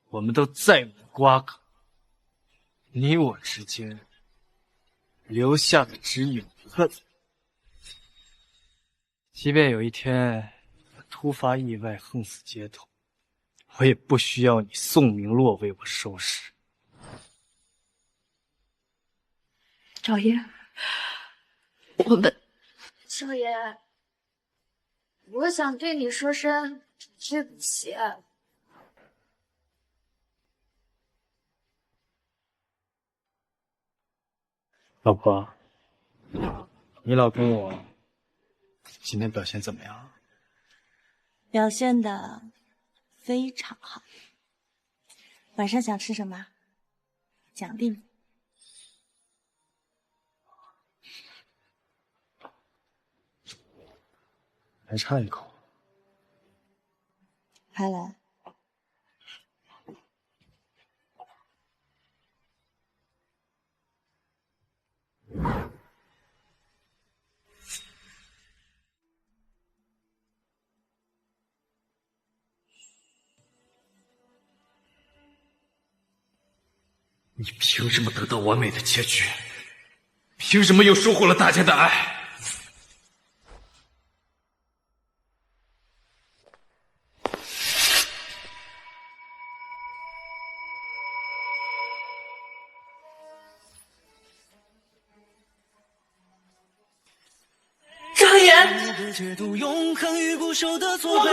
我们都再无瓜葛。你我之间留下的只有恨。即便有一天我突发意外横死街头，我也不需要你宋明洛为我收拾。昭言，我们……少爷，我想对你说声对不起。老婆，你老公我今天表现怎么样？表现得非常好。晚上想吃什么？奖励你。还差一口。还来？你凭什么得到完美的结局？凭什么又收获了大家的爱？张岩，解读永恒与不朽的作碑，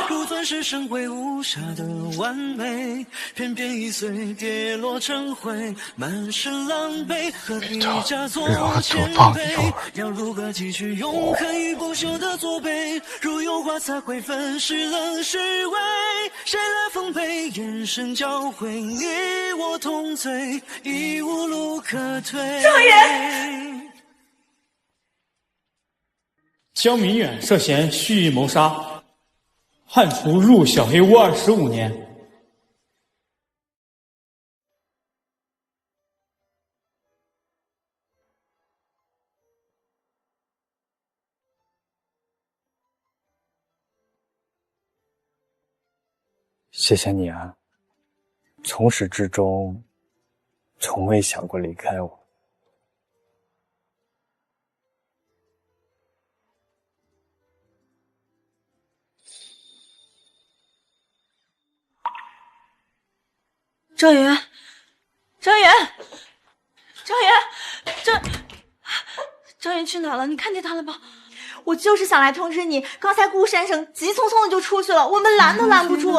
如钻石生辉无瑕的完美，偏偏易碎跌落成灰，满是狼狈，何必假作谦卑？要如何汲取永恒与不朽的作碑？如油画擦灰粉，是冷是微，谁来奉陪？眼神交汇，你我同醉，已无路可退。张岩。江明远涉嫌蓄意谋杀，判处入小黑屋25年。谢谢你啊，从始至终，从未想过离开我。张元，张元，张元去哪了？你看见他了吗？我就是想来通知你，刚才顾先生急匆匆的就出去了，我们拦都拦不住。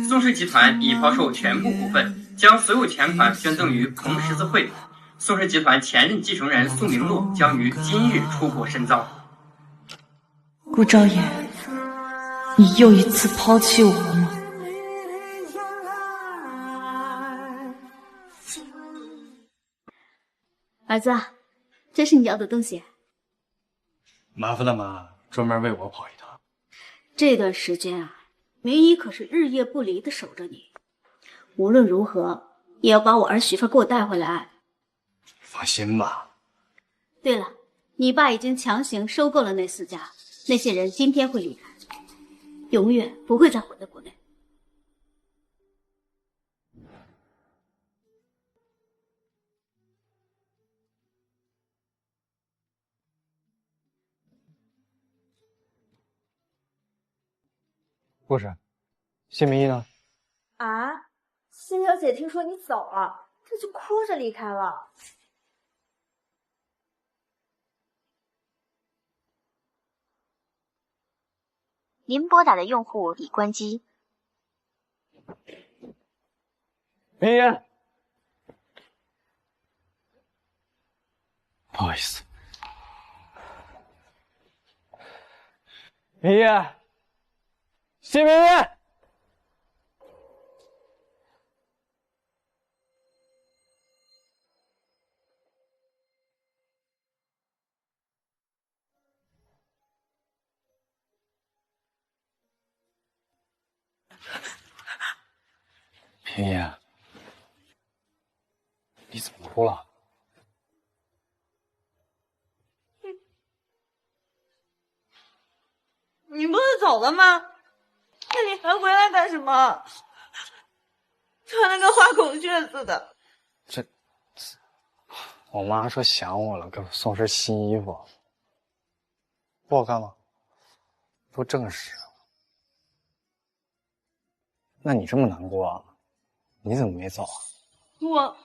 宋氏集团已抛售全部股份，将所有钱款捐赠于红十字会。宋氏集团前任继承人宋明洛将于今日出国深造。顾昭言，你又一次抛弃我了吗？儿子，这是你要的东西。麻烦了妈，专门为我跑一趟。这段时间啊，明姨可是日夜不离的守着你，无论如何也要把我儿媳妇给我带回来。放心吧。对了，你爸已经强行收购了那4家，那些人今天会离开，永远不会再回到国内。护士，谢明义呢？啊，谢小姐听说你走了，这就哭着离开了。您拨打的用户已关机。明义，不好意思。明义，谢明义。平野，你怎么哭了？你不是走了吗？那你还回来干什么？穿得跟花孔雀似的。我妈说想我了，给我送身新衣服。不好看吗？多正式啊！那你这么难过啊？你怎么没走啊？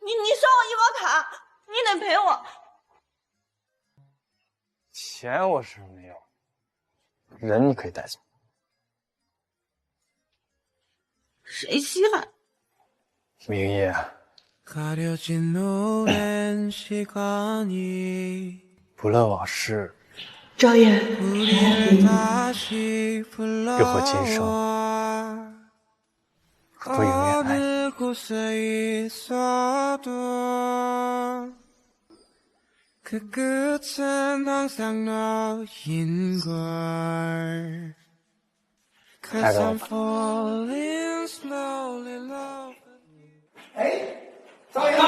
你刷我医保卡，你得赔我。钱我是没有，人你可以带走。谁稀罕？明义，不论往事，昭言，欲火今生，都永远爱你。 곳에 있어도 그 끝은 항상 너인걸 Cause I'm falling slowly love 哎，赵岩，